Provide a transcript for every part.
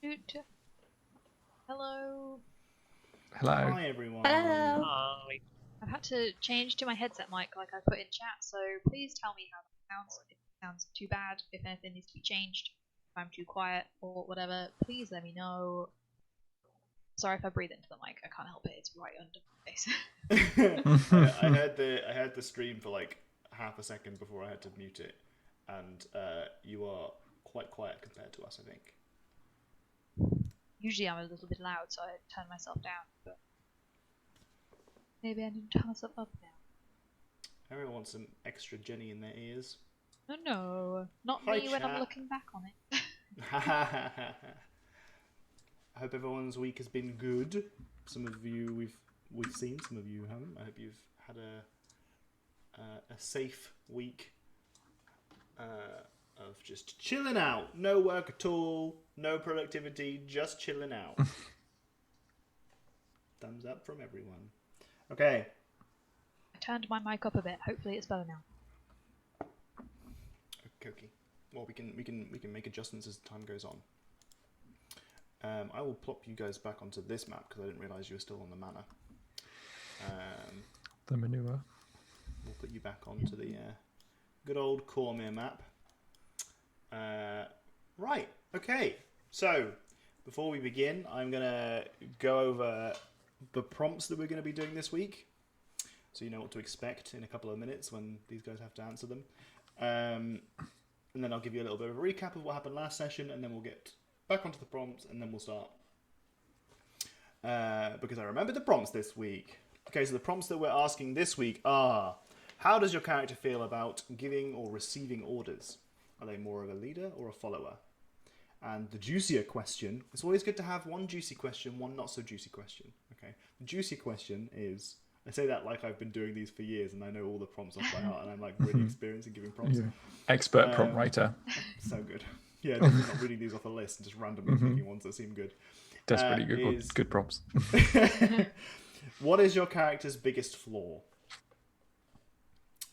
Toot. Hello. Hello. Hi everyone. Hello. Hi. I've had to change to my headset mic like I put in chat, so please tell me how that sounds. If it sounds too bad, if anything needs to be changed, if I'm too quiet or whatever, please let me know. Sorry if I breathe into the mic, I can't help it, it's right under my face. I heard the stream for like half a second before I had to mute it, and you are quite quiet compared to us, I think. Usually I'm a little bit loud, so I turn myself down, but maybe I need to turn myself up now. Everyone wants some extra Jenny in their ears. No, not Hi, me when I'm chat. looking back on it. I hope everyone's week has been good. Some of you we've seen, some of you haven't. I hope you've had a safe week of just chilling out. No work at all, no productivity, just chilling out. Thumbs up from everyone. Okay. I turned my mic up a bit, hopefully it's better now. Okay. Well, we can make adjustments as time goes on. I will plop you guys back onto this map because I didn't realise you were still on the manor. The manure. We'll put you back onto the good old Cormier map. Right. Okay. So before we begin, I'm gonna go over the prompts that we're going to be doing this week, so you know what to expect in a couple of minutes when these guys have to answer them. And then I'll give you a little bit of a recap of what happened last session, and then we'll get back onto the prompts, and then we'll start. Because I remembered the prompts this week. Okay, so the prompts that we're asking this week are: how does your character feel about giving or receiving orders? Are they more of a leader or a follower? And the juicier question, it's always good to have one juicy question, one not so juicy question. Okay, the juicy question is, I say that like I've been doing these for years and I know all the prompts off by heart and I'm like really experienced in giving prompts. Yeah. Expert prompt writer. So good. Yeah, definitely not reading these off a list and just randomly picking ones that seem good. Desperately good prompts. What is your character's biggest flaw?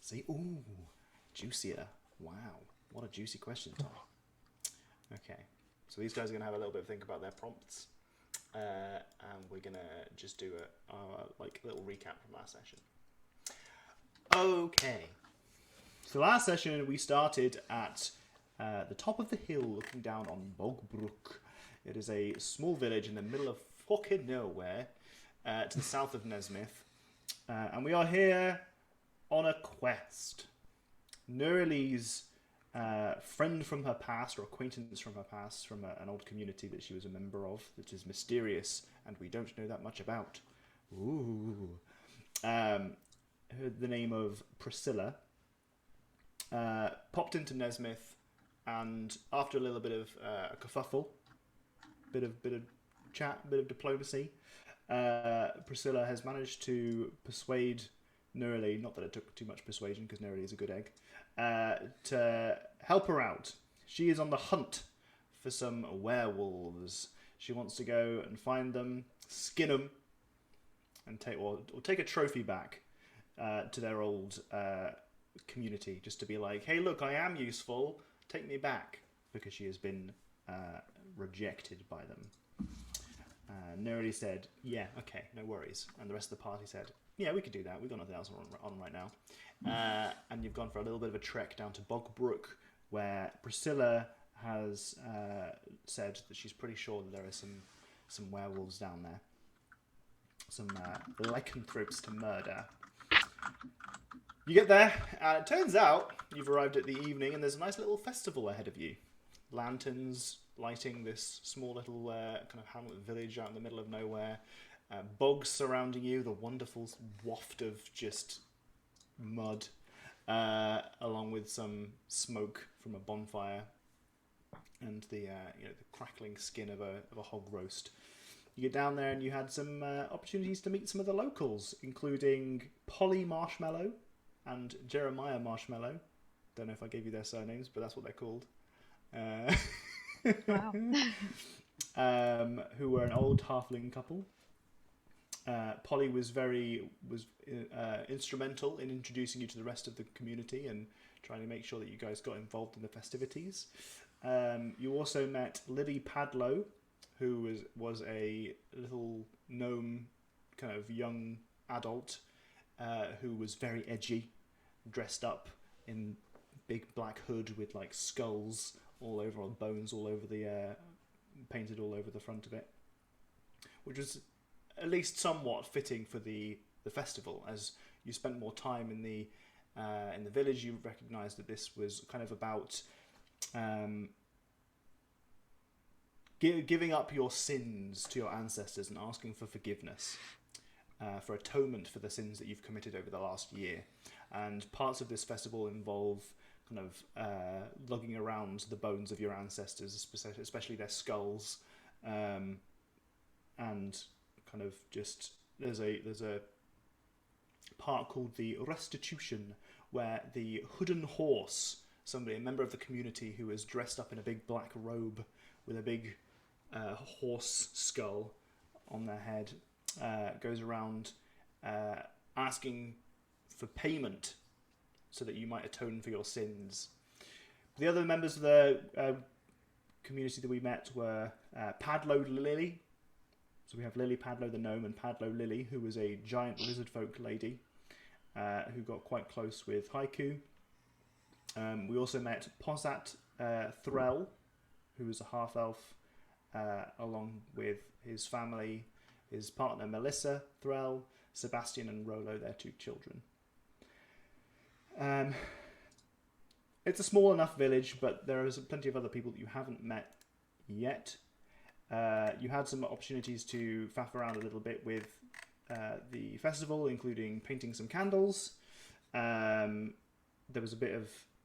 See, ooh, juicier. Wow, what a juicy question, Tom. Okay, so these guys are going to have a little bit of think about their prompts, and we're going to just do a like little recap from last session. Okay, so last session we started at the top of the hill looking down on Bogbrook. It is a small village in the middle of fucking nowhere to the south of Nesmith, and we are here on a quest. Nurilee's friend from her past, or acquaintance from her past, from an old community that she was a member of, that is mysterious and we don't know that much about. Ooh. Heard the name of Priscilla. Popped into Nesmith, and after a little bit of a kerfuffle, bit of chat, bit of diplomacy, Priscilla has managed to persuade Nurilee, not that it took too much persuasion because Nurilee is a good egg, to help her out. She is on the hunt for some werewolves. She wants to go and find them, skin them, and take a trophy back to their old community, just to be like, hey, look, I am useful, take me back, because she has been rejected by them. Nurilee said, yeah, okay, no worries. And the rest of the party said, yeah, we could do that. We've got nothing else on right now. And you've gone for a little bit of a trek down to Bogbrook, where Priscilla has said that she's pretty sure that there are some werewolves down there. Some lycanthropes to murder. You get there, and it turns out you've arrived at the evening, and there's a nice little festival ahead of you. Lanterns lighting this small little kind of hamlet village out in the middle of nowhere. Bogs surrounding you, the wonderful waft of just mud, along with some smoke from a bonfire, and the crackling skin of a hog roast. You get down there and you had some opportunities to meet some of the locals, including Polly Marshmallow and Jeremiah Marshmallow. Don't know if I gave you their surnames, but that's what they're called. Wow. Who were an old halfling couple. Polly was instrumental in introducing you to the rest of the community and trying to make sure that you guys got involved in the festivities. You also met Lily Padlow, who was a little gnome, kind of young adult, who was very edgy, dressed up in big black hood with like skulls all over, on bones all over the painted all over the front of it, which was at least somewhat fitting for the festival. As you spent more time in the village, you recognised that this was kind of about giving up your sins to your ancestors and asking for forgiveness, for atonement for the sins that you've committed over the last year. And parts of this festival involve kind of lugging around the bones of your ancestors, especially their skulls, and kind of just there's a part called the restitution, where the hooded horse, a member of the community who is dressed up in a big black robe with a big horse skull on their head, goes around asking for payment so that you might atone for your sins. The other members of the community that we met were Padlo Lily. So we have Lily Padlo the gnome and Padlo Lily, who was a giant lizard folk lady who got quite close with Haiku. We also met Posat Threll, who was a half-elf, along with his family, his partner Melissa Threll, Sebastian and Rolo, their 2 children. It's a small enough village, but there is plenty of other people that you haven't met yet. You had some opportunities to faff around a little bit with the festival, including painting some candles. There was a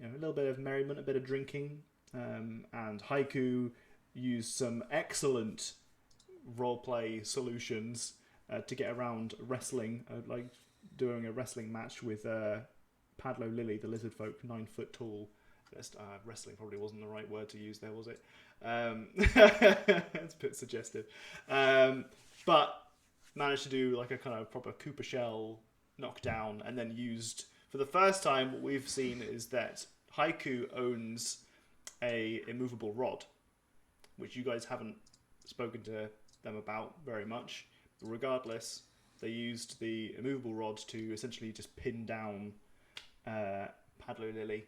little bit of merriment, a bit of drinking, and Haiku used some excellent roleplay solutions to get around wrestling, like doing a wrestling match with Padlo Lily, the lizard folk, 9 foot tall. Wrestling probably wasn't the right word to use there, was it? It's a bit suggestive. But managed to do like a kind of proper Cooper Shell knockdown, and then used, for the first time, what we've seen is that Haiku owns a immovable rod, which you guys haven't spoken to them about very much. But regardless, they used the immovable rod to essentially just pin down Padlo Lily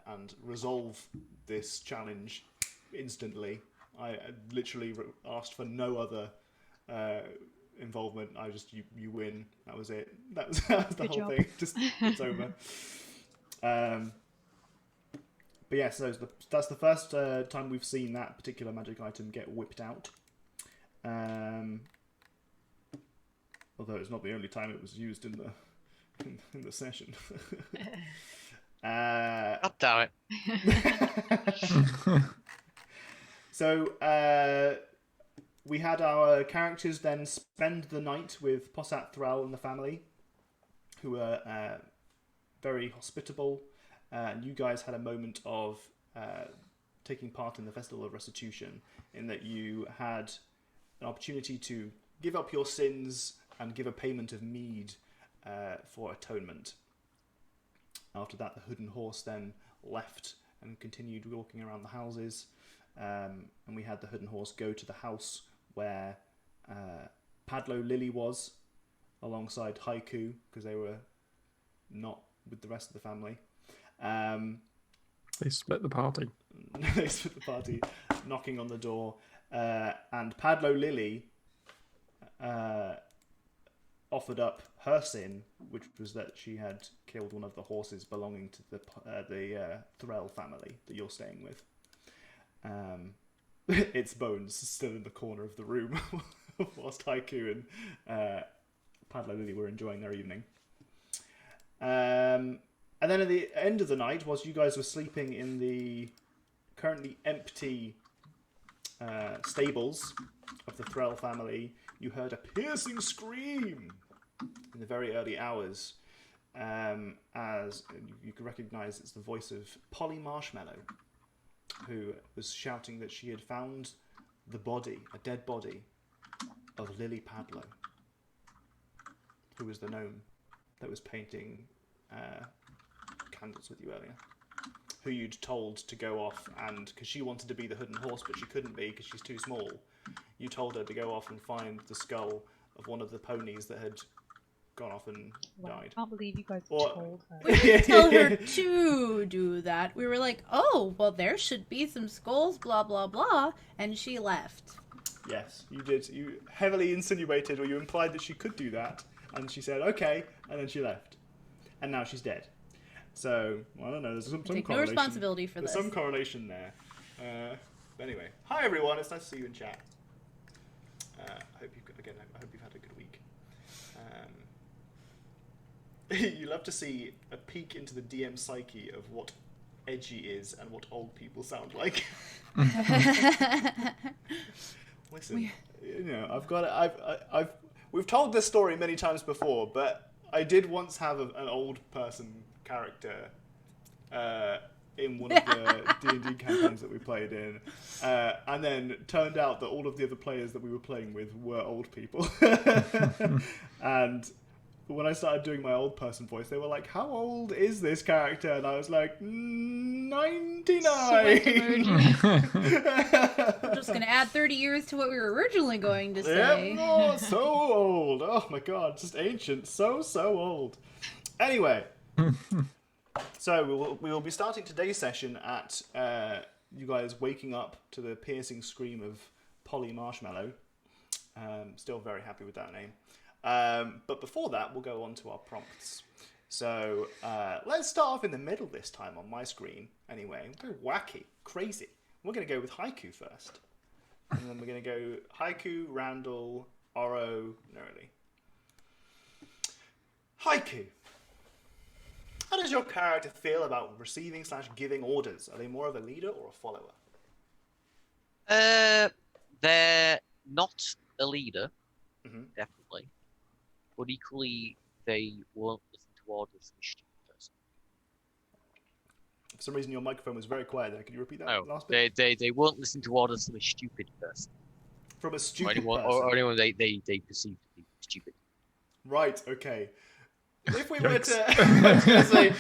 and resolve this challenge instantly. I literally asked for no other involvement. I just, you win. That was it. That was the Good whole job. thing. Just, it's over. But yeah, so that's the first time we've seen that particular magic item get whipped out. Although it's not the only time it was used in the session. God damn it. So we had our characters then spend the night with Posat Thrall and the family, who were very hospitable. And you guys had a moment of taking part in the Festival of Restitution, in that you had an opportunity to give up your sins and give a payment of mead for atonement. After that, the hooded horse then left and continued walking around the houses, and we had the hooded horse go to the house where Padlo Lily was, alongside Haiku, because they were not with the rest of the family. They split the party. They split the party, knocking on the door, and Padlo Lily offered up her sin, which was that she had killed one of the horses belonging to the Threll family that you're staying with. Its bones still in the corner of the room, whilst Haiku and Padlo Lily were enjoying their evening. And then at the end of the night, whilst you guys were sleeping in the currently empty stables of the Threll family, you heard a piercing scream in the very early hours, as you can recognise it's the voice of Polly Marshmallow, who was shouting that she had found the body, a dead body, of Lily Padlo, who was the gnome that was painting candles with you earlier, who you'd told to go off and because she wanted to be the Hood and Horse, but she couldn't be because she's too small. You told her to go off and find the skull of one of the ponies that had gone off and died. I can't believe you guys told her. We didn't tell her to do that. We were like, oh, well, there should be some skulls, blah, blah, blah. And she left. Yes, you did. You heavily insinuated or you implied that she could do that. And she said, okay. And then she left. And now she's dead. So, well, I don't know. There's some Take correlation. no responsibility for There's this. some correlation there. Anyway, hi everyone. It's nice to see you in chat. I hope you've had a good week. You love to see a peek into the DM psyche of what edgy is and what old people sound like. Listen, we've told this story many times before, but I did once have an old person character in one of the D&D campaigns that we played in, and then it turned out that all of the other players that we were playing with were old people. And when I started doing my old person voice, they were like, how old is this character? And I was like, 99. We're just going to add 30 years to what we were originally going to say. Yep. Oh, so old. Oh my god, just ancient. So old. Anyway, so we will be starting today's session at you guys waking up to the piercing scream of Polly Marshmallow. Still very happy with that name. But before that, we'll go on to our prompts. So let's start off in the middle this time on my screen. Anyway, go wacky, crazy. We're going to go with haiku first. And then we're going to go haiku, Randall, Oro, Nerly. Haiku. How does your character feel about receiving/giving orders? Are they more of a leader or a follower? They're not a leader, definitely. But equally, they won't listen to orders from a stupid person. For some reason, your microphone was very quiet there. Could you repeat that last bit? bit? They won't listen to orders from a stupid person. From a stupid person? Or anyone they perceive to be stupid. Right, okay. If we were to... I was going to say...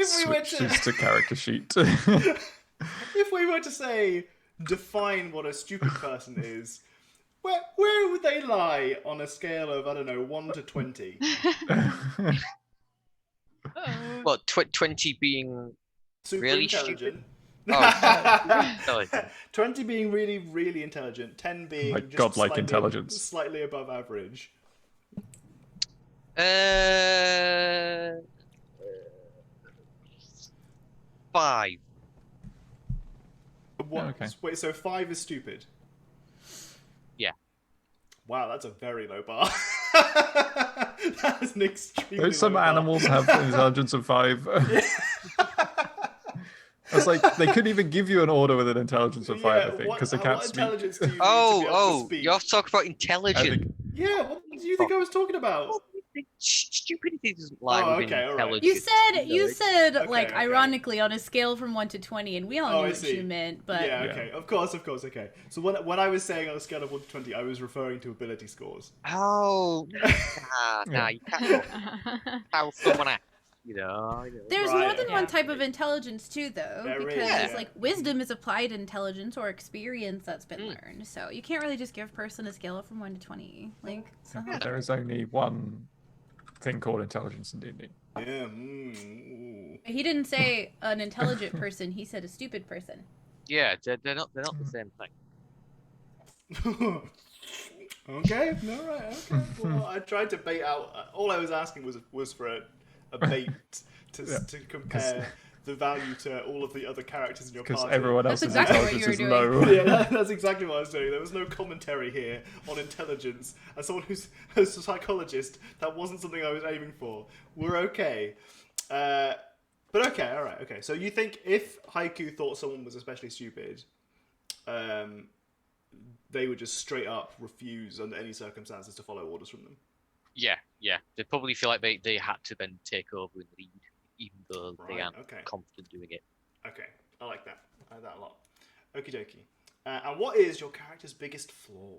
Switches to character sheet. If we were to say, define what a stupid person is... Where would they lie on a scale of, I don't know, 1 to 20? Well, 20 being super really intelligent. Stupid? 20 being really, really intelligent. 10 being like just godlike intelligence. Slightly above average. 5. What? Okay. Wait, so 5 is stupid? Yeah. Wow, that's a very low bar. That's an extremely Some low bar. animals have intelligence of 5. It's like they couldn't even give you an order with an intelligence of 5, I think, because they can't speak. What intelligence do you need to be able to speak? You're talking about intelligence. Yeah, what do you think I was talking about? Stupidity doesn't lie within intelligence. You said Okay, like okay. ironically on a scale from 1 to 20, and we all knew I what see. you meant. But Yeah, okay, of course, okay. So when I was saying on a scale of 1 to 20, I was referring to ability scores. Oh, nah, you can't go how someone acts, you know. there's Right, more than okay. one type of intelligence too, though, There is, because yeah. like wisdom is applied intelligence or experience that's been learned. So you can't really just give a person a scale from 1 to 20. Like, so There is only one thing called intelligence in D&D. Yeah. he didn't say an intelligent person; he said a stupid person. Yeah, they're not the same thing. Okay, no, right, okay. Well, I tried to bait out. All I was asking was for a bait to compare the value to all of the other characters in your party. Because everyone That's else's exactly what intelligence you is were low. Yeah, that's exactly what I was doing. There was no commentary here on intelligence. As someone who's a psychologist, that wasn't something I was aiming for. We're okay. But okay, alright, okay. So you think if Haiku thought someone was especially stupid, they would just straight up refuse under any circumstances to follow orders from them? Yeah. They probably feel like they had to then take over and lead, even though they aren't confident doing it. Okay, I like that. I like that a lot. Okie dokie. And what is your character's biggest flaw?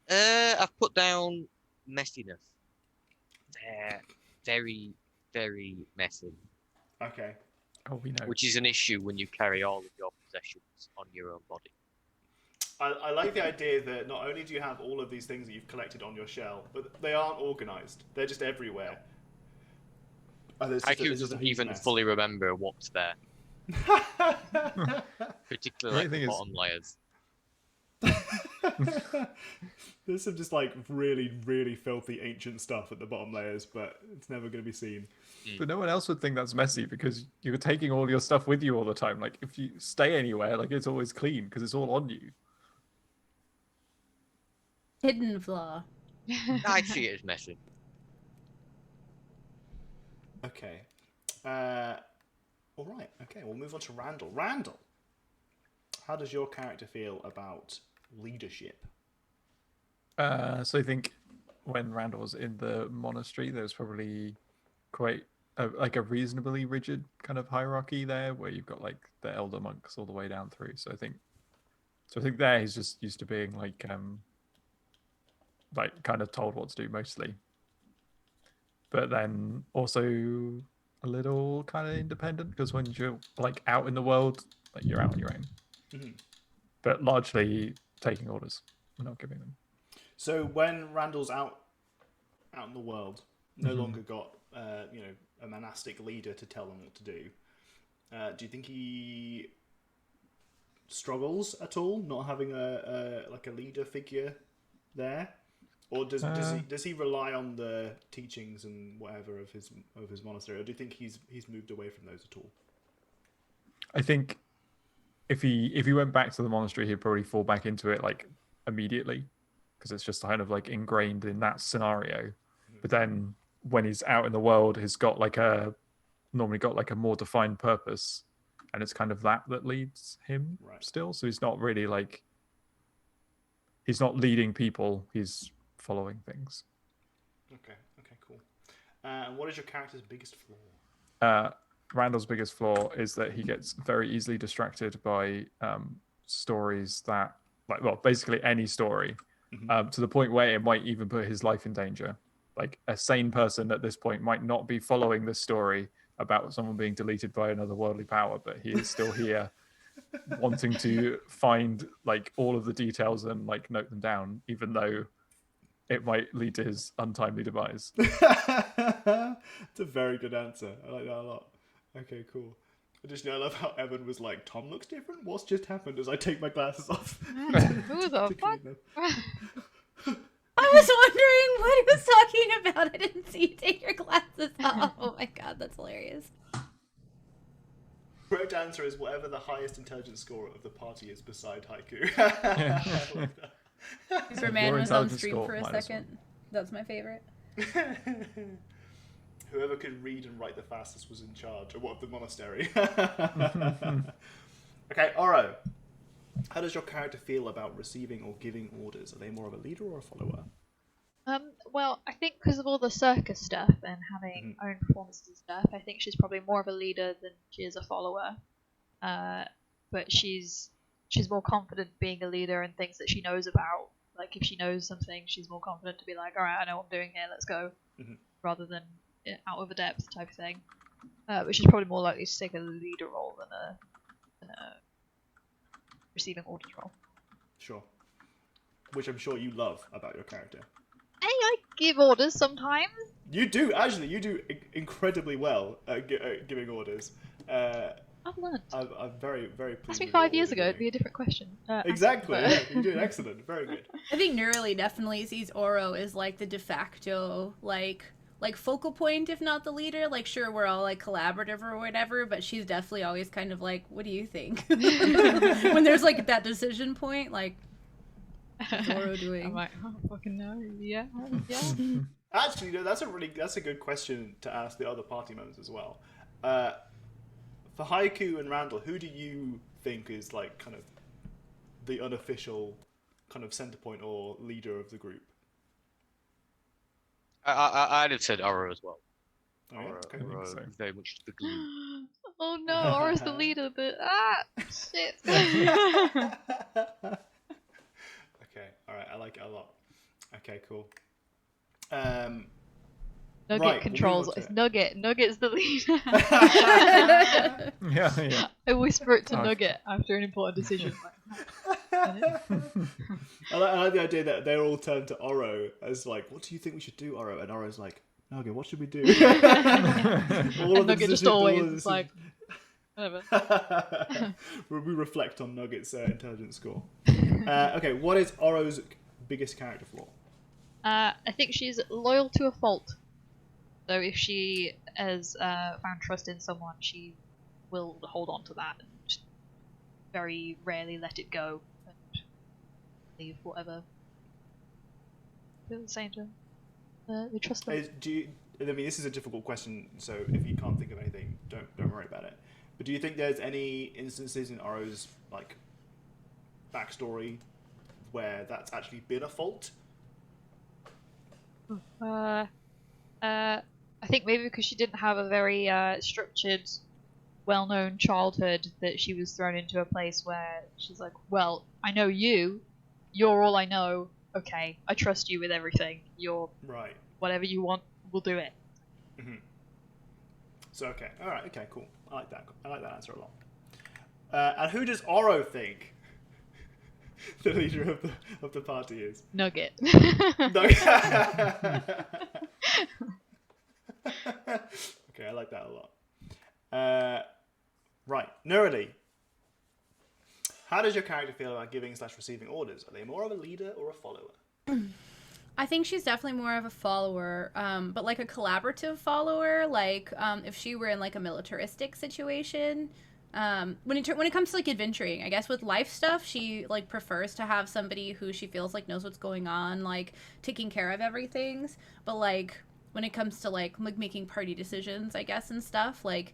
I've put down messiness. They're very, very messy. Okay. Oh, we know. Which is an issue when you carry all of your possessions on your own body. I like the idea that not only do you have all of these things that you've collected on your shell, but they aren't organised. They're just everywhere. Haiku doesn't even fully remember what's there. Particularly like the bottom layers. There's some just like really, really filthy ancient stuff at the bottom layers, but it's never going to be seen. But no one else would think that's messy because you're taking all your stuff with you all the time. Like if you stay anywhere, like it's always clean because it's all on you. Hidden flaw. I see it as messy. Okay. All right. Okay, we'll move on to Randall. Randall, how does your character feel about leadership? So I think when Randall was in the monastery, there was probably quite a reasonably rigid kind of hierarchy there, where you've got like the elder monks all the way down through. So I think there he's just used to being like kind of told what to do mostly, but then also a little kind of independent because when you're like out in the world, like you're out on your own. Mm-hmm. But largely taking orders, we're not giving them. So when Randall's out in the world, no longer got a monastic leader to tell them what to do, do you think he struggles at all not having a leader figure there, or does he rely on the teachings and whatever of his monastery, or do you think he's moved away from those at all? I think if he went back to the monastery, he'd probably fall back into it like immediately because it's just kind of like ingrained in that scenario. But then when he's out in the world, he's got normally got like a more defined purpose, and it's kind of that leads him still. So he's not really like, he's not leading people, he's following things. Okay, cool. And what is your character's biggest flaw? Randall's biggest flaw is that he gets very easily distracted by stories that, basically any story, to the point where it might even put his life in danger. Like a sane person at this point might not be following this story about someone being deleted by another worldly power, but he is still here wanting to find like all of the details and like note them down, even though it might lead to his untimely demise. It's a very good answer. I like that a lot. Okay, cool. I love how Evan was like, Tom looks different? What's just happened as I take my glasses off? Who the fuck? I was wondering what he was talking about. I didn't see you take your glasses off. Oh my god, that's hilarious. Correct answer is whatever the highest intelligence score of the party is beside Haiku. Superman was on stream for a second. That's my favorite. Whoever could read and write the fastest was in charge of the monastery. Okay, Oro. How does your character feel about receiving or giving orders? Are they more of a leader or a follower? Well, I think because of all the circus stuff and having own performances and stuff, I think she's probably more of a leader than she is a follower. But she's more confident being a leader in things that she knows about. Like if she knows something, she's more confident to be like, all right, I know what I'm doing here, let's go, rather than out of a depth type of thing. But she's probably more likely to take a leader role than a receiving orders role. Sure. Which I'm sure you love about your character. Hey, I give orders sometimes. You do, actually. You do incredibly well at giving orders. I've learned. I'm very, very pleased. Ask me 5 years ago, it'd be a different question. Exactly. Yeah, you're doing excellent. Very good. I think Neurali definitely sees Oro as like the de facto like focal point, if not the leader. Like, sure, we're all like collaborative or whatever, but she's definitely always kind of like, what do you think? When there's like that decision point, like, what's Oro doing? I'm like, I don't fucking know. Yeah. Actually, that's a good question to ask the other party members as well. For Haiku and Randall, who do you think is like kind of the unofficial kind of center point or leader of the group? I'd have said Oro as well. Oh, yeah? Okay. Oro is very much the glue. Oh no, Oro's the leader, but shit. Okay, alright, I like it a lot. Okay, cool. Nugget Right, controls. we'll move It's on Nugget. Nugget's the leader. Yeah. I whisper it to Oh. Nugget after an important decision. I like the idea that they're all turned to Oro as like, what do you think we should do, Oro? And Oro's like, Nugget, what should we do? All And Nugget just always is like, whatever. We reflect on Nugget's intelligence score. Okay, what is Oro's biggest character flaw? I think she's loyal to a fault. So if she has found trust in someone, she will hold on to that and just very rarely let it go and leave whatever. Feel the same to they trust them. I mean, this is a difficult question, so if you can't think of anything, don't worry about it. But do you think there's any instances in Oro's like backstory where that's actually been a fault? I think maybe because she didn't have a very structured, well-known childhood, that she was thrown into a place where she's like, well, I know you're all I know, okay, I trust you with everything, you're Right. whatever you want, we'll do it. Mm-hmm. So, okay, alright, okay, cool. I like that answer a lot. And who does Oro think the leader of the party is? Nugget. Okay, I like that a lot. Right, Nerdy. How does your character feel about giving/receiving orders? Are they more of a leader or a follower? I think she's definitely more of a follower, but like a collaborative follower. Like if she were in like a militaristic situation, when it comes to like adventuring, I guess with life stuff, she like prefers to have somebody who she feels like knows what's going on, like taking care of everything. But like when it comes to like making party decisions, I guess, and stuff, like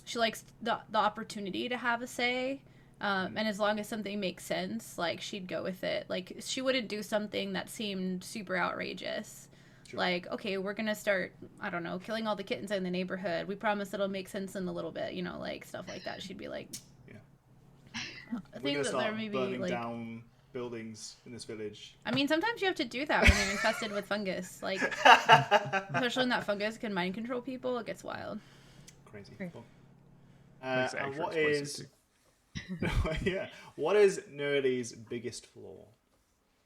she likes the opportunity to have a say. And as long as something makes sense, like, she'd go with it. Like, she wouldn't do something that seemed super outrageous. Sure. Like, okay, we're gonna start, I don't know, killing all the kittens in the neighborhood. We promise it'll make sense in a little bit, you know, like, stuff like that. She'd be like... Yeah. I think that there may be, burning like... down buildings in this village. I mean, sometimes you have to do that when you're infested with fungus. Like, especially when that fungus can mind control people, it gets wild. Crazy. Cool. And what is... yeah. What is Nerdy's biggest flaw?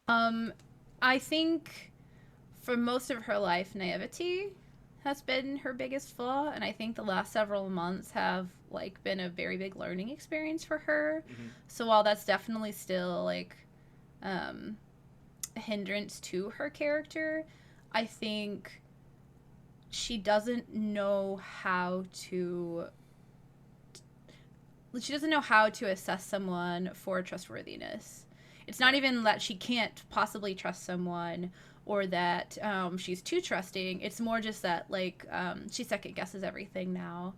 I think for most of her life, naivety has been her biggest flaw, and I think the last several months have like been a very big learning experience for her. Mm-hmm. So while that's definitely still like a hindrance to her character, I think she doesn't know how to assess someone for trustworthiness. It's not even that she can't possibly trust someone or that she's too trusting. It's more just that, like, she second guesses everything now.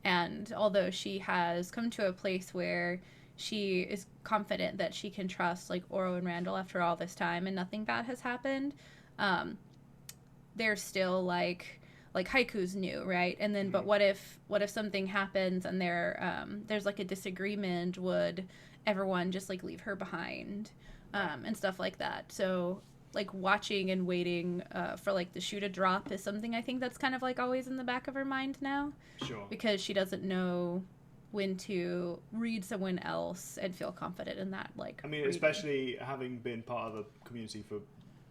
And although she has come to a place where she is confident that she can trust, like, Oro and Randall after all this time and nothing bad has happened, they're still, like Haiku's new, right? And then, but what if something happens and there's like a disagreement? Would everyone just like leave her behind, and stuff like that? So like watching and waiting for like the shoe to drop is something I think that's kind of like always in the back of her mind now. Sure. Because she doesn't know when to read someone else and feel confident in that. Like, I mean, reading. Especially having been part of the community for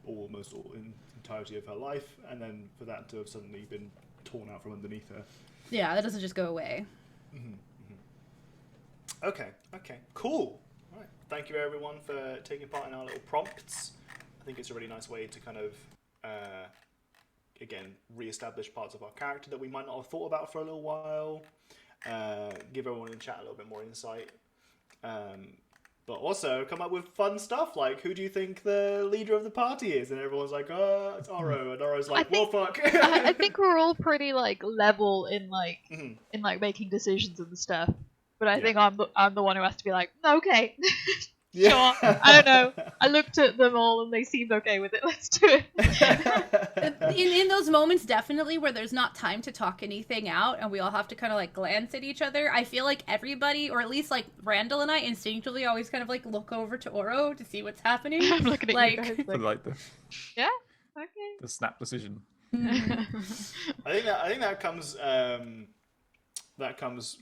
almost all in entirety of her life, and then for that to have suddenly been torn out from underneath her. Yeah, that doesn't just go away. Mm-hmm, mm-hmm. Okay, cool. All right, thank you everyone for taking part in our little prompts. I think it's a really nice way to kind of, again, re-establish parts of our character that we might not have thought about for a little while. Give everyone in chat a little bit more insight. But also come up with fun stuff like, who do you think the leader of the party is? And everyone's like, oh, it's Oro. And Oro's like, well, fuck. I think we're all pretty like level in like in like making decisions and stuff. But I think I'm the one who has to be like, okay, sure. I don't know. I looked at them all and they seemed okay with it. Let's do it. in those moments, definitely where there's not time to talk anything out and we all have to kind of like glance at each other, I feel like everybody, or at least like Randall and I, instinctively always kind of like look over to Oro to see what's happening. I'm looking at like, you guys. Like the yeah, okay. The snap decision. I think that comes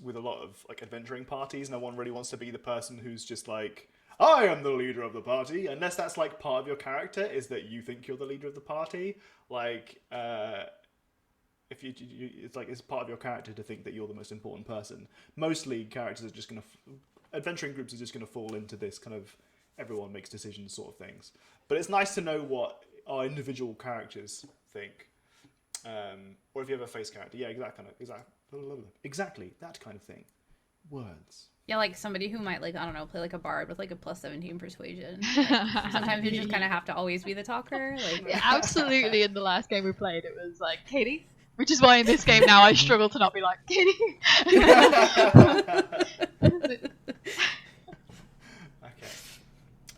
with a lot of like adventuring parties. No one really wants to be the person who's just like, I am the leader of the party, unless that's like part of your character is that you think you're the leader of the party. Like, if you it's like it's part of your character to think that you're the most important person. Mostly, characters are just adventuring groups are just gonna fall into this kind of everyone makes decisions sort of things. But it's nice to know what our individual characters think, or if you have a face character, yeah, exactly that kind of thing. Words. Yeah, like somebody who might, like, I don't know, play like a bard with like a +17 persuasion. Like, sometimes you just kind of have to always be the talker. Like, Yeah, absolutely. In the last game we played, it was like Katie, which is why in this game now I struggle to not be like Katie.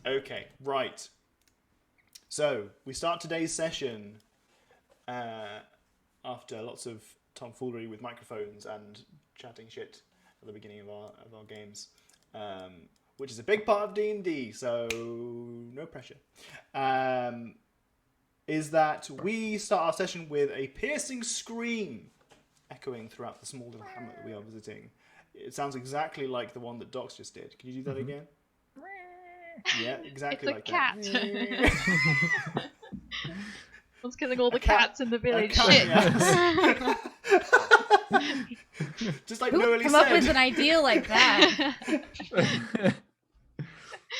Okay, right. So we start today's session after lots of tomfoolery with microphones and chatting shit at the beginning of our games, which is a big part of D&D, so no pressure. Is that we start our session with a piercing scream echoing throughout the small little hamlet that we are visiting. It sounds exactly like the one that Docs just did. Can you do that again? Yeah, exactly like that. It's a cat. One's killing all the cats in the village. Shit. Yes. Just like who Noelle come said. up with an idea like that?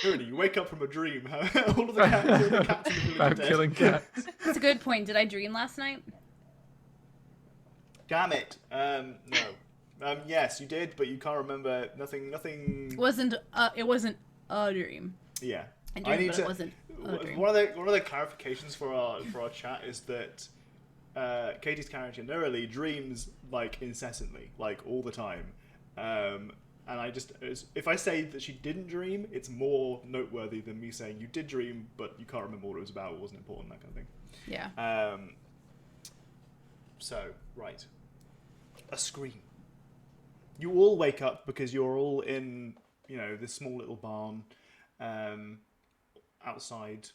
Really, you wake up from a dream. All of the cats in the village are I'm dead. killing cats. That's a good point. Did I dream last night? Damn it. No. Yes, you did, but you can't remember. Nothing. It wasn't a dream. Yeah. I dreamed, but it wasn't a dream. One of the clarifications for our chat is that Katie's character Noelle dreams like incessantly, like all the time. And if I say that she didn't dream, it's more noteworthy than me saying you did dream, but you can't remember what it was about. It wasn't important, that kind of thing. Yeah. So, right. A scream. You all wake up because you're all in, this small little barn outside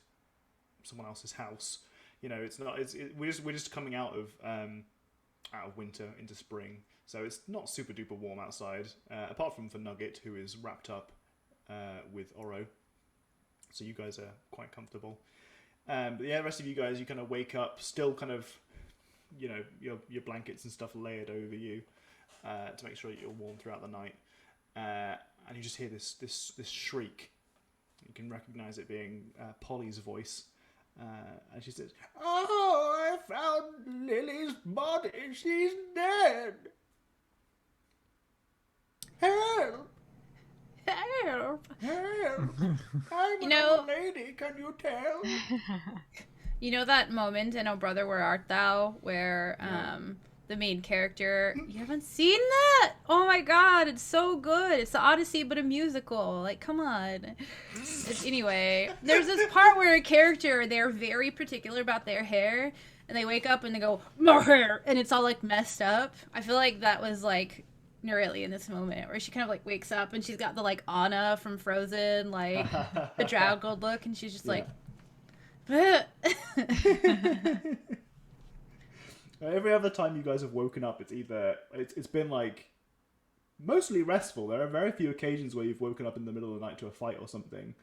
someone else's house. We're just coming out of winter into spring, so it's not super duper warm outside, apart from for Nugget, who is wrapped up with Oro. So you guys are quite comfortable. But yeah, the rest of you guys, you kind of wake up still kind of, your blankets and stuff layered over you to make sure that you're warm throughout the night. And you just hear this shriek. You can recognize it being Polly's voice. And she says, "Oh, I found Lily's body. She's dead. Help! Help! Help! I'm a lady. Can you tell?" You know that moment in "Oh Brother, Where Art Thou," where the main character, you haven't seen that? Oh my god, it's so good. It's the Odyssey but a musical. Like, come on. Anyway, there's this part where a character, they're very particular about their hair, and they wake up and they go, "My hair," and it's all like messed up. I feel like that was like Norelli in this moment, where she kind of like wakes up and she's got the like Anna from Frozen, like the draggled look, and she's just like every other time you guys have woken up, it's been like mostly restful. There are very few occasions where you've woken up in the middle of the night to a fight or something.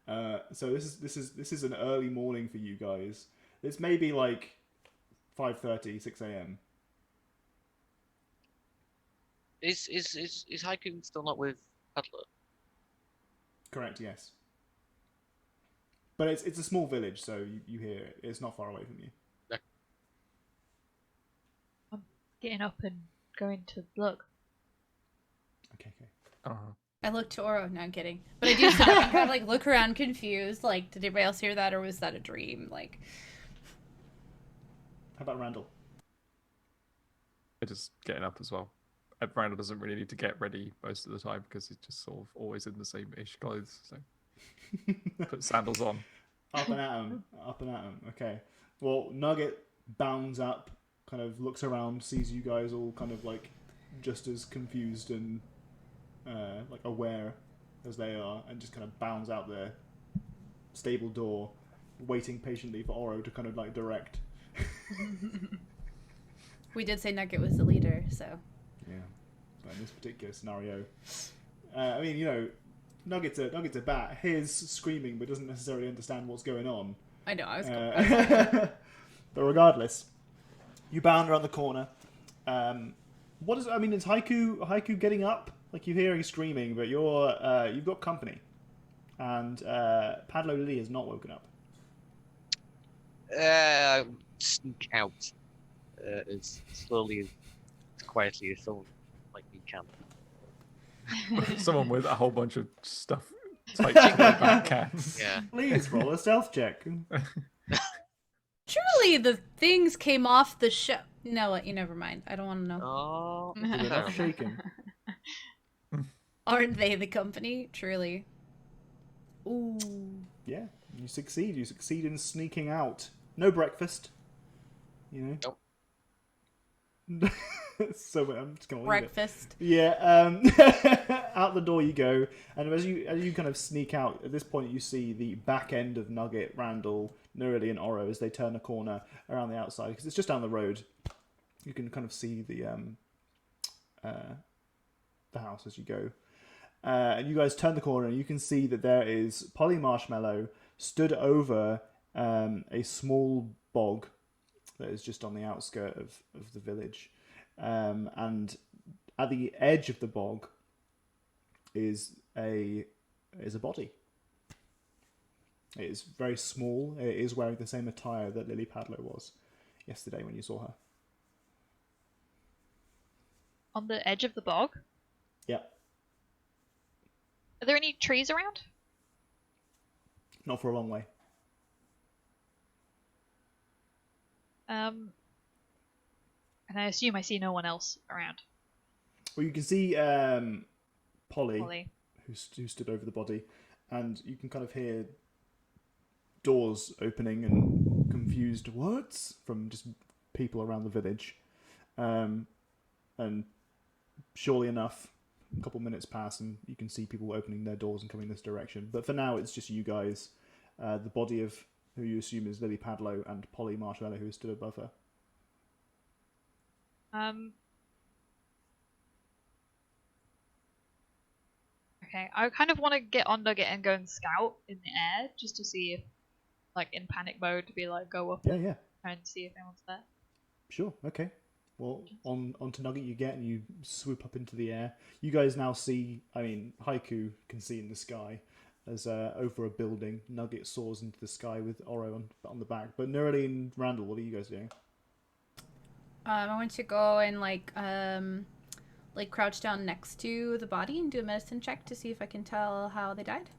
So this is an early morning for you guys. It's maybe like 5:30, 6 a.m. Is Haikun still not with Peddler? Correct. Yes. But it's a small village, so you hear it. It's not far away from you. I'm getting up and going to look. Okay. I look to Oro. No, I'm kidding. But I do sit up and kind of like look around confused. Like, did anybody else hear that, or was that a dream? Like, how about Randall? They're just getting up as well. Randall doesn't really need to get ready most of the time because he's just sort of always in the same-ish clothes. So put sandals on. Up and at 'em. Okay. Well, Nugget bounds up, kind of looks around, sees you guys all kind of like just as confused and like aware as they are, and just kind of bounds out their stable door, waiting patiently for Oro to kind of like direct We did say Nugget was the leader, so. Yeah, but in this particular scenario, I mean, you know, Nugget's a bat. Hears screaming, but doesn't necessarily understand what's going on. I know, I was But regardless, you bound around the corner. What is? I mean, is Haiku getting up? Like you're hearing screaming, but you've got company, and Padlo Lily has not woken up. Sneak out as slowly, as quietly as someone like me can. Someone with a whole bunch of stuff typed in their back cans. Yeah. Please roll a stealth check. Surely the things came off the show. No, what? You never mind. I don't want to know. Oh. You're not shaken. Aren't they the company? Truly. Ooh. Yeah, you succeed. You succeed in sneaking out. No breakfast. You know. Nope. So I'm just gonna leave Breakfast. it. Yeah. Out the door you go, and as you kind of sneak out, at this point you see the back end of Nugget, Randall, Nurili, and Oro as they turn a corner around the outside because it's just down the road. You can kind of see the house as you go. And you guys turn the corner and you can see that there is Polly Marshmallow stood over a small bog that is just on the outskirt of the village. And at the edge of the bog is a body. It is very small. It is wearing the same attire that Lily Padlow was yesterday when you saw her. On the edge of the bog? Yeah. Are there any trees around? Not for a long way. And I assume I see no one else around. Well, you can see Polly, Polly. who stood over the body, and you can kind of hear doors opening and confused words from just people around the village. And surely enough, a couple minutes pass and you can see people opening their doors and coming this direction. But for now, it's just you guys. The body of who you assume is Lily Padlow and Polly Marshmallow, who stood above her. Okay, I kind of want to get on Nugget and go and scout in the air just to see if, like, in panic mode, to be like, go up Yeah, yeah. and see if anyone's there. Sure, okay. Well, onto Nugget you get, and you swoop up into the air. You guys now see, I mean, Haiku can see in the sky as over a building, Nugget soars into the sky with Oro on the back. But Nurili and Randall, what are you guys doing? I want to go and like crouch down next to the body and do a medicine check to see if I can tell how they died.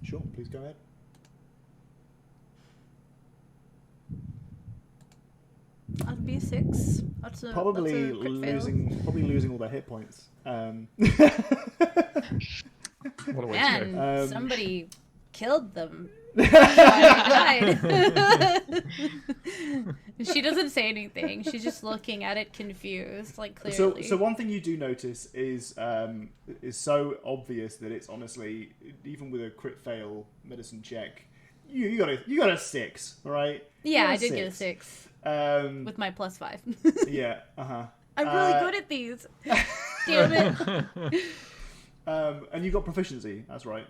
Sure, please go ahead. That'd be a 6. That's a Probably crit fail. losing all their hit points. What a way to Man, go. somebody killed them. Died. She doesn't say anything. She's just looking at it confused, like clearly. So one thing you do notice is so obvious that it's honestly, even with a crit fail medicine check, you got a 6, right? Yeah, I did get a 6 with my +5. Yeah, uh-huh. I'm really good at these. Damn it. And you got proficiency, that's right.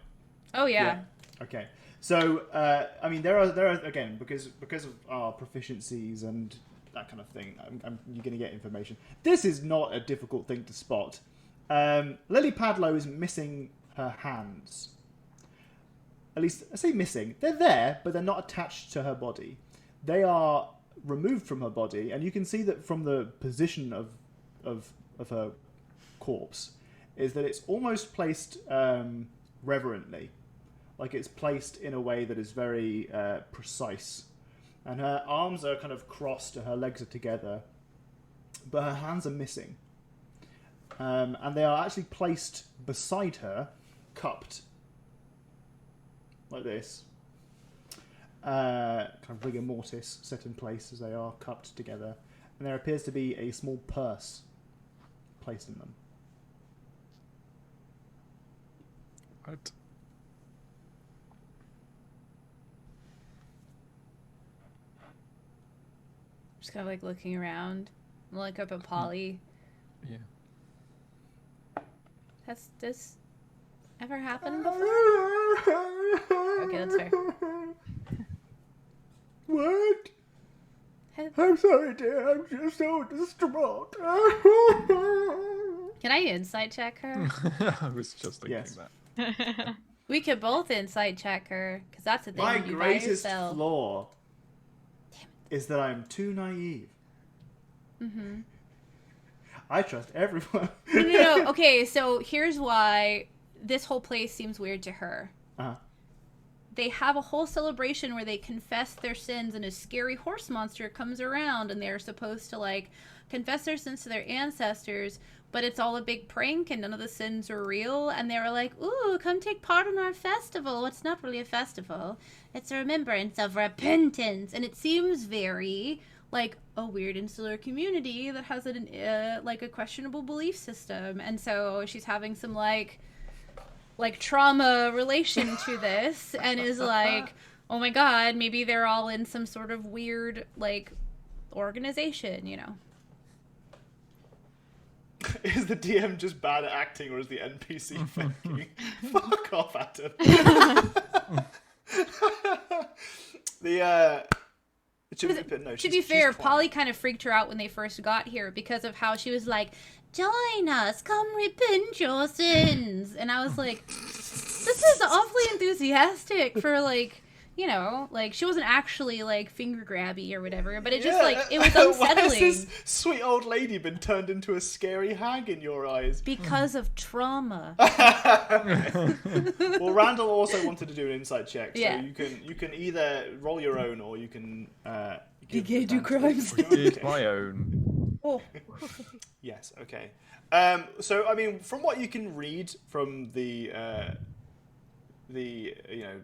Oh yeah. Okay. So I mean, there are again because of our proficiencies and that kind of thing. You're going to get information. This is not a difficult thing to spot. Lily Padlow is missing her hands. At least I say missing. They're there, but they're not attached to her body. They are removed from her body, and you can see that from the position of her corpse is that it's almost placed reverently. Like it's placed in a way that is very precise. And her arms are kind of crossed and her legs are together. But her hands are missing. And they are actually placed beside her, cupped. Like this. Kind of rigor mortis set in place as they are cupped together. And there appears to be a small purse placed in them. What? Just kind of like looking around. Look up at Polly. Yeah. Has this ever happened before? Okay, that's fair. What? Has- I'm sorry, dear. I'm just so distraught. Can I insight check her? I was just thinking Yes. that. We could both insight check her, because that's the thing My when you by greatest yourself. flaw is that I'm too naive. Mm-hmm. I trust everyone. No. Okay, so here's why this whole place seems weird to her. Uh-huh. They have a whole celebration where they confess their sins, and a scary horse monster comes around, and they're supposed to like confess their sins to their ancestors, but it's all a big prank and none of the sins are real. And they were like, ooh, come take part in our festival. It's not really a festival, it's a remembrance of repentance. And it seems very like a weird insular community that has like a questionable belief system. And so she's having some like trauma relation to this, and is like, oh my god, maybe they're all in some sort of weird like organization, you know. Is the DM just bad at acting, or is the NPC faking? Fuck off, Adam. To be fair, Polly kind of freaked her out when they first got here because of how she was like, join us, come repent your sins. And I was like, this is awfully enthusiastic for like, you know, like she wasn't actually like finger grabby or whatever, but it just like, it was unsettling. Why has this sweet old lady been turned into a scary hag in your eyes? Because of trauma. Well, Randall also wanted to do an insight check, so Yeah. you can either roll your own, or you can You can't do crimes. Did my own. Oh. Yes, okay. So I mean, from what you can read from the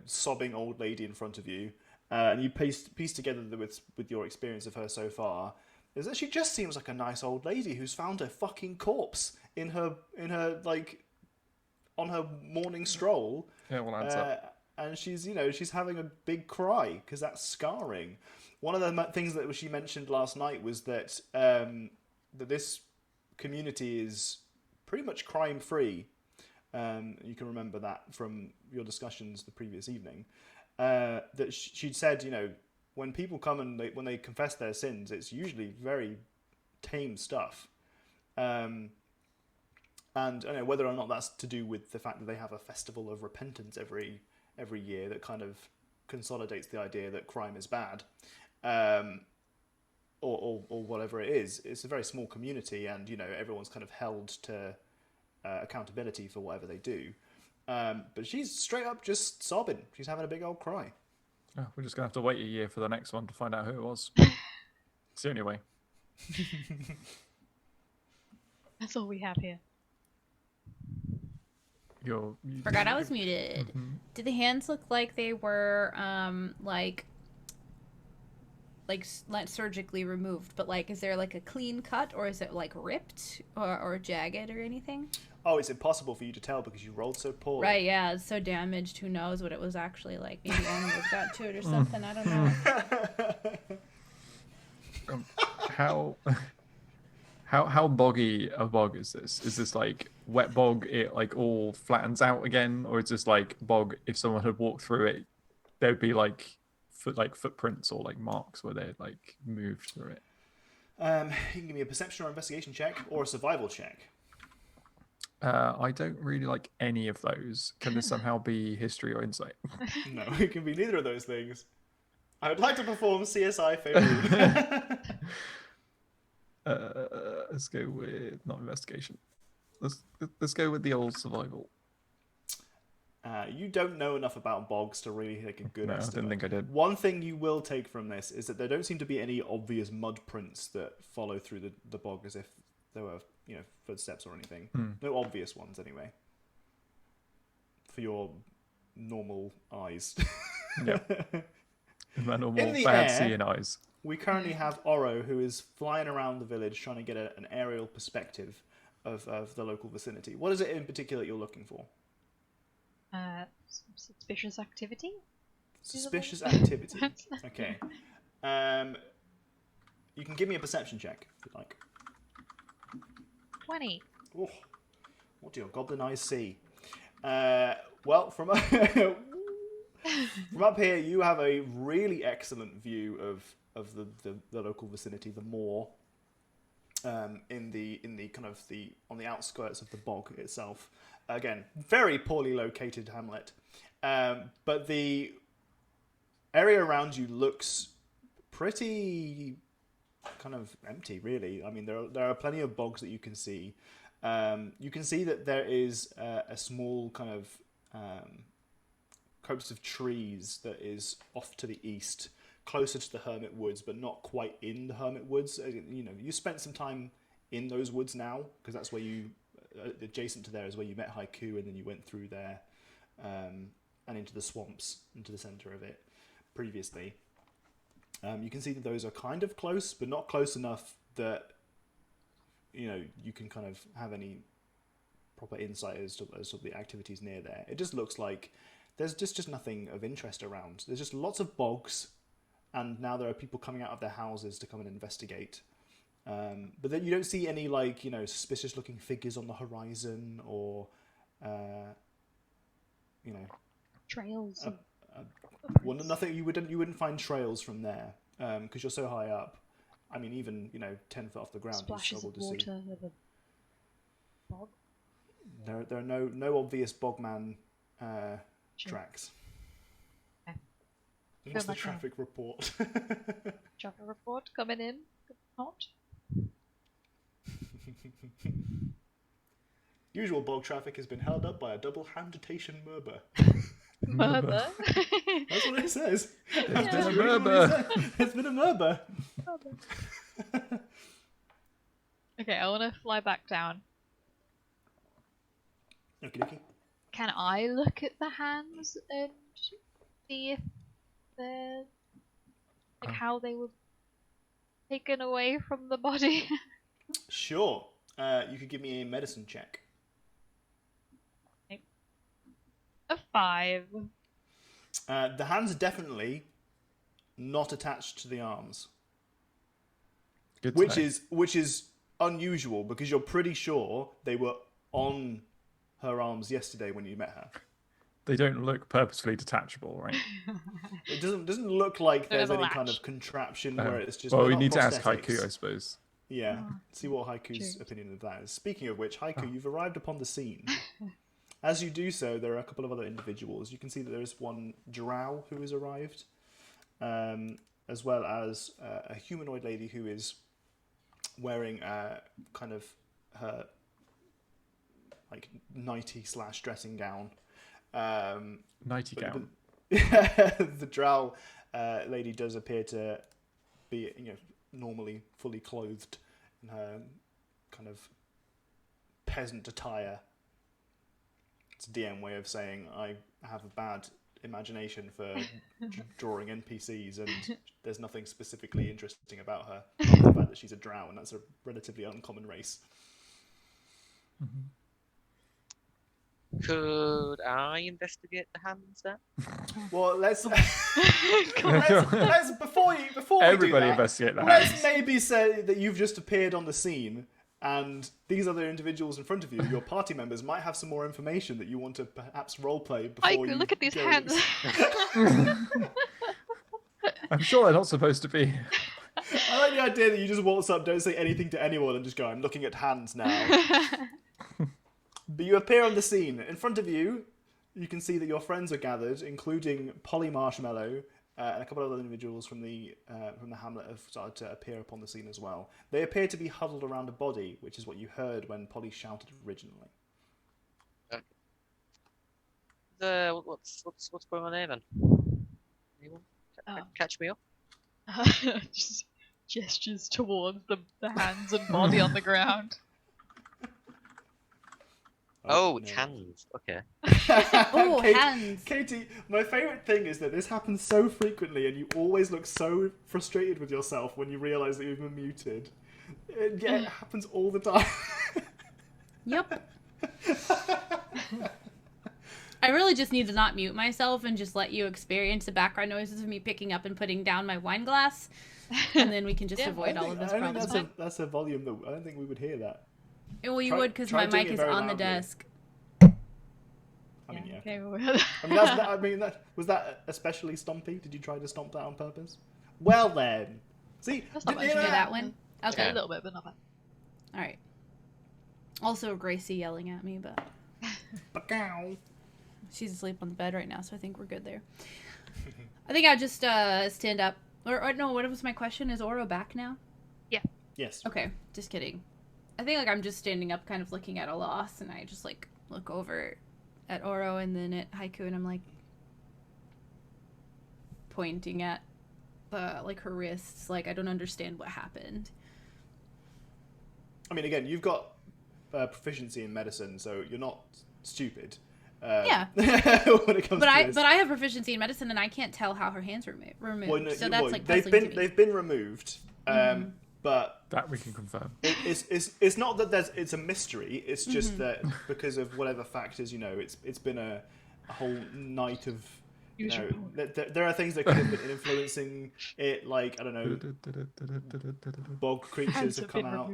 sobbing old lady in front of you, and you piece together with your experience of her so far, is that she just seems like a nice old lady who's found her fucking corpse in her like on her morning stroll. Yeah, well, adds up. And she's having a big cry because that's scarring. One of the things that she mentioned last night was that that this community is pretty much crime free. You can remember that from your discussions the previous evening. That she'd said, when people come and when they confess their sins, it's usually very tame stuff. And whether or not that's to do with the fact that they have a festival of repentance every year that kind of consolidates the idea that crime is bad, or whatever it is. It's a very small community, and everyone's kind of held to accountability for whatever they do. But she's straight up just sobbing. She's having a big old cry. Oh, we're just gonna have to wait a year for the next one to find out who it was. It's the only way. That's all we have here. You Forgot I was muted. Mm-hmm. Did the hands look like they were like surgically removed, but like is there like a clean cut, or is it like ripped or jagged or anything? Oh, it's impossible for you to tell because you rolled so poorly. Right, yeah, it's so damaged. Who knows what it was actually like? Maybe animals got to it or something. I don't know. How boggy a bog is this? Is this like wet bog? It like all flattens out again, or is this like bog? If someone had walked through it, there'd be like footprints or like marks where they like moved through it. You can give me a perception or investigation check, or a survival check. I don't really like any of those. Can this somehow be history or insight? No, it can be neither of those things. I would like to perform CSI favorite. Let's go with not investigation. Let's go with the old survival. You don't know enough about bogs to really take a good estimate. I didn't think I did. One thing you will take from this is that there don't seem to be any obvious mud prints that follow through the bog as if there were, footsteps or anything. No obvious ones, anyway. For your normal eyes. Yeah. My normal In the bad air, seeing eyes. We currently have Oro, who is flying around the village trying to get an aerial perspective of the local vicinity. What is it in particular you're looking for? Suspicious activity? Suspicious activity. Okay. You can give me a perception check if you'd like. 20. Oh, what do your goblin eyes see? Well, from from up here, you have a really excellent view of the local vicinity, the moor, in the kind of on the outskirts of the bog itself. Again, very poorly located hamlet, but the area around you looks pretty kind of empty, really. I mean, there are plenty of bogs that you can see. You can see that there is a small kind of copse of trees that is off to the east, closer to the Hermit Woods, but not quite in the Hermit Woods. You know, you spent some time in those woods now, because that's where you, adjacent to there is where you met Haiku, and then you went through there and into the swamps, into the center of it previously. You can see that those are kind of close, but not close enough that, you know, you can kind of have any proper insight as to the activities near there. It just looks like there's just nothing of interest around. There's just lots of bogs, and now there are people coming out of their houses to come and investigate. But then you don't see any, like, you know, suspicious looking figures on the horizon, or you know, Trails. well, nothing. You wouldn't find trails from there because you're so high up. I mean, even, you know, 10 foot off the ground, you Splashes struggle of to see. water with a bog. There are no obvious bogman tracks. Okay. What's the like traffic report? Traffic report coming in. Not. Usual bog traffic has been held up by a double hand-detation murder. Murder. That's what it says. There's been a murder. There's been a murder. Okay, I want to fly back down. Okie dokie. Can I look at the hands and see if they're like how they were taken away from the body? Sure. You could give me a medicine check. A 5. The hands are definitely not attached to the arms, Good to know. which is unusual because you're pretty sure they were on her arms yesterday when you met her. They don't look purposefully detachable, right? It doesn't look like There's there's a any kind latch. of contraption where it's just. Well, they're we not need to ask prosthetics. Haiku, I suppose. Yeah, Oh, see what Haiku's true. opinion of that is. Speaking of which, Haiku, you've arrived upon the scene. As you do so, there are a couple of other individuals. You can see that there is one drow who has arrived, as well as a humanoid lady who is wearing kind of her like nighty / dressing gown. Nighty gown. The drow lady does appear to be, you know, normally fully clothed in her kind of peasant attire. It's a DM way of saying I have a bad imagination for drawing NPCs, and there's nothing specifically interesting about her. Other than the fact that she's a drow, and that's a relatively uncommon race. Mm-hmm. Could I investigate the hands then? Well, let's Everybody before we do that, investigate the let's hands. maybe say that you've just appeared on the scene, and these other individuals in front of you, your party members, might have some more information that you want to perhaps roleplay before you look at these go. hands. I'm sure they're not supposed to be. I like the idea that you just waltz up, don't say anything to anyone, and just go, I'm looking at hands now. But you appear on the scene. In front of you, you can see that your friends are gathered, including Polly Marshmallow, and a couple of other individuals from the hamlet have started to appear upon the scene as well. They appear to be huddled around a body, which is what you heard when Polly shouted originally. What's going on here then? Anyone catch me up? Just gestures towards the hands and body on the ground. Oh, no. it's hands. Okay. Oh, hands. Katie, my favourite thing is that this happens so frequently, and you always look so frustrated with yourself when you realise that you've been muted. Yeah, it happens all the time. Yep. I really just need to not mute myself and just let you experience the background noises of me picking up and putting down my wine glass, and then we can just avoid all of this problems. That's a volume that I don't think we would hear that. Well, you would because my mic is on the desk. I mean, yeah. Okay, was that especially stompy? Did you try to stomp that on purpose? Well then, see, That's not didn't much. hear Hear that one? Okay. a little bit, but not bad. All right. Also, Gracie yelling at me, but she's asleep on the bed right now, so I think we're good there. I think I'll just stand up. Or no, what was my question? Is Oro back now? Yeah. Yes. Okay, just kidding. I think like I'm just standing up, kind of looking at Aloth, and I just like look over at Oro and then at Haiku, and I'm like pointing at like her wrists, like I don't understand what happened. I mean, again, you've got proficiency in medicine, so you're not stupid. Yeah. When it comes But to this. I have proficiency in medicine, and I can't tell how her hands were removed. Well, no, so that's like they've puzzling been to me. they've been removed, but That we can confirm. it's not that it's a mystery. It's just that because of whatever factors, it's been a whole night of. There are things that could have been influencing it, like I don't know, bog creatures have come out.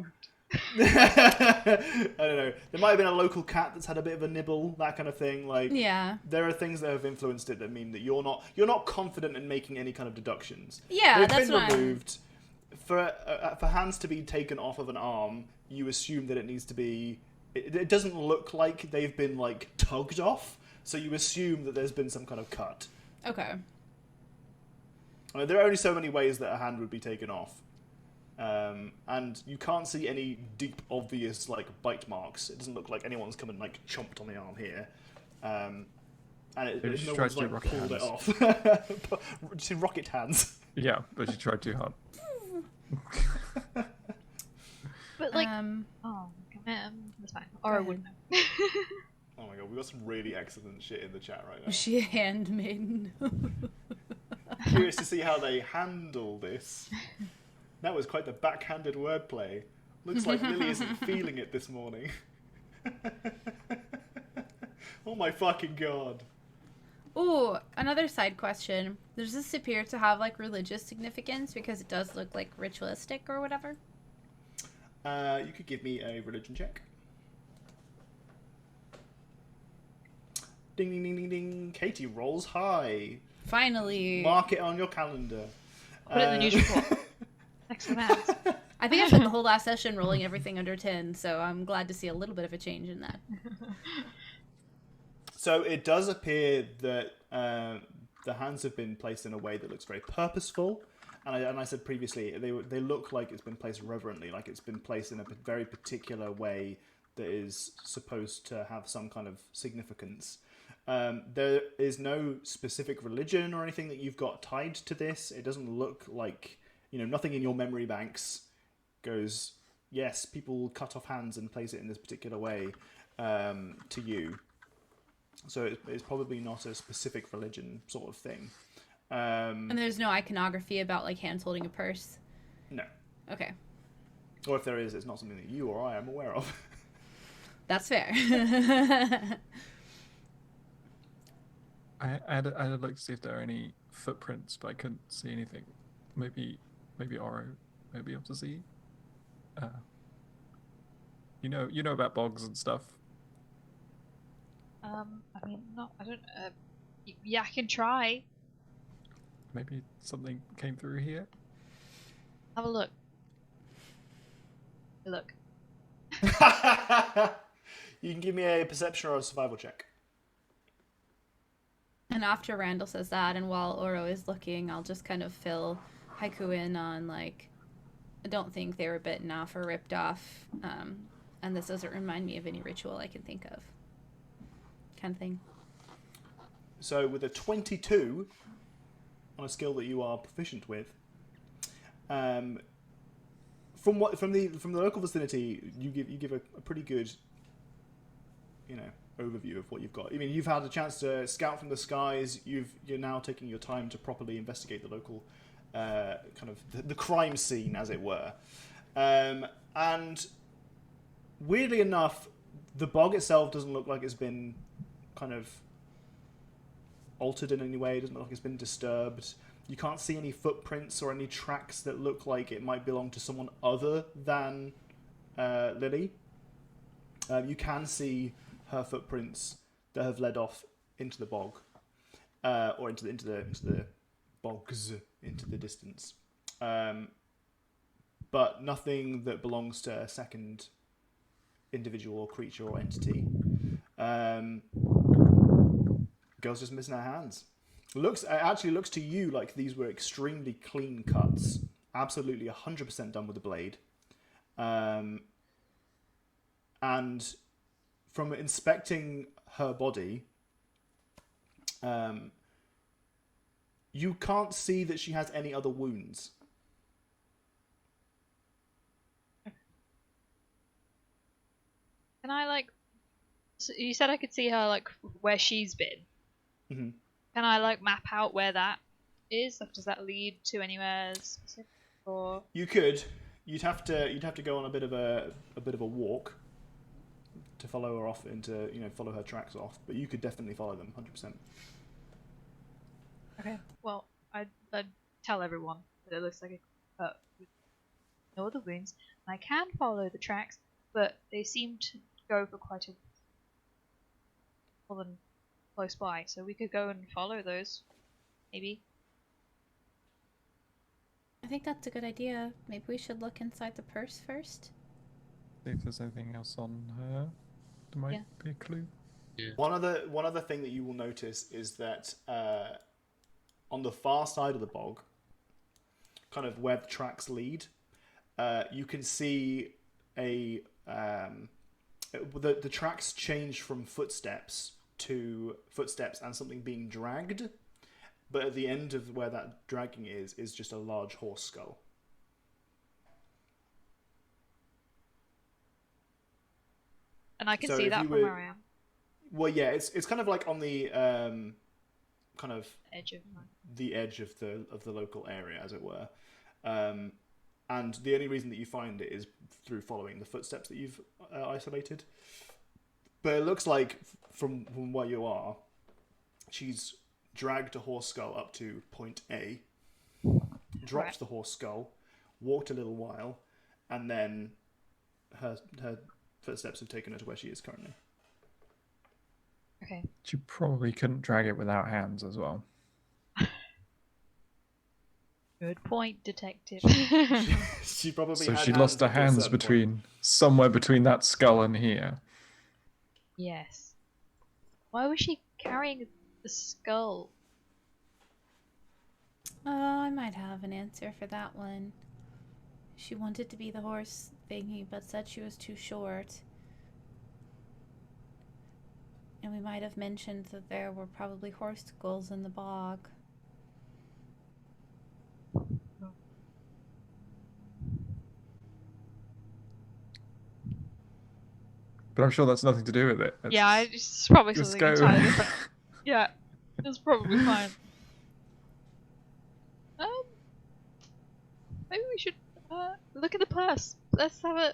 I don't know. There might have been a local cat that's had a bit of a nibble, that kind of thing. Like, yeah, there are things that have influenced it that mean that you're not confident in making any kind of deductions. Yeah, They've that's been what removed. For hands to be taken off of an arm, you assume that it needs to be. It doesn't look like they've been like tugged off, so you assume that there's been some kind of cut. Okay. I mean, there are only so many ways that a hand would be taken off. And you can't see any deep, obvious like bite marks. It doesn't look like anyone's come and like chomped on the arm here, and no one's like pulled it off. See, rocket hands. Yeah, but she tried too hard. But like, oh, that's fine. Aura wouldn't know. Oh my god, we got some really excellent shit in the chat right now. She handmaiden. Curious to see how they handle this. That was quite the backhanded wordplay. Looks like Lily isn't feeling it this morning. Oh my fucking god. Ooh, another side question. Does this appear to have like religious significance because it does look like ritualistic or whatever? You could give me a religion check. Ding ding ding ding ding. Katie rolls high. Finally. Mark it on your calendar. Put it in the news report. Next to that. I think I spent the whole last session rolling everything under 10, so I'm glad to see a little bit of a change in that. So it does appear that the hands have been placed in a way that looks very purposeful. And I said previously, they look like it's been placed reverently, like it's been placed in a very particular way that is supposed to have some kind of significance. There is no specific religion or anything that you've got tied to this. It doesn't look like, nothing in your memory banks goes, yes, people cut off hands and place it in this particular way to you. So it's probably not a specific religion sort of thing. And there's no iconography about like hands holding a purse? No. Okay. Or if there is, it's not something that you or I am aware of. That's fair. I'd like to see if there are any footprints, but I couldn't see anything. Maybe Oro may be able to see. You know about bogs and stuff. I mean, I don't. Yeah, I can try. Maybe something came through here. Have a look. Look. You can give me a perception or a survival check. And after Randall says that, and while Oro is looking, I'll just kind of fill Haiku in on, like, I don't think they were bitten off or ripped off, and this doesn't remind me of any ritual I can think of. Kind of thing. So with a 22 on a skill that you are proficient with, from the local vicinity, you give a pretty good, overview of what you've got. I mean, you've had a chance to scout from the skies. You're now taking your time to properly investigate the local kind of the crime scene, as it were. And weirdly enough, the bog itself doesn't look like it's been kind of altered in any way. It doesn't look like it's been disturbed. You can't see any footprints or any tracks that look like it might belong to someone other than Lily. You can see her footprints that have led off into the bog, or into the bogs, into the distance. But nothing that belongs to a second individual or creature or entity. Girl's just missing her hands. It actually looks to you like these were extremely clean cuts. Absolutely 100% done with the blade. And from inspecting her body, you can't see that she has any other wounds. Can I, like... So you said I could see her, like, where she's been. Mm-hmm. Can I, like, map out where that is? Like, does that lead to anywhere specific? Or... You could. You'd have to go on a bit of a walk to follow her off follow her tracks off. But you could definitely follow them, 100%. Okay, well, I'd tell everyone that it looks like a cut with no other wounds. I can follow the tracks, but they seem to go for quite a more than close by, so we could go and follow those, maybe. I think that's a good idea. Maybe we should look inside the purse first. See if there's anything else on her that might be a clue. Yeah. One other thing that you will notice is that on the far side of the bog, kind of where the tracks lead, you can see the tracks change from footsteps to footsteps and something being dragged, but at the end of where that dragging is just a large horse skull. And I can see that from where I am. Well, yeah, it's kind of like on the kind of Edge of the edge of the local area, as it were. And the only reason that you find it is through following the footsteps that you've isolated. But it looks like from where you are, she's dragged a horse skull up to point A, dropped the horse skull, walked a little while, and then her footsteps have taken her to where she is currently. Okay. She probably couldn't drag it without hands as well. Good point, detective. She probably So had she lost her at a hands certain point. somewhere between that skull and here. Yes. Why was she carrying the skull? Oh, I might have an answer for that one. She wanted to be the horse thingy, but said she was too short. And we might have mentioned that there were probably horse skulls in the bog. But I'm sure that's nothing to do with it. Yeah, it's probably Just something go. entirely different. Yeah, it's probably fine. Maybe we should look at the purse. Let's have a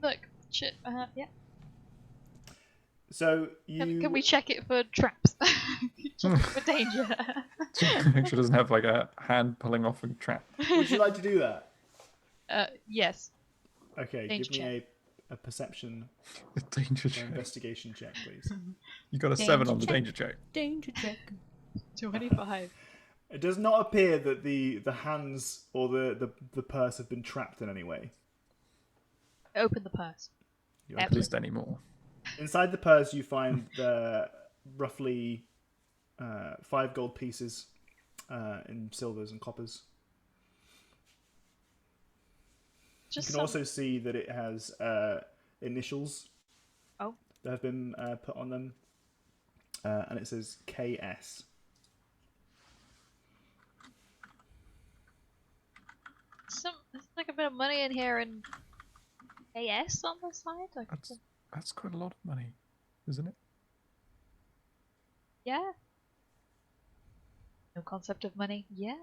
look. Shit. Yeah. So you Can we check it for traps? Check it for danger. Make sure it doesn't have like a hand pulling off a trap. would you like to do that? Yes. Okay, Danger give me a perception Danger or check. investigation check, please. You got a Danger 7 on the check. danger check. Danger check. 25. It does not appear that the hands or the purse have been trapped in any way. Open the purse. You At open least anymore. Inside the purse, you find roughly 5 gold pieces in silvers and coppers. Just You can also see that it has initials Oh. that have been put on them, and it says KS. there's like a bit of money in here and AS on the side. Like, That's quite a lot of money, isn't it? yeah. No concept of money. Yeah.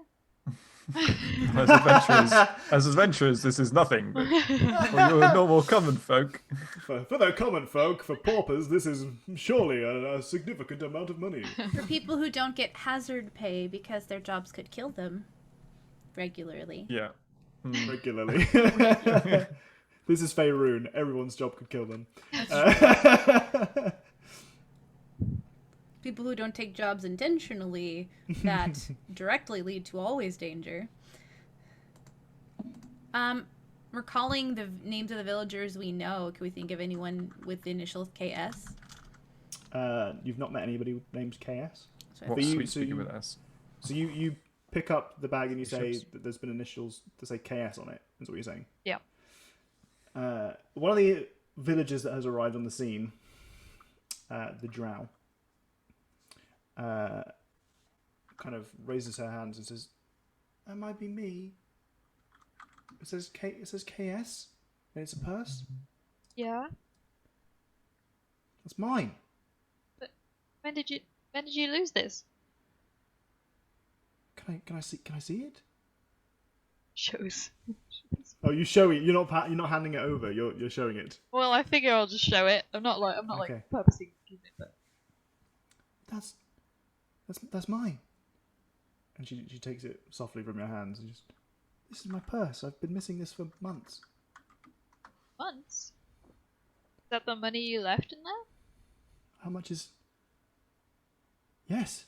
As adventurers, this is nothing. But for your normal common folk, For the common folk, for paupers, this is surely a significant amount of money. For people who don't get hazard pay because their jobs could kill them regularly. yeah. Regularly. This is Faerun. Everyone's job could kill them. People who don't take jobs intentionally that directly lead to always danger. Recalling the names of the villagers we know, can we think of anyone with the initials KS? You've not met anybody named KS? What sweet speaking with S? So you pick up the bag and you say Ships. that there's been initials that say KS on it, is what you're saying? Yeah. One of the villagers that has arrived on the scene, the Drow, kind of raises her hands and says, "That might be me." It says KS, and it's a purse. Yeah. That's mine. When did you lose this? Can I see it? Shows. Oh, you show it. You're not handing it over. You're showing it. Well, I figure I'll just show it. I'm not Okay. like purposely keeping it, but That's mine. And she takes it softly from your hands and just, this is my purse. I've been missing this for months. months. Is that the money you left in there? How much is? Yes.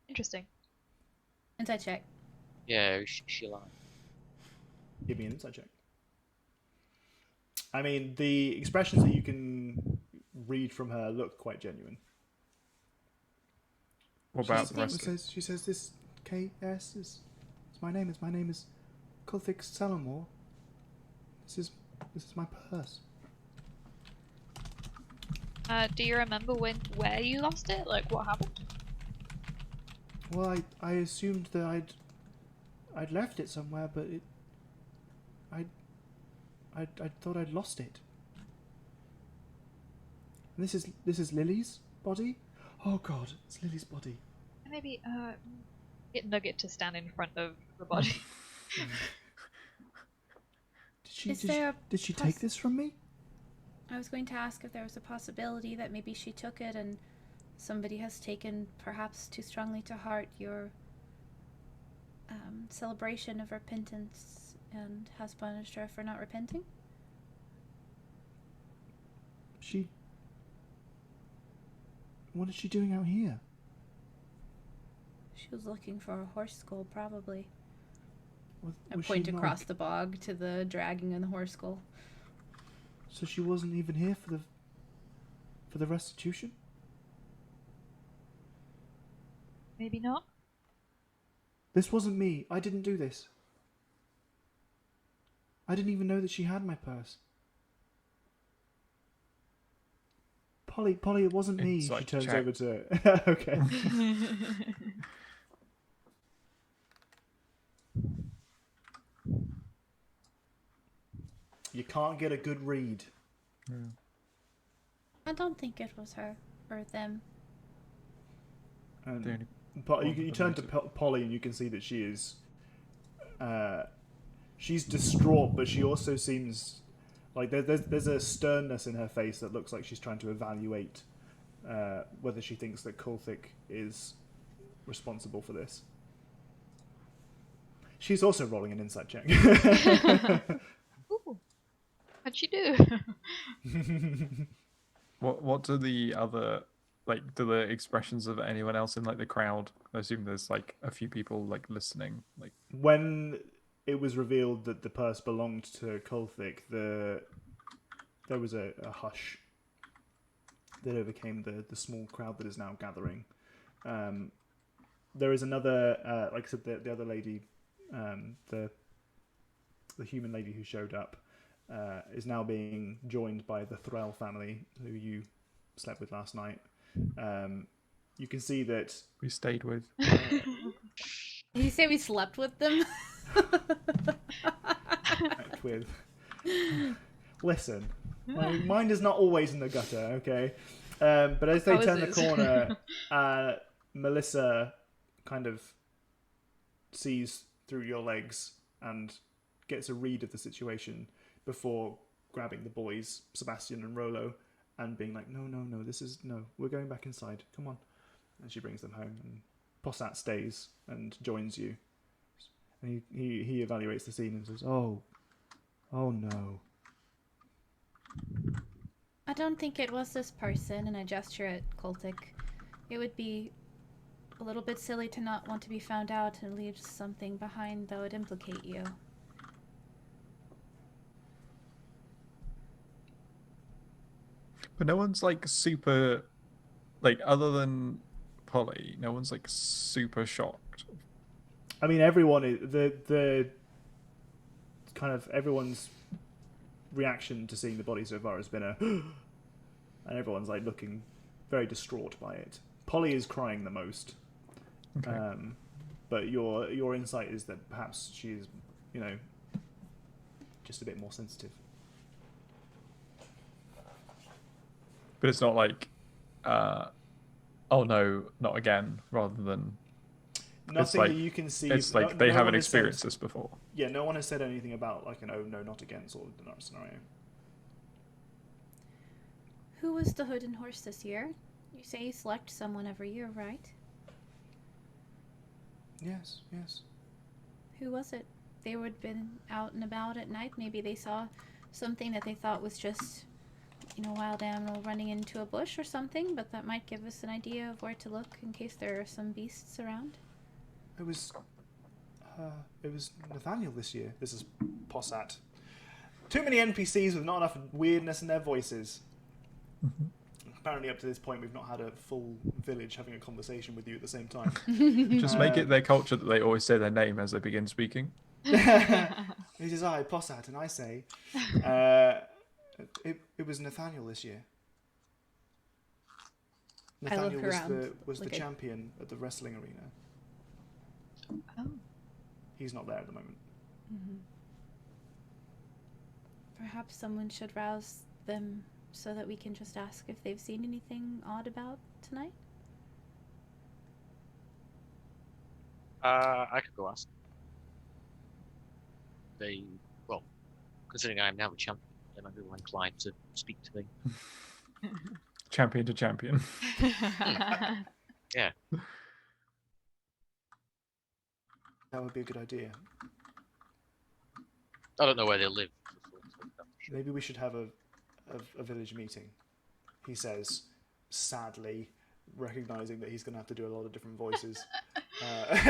Interesting. Inside check. Yeah, she lied. Give me an insight check. I mean, the expressions that you can read from her look quite genuine. What about the rest? She says this KS is my name. My name is Kulthik Salamor. This is my purse. Do you remember where you lost it? Like what happened? Well, I assumed that I'd left it somewhere, but I thought I'd lost it. And this is Lily's body? Oh God, it's Lily's body. Maybe get Nugget to stand in front of the body. Did she take this from me? I was going to ask if there was a possibility that maybe she took it and somebody has taken perhaps too strongly to heart your celebration of repentance and has punished her for not repenting? What is she doing out here? She was looking for a horse skull, probably. I Was point she not- across the bog to the dragging and the horse skull. So she wasn't even here for the restitution? Maybe not. This wasn't me. I didn't do this. I didn't even know that she had my purse. Polly, it wasn't me. Insight She turns check. over to... Okay. You can't get a good read. I don't think it was her or them. And The only But one you that turn to matters. Polly and you can see that she is... she's distraught, but she also seems... Like there's a sternness in her face that looks like she's trying to evaluate whether she thinks that Kulthik is responsible for this. She's also rolling an insight check. Ooh. What'd she do? What do the other do the expressions of anyone else in like the crowd? I assume there's like a few people like listening. Like When it was revealed that the purse belonged to Kulthik, there was a hush that overcame the small crowd that is now gathering. There is another, like I said, the other lady, the human lady who showed up, is now being joined by the Thrall family who you slept with last night. You can see that we stayed with. Did you say we slept with them? with. Listen, my mind is not always in the gutter, okay? But as they turn the Poses. corner, Melissa kind of sees through your legs and gets a read of the situation before grabbing the boys, Sebastian and Rolo, and being like, no, we're going back inside. Come on. And she brings them home, and Possat stays and joins you. And he evaluates the scene and says, oh no. I don't think it was this person, and I gesture at Koltik. It would be a little bit silly to not want to be found out and leave something behind that would implicate you. But no one's like super, like other than Polly, no one's like super shocked. I mean, everyone is the kind of everyone's reaction to seeing the body so far has been a, and everyone's like looking very distraught by it. Polly is crying the most, Okay. but your insight is that perhaps she's, just a bit more sensitive. But it's not like, oh no, not again, rather than Nothing like, that you can see. it's like they haven't experienced this before. Yeah, no one has said anything about like an oh no, not again sort of scenario. Who was the Hood and Horse this year? You say you select someone every year, right? Yes. Who was it? They would have been out and about at night. Maybe they saw something that they thought was just, a wild animal running into a bush or something, but that might give us an idea of where to look in case there are some beasts around. It was Nathaniel this year. This is Possat. Too many NPCs with not enough weirdness in their voices. Mm-hmm. Apparently, up to this point, we've not had a full village having a conversation with you at the same time. Just make it their culture that they always say their name as they begin speaking. He says, "I Possat," and I say, "It was Nathaniel this year." Nathaniel was the champion at the wrestling arena. Oh. He's not there at the moment. Mm-hmm. Perhaps someone should rouse them so that we can just ask if they've seen anything odd about tonight. I could go ask. Considering I'm now a champion, then I'm more inclined to speak to me. Champion to champion. Yeah. That would be a good idea. I don't know where they live. Maybe we should have a village meeting, he says, sadly, recognizing that he's going to have to do a lot of different voices.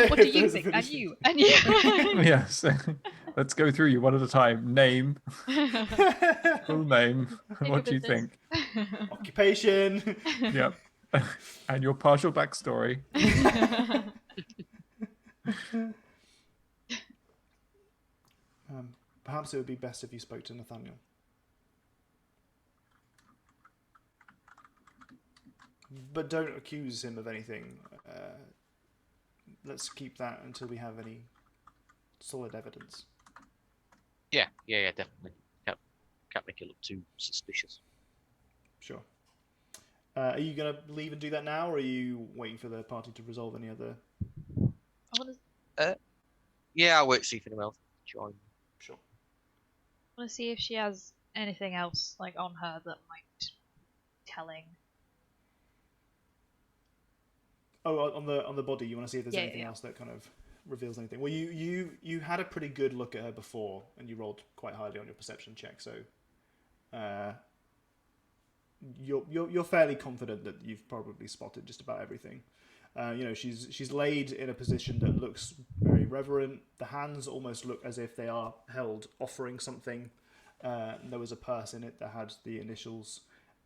What do you think? And you. Yes. Let's go through you one at a time. Name. Full name. What do you think? Occupation. Yep. And your partial backstory. Perhaps it would be best if you spoke to Nathaniel. But don't accuse him of anything. Let's keep that until we have any solid evidence. Yeah, definitely. Can't make it look too suspicious. Sure. Are you going to leave and do that now, or are you waiting for the party to resolve any other... Yeah, I'll wait to see if anyone else join. Sure. I want to see if she has anything else like on her that might be telling. Oh, on the body, you want to see if there's anything else that kind of reveals anything. Well, you had a pretty good look at her before, and you rolled quite highly on your perception check, so you're fairly confident that you've probably spotted just about everything. She's laid in a position that looks very reverent. The hands almost look as if they are held offering something. There was a purse in it that had the initials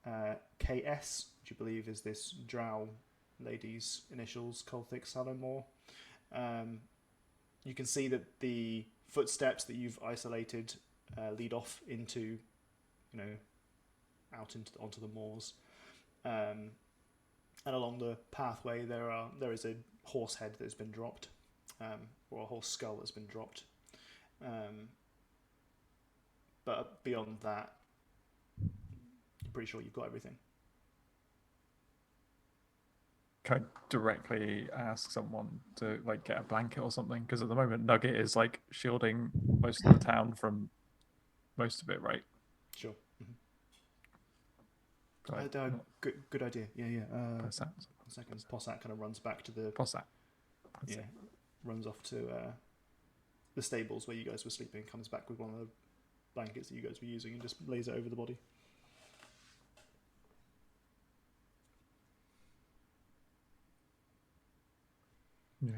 KS, which you believe is this drow lady's initials, Kolthik Salomore. You can see that the footsteps that you've isolated lead off into, onto the moors. And along the pathway, there is a horse head that has been dropped, or a horse skull that's been dropped. But beyond that, I'm pretty sure you've got everything. can I directly ask someone to like get a blanket or something? Because at the moment, Nugget is like shielding most of the town from most of it, right? Sure. Right. Good idea. Yeah. Possat. 1 second. Possack kind of runs back to the. Possat. Yeah. Runs off to the stables where you guys were sleeping. Comes back with one of the blankets that you guys were using and just lays it over the body. Yeah.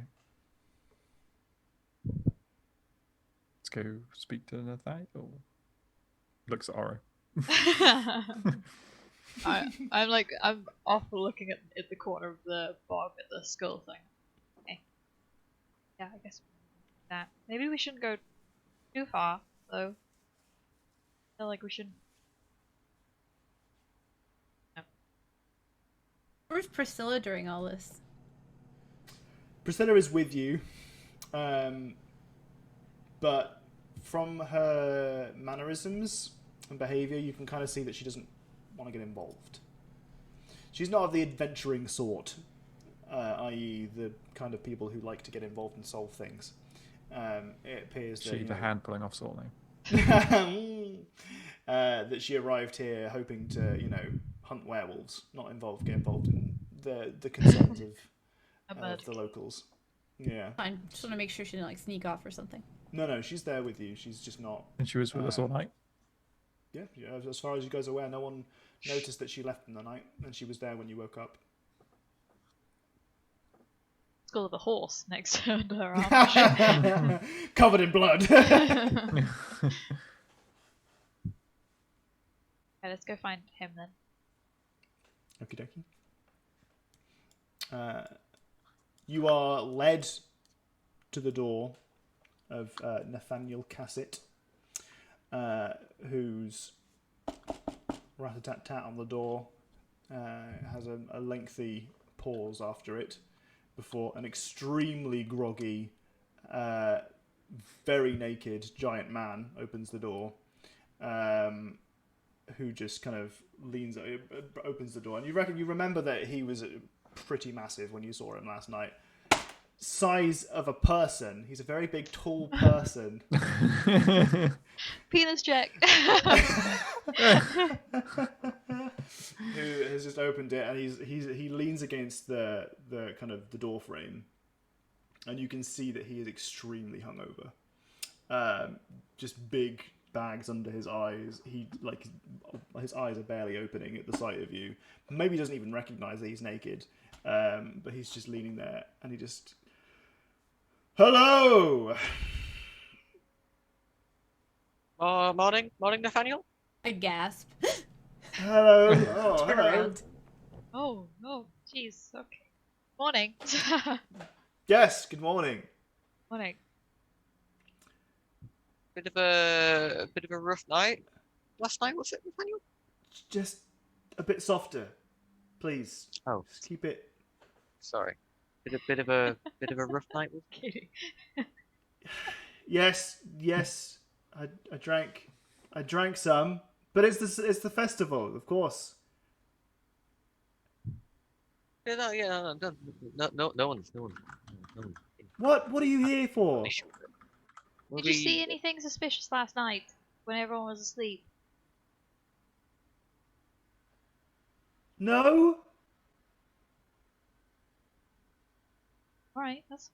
Let's go speak to Nathaniel. Looks at Oro. I'm off looking at the corner of the bog at the skull thing. Okay. Yeah, I guess that. Maybe we shouldn't go too far, though. I feel like we should. No. Where's Priscilla during all this? Priscilla is with you, but from her mannerisms and behaviour, you can kind of see that she doesn't want to get involved. She's not of the adventuring sort, i.e. the kind of people who like to get involved and solve things. It appears that... She the hand pulling off sort name. That she arrived here hoping to, hunt werewolves, not get involved in the concerns of the locals. Yeah. Fine. Just want to make sure she didn't sneak off or something. No, she's there with you. She's just not. And she was with us all night. Yeah, as far as you guys are aware, no one noticed that she left in the night, and she was there when you woke up. Skull of a horse next to her arm. Covered in blood. Okay, let's go find him then. Okie dokie. You are led to the door of Nathaniel Cassett, whose rat-a-tat-tat on the door has a lengthy pause after it before an extremely groggy, very naked giant man opens the door, who just kind of opens the door. And you remember that he was pretty massive when you saw him last night. Size of a person. He's a very big, tall person. Penis check. Who has just opened it, and he leans against the kind of the door frame, and you can see that he is extremely hungover. Just big bags under his eyes. His eyes are barely opening at the sight of you. Maybe he doesn't even recognize that he's naked. But he's just leaning there, and he just... Hello! Morning, Nathaniel. I gasp. Hello. Oh, Turn hello. around. Oh, jeez. Okay. Morning. Yes, good morning. Morning. Bit of a rough night last night, was it, Nathaniel? Just a bit softer, please. Oh, Just keep it... sorry. Bit of a rough night. Kidding. Yes. I drank some, but it's the festival, of course. No one's. What are you here for? Did you see anything suspicious last night when everyone was asleep? No. Alright, that's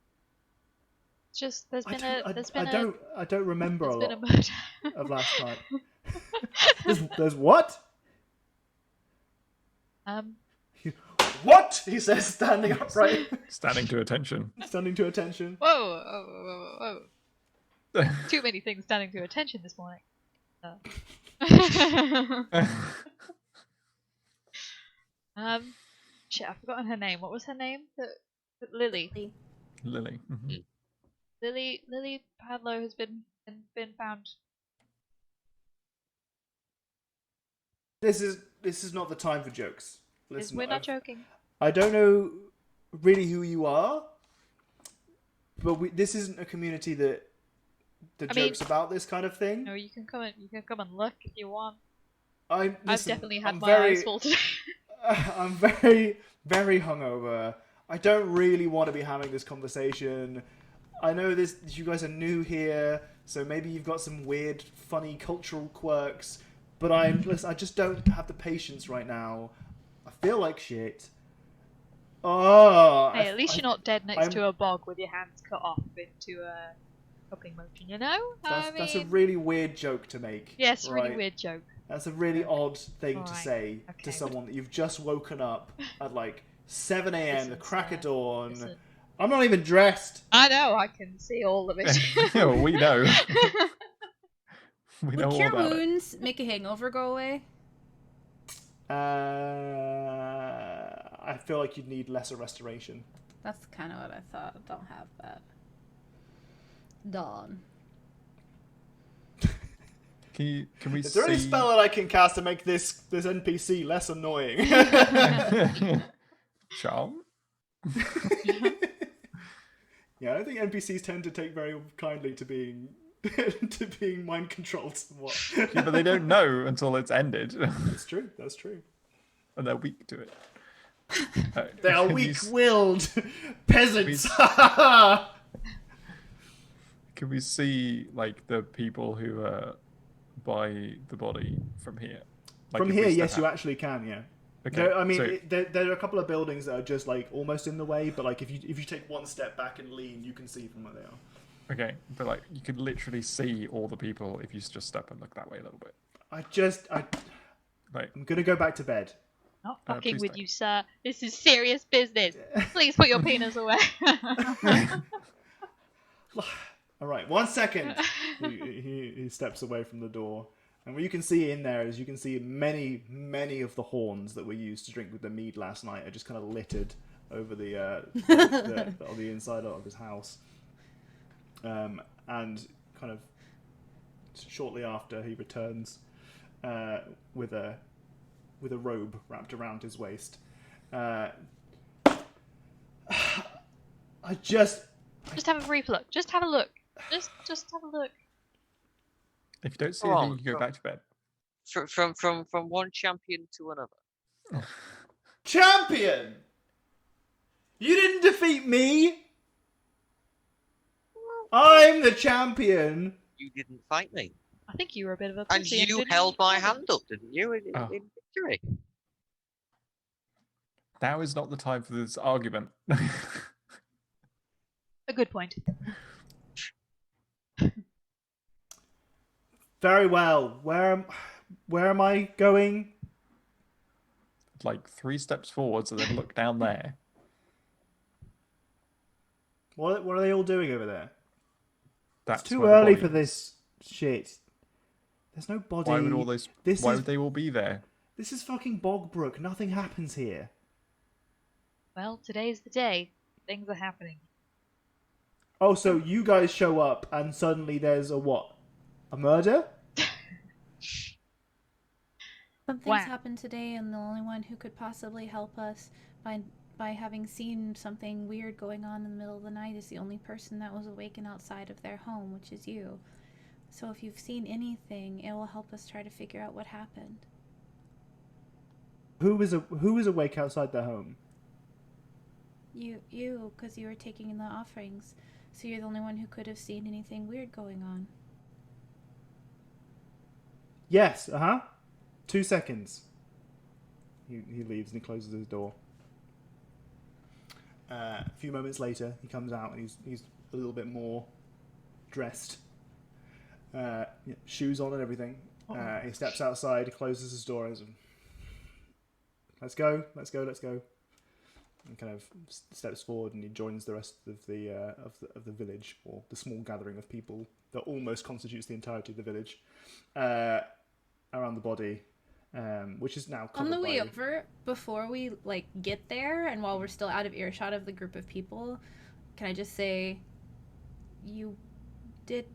just I don't remember a been a lot murder of last night. There's what? What? He says, standing upright. Standing to attention. Standing to attention. Whoa. Too many things standing to attention this morning. Shit, I've forgotten her name. What was her name? Lily. Lily. Mm-hmm. Lily Padlow has been found. This is not the time for jokes. Listen, We're not joking. I don't know really who you are, but this isn't a community that jokes about this kind of thing. No, you can come and look if you want. I've definitely had my eyes full today. I'm very, very hungover. I don't really want to be having this conversation. I know you guys are new here, so maybe you've got some weird, funny cultural quirks, but I just don't have the patience right now. I feel like shit. Oh, Hey, at least you're not dead next to a bog with your hands cut off into a cupping motion, you know? That's a really weird joke to make. Yes, right? really weird joke. That's a really odd thing to Alright, say to someone that you've just woken up at like 7 a.m. the crack of dawn. Listen. I'm not even dressed. I know, I can see all of it. Yeah, well, we know. We Would know all cure about it. wounds make a hangover go away? I feel like you'd need lesser restoration. That's kind of what I thought. Don't have that. Dawn. Can we Is there any spell that I can cast to make this NPC less annoying? Charm? Yeah, I don't think NPCs tend to take very kindly to being mind controlled somewhat. Yeah, but they don't know until it's ended. That's true. And they're weak to it. They are weak-willed peasants. Can we see like the people who are by the body from here? Like, From if we here, step yes, you out? actually can. Yeah. Okay. There are a couple of buildings that are just like almost in the way, but like if you take one step back and lean, you can see from where they are. Okay, but like you could literally see all the people if you just step and look that way a little bit. I'm gonna go back to bed. Not fucking please with don't. you, sir. This is serious business. Please put your penis away. All right, 1 second. He steps away from the door, and what you can see in there is you can see many of the horns that were used to drink with the mead last night are just kind of littered over the on the inside of his house. And kind of shortly after he returns with a robe wrapped around his waist. Just have a brief look. Just have a look. Just have a look. If you don't see Go anything, on, you can go back to bed. From one champion to another. Champion! You didn't defeat me! I'm the champion! You didn't fight me. I think you were a bit of a And pussy. you didn't held my hand up, didn't you, in Oh. victory? Now is not the time for this argument. A good point. Very well. Where am I going? Like 3 steps forwards and then look down there. What are they all doing over there? That's It's too where the early body for is. this shit. There's no body. Why would all those? This Why is- would they all be there? This is fucking Bogbrook. Nothing happens here. Well, today's the day. Things are happening. Oh, so you guys show up and suddenly there's a what? A murder? Some things Wow. happened today, and the only one who could possibly help us by having seen something weird going on in the middle of the night is the only person that was awake and outside of their home, which is you. So if you've seen anything, it will help us try to figure out what happened. Who is awake outside their home? You, because you were taking in the offerings, so you're the only one who could have seen anything weird going on. Yes, 2 seconds. He leaves and he closes his door. A few moments later, he comes out and he's a little bit more dressed. Shoes on and everything. He steps outside, closes his door, and says, let's go. And kind of steps forward and he joins the rest of the village, or the small gathering of people that almost constitutes the entirety of the village around the body, which is now covered On the way by... over, before we get there, and while we're still out of earshot of the group of people, can I just say, you did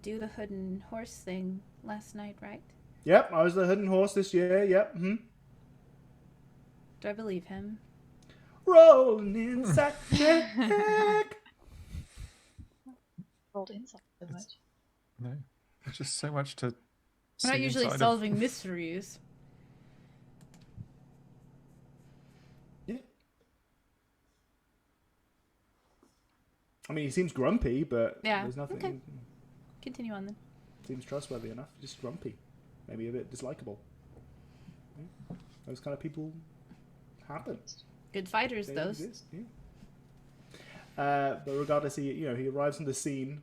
do the hood and horse thing last night, right? Yep, I was the hidden horse this year. Yep. Do I believe him? Rolling inside check. Rolled inside so much. No, there's just so much to. We're not see usually inside of- solving mysteries. Yeah. I mean, he seems grumpy, but Yeah, there's nothing. okay. Continue on then. Seems trustworthy enough. Just grumpy, maybe a bit dislikable. Yeah. Those kind of people happen. Good fighters, They those. exist, yeah. But regardless, he arrives on the scene,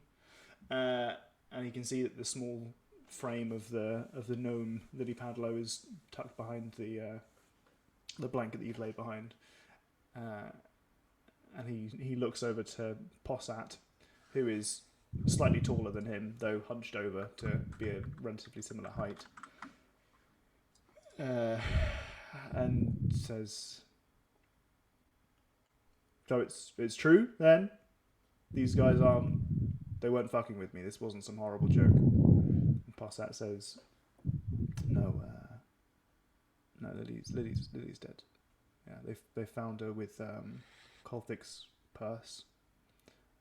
and he can see that the small frame of the gnome Lily Padlow is tucked behind the blanket that you've laid behind, and he looks over to Possat, who is slightly taller than him, though hunched over to be a relatively similar height, and says, "So it's true then? These guys they weren't fucking with me. This wasn't some horrible joke." And Possat says, "No, Lily's dead. Yeah, they found her with Kolthic's purse,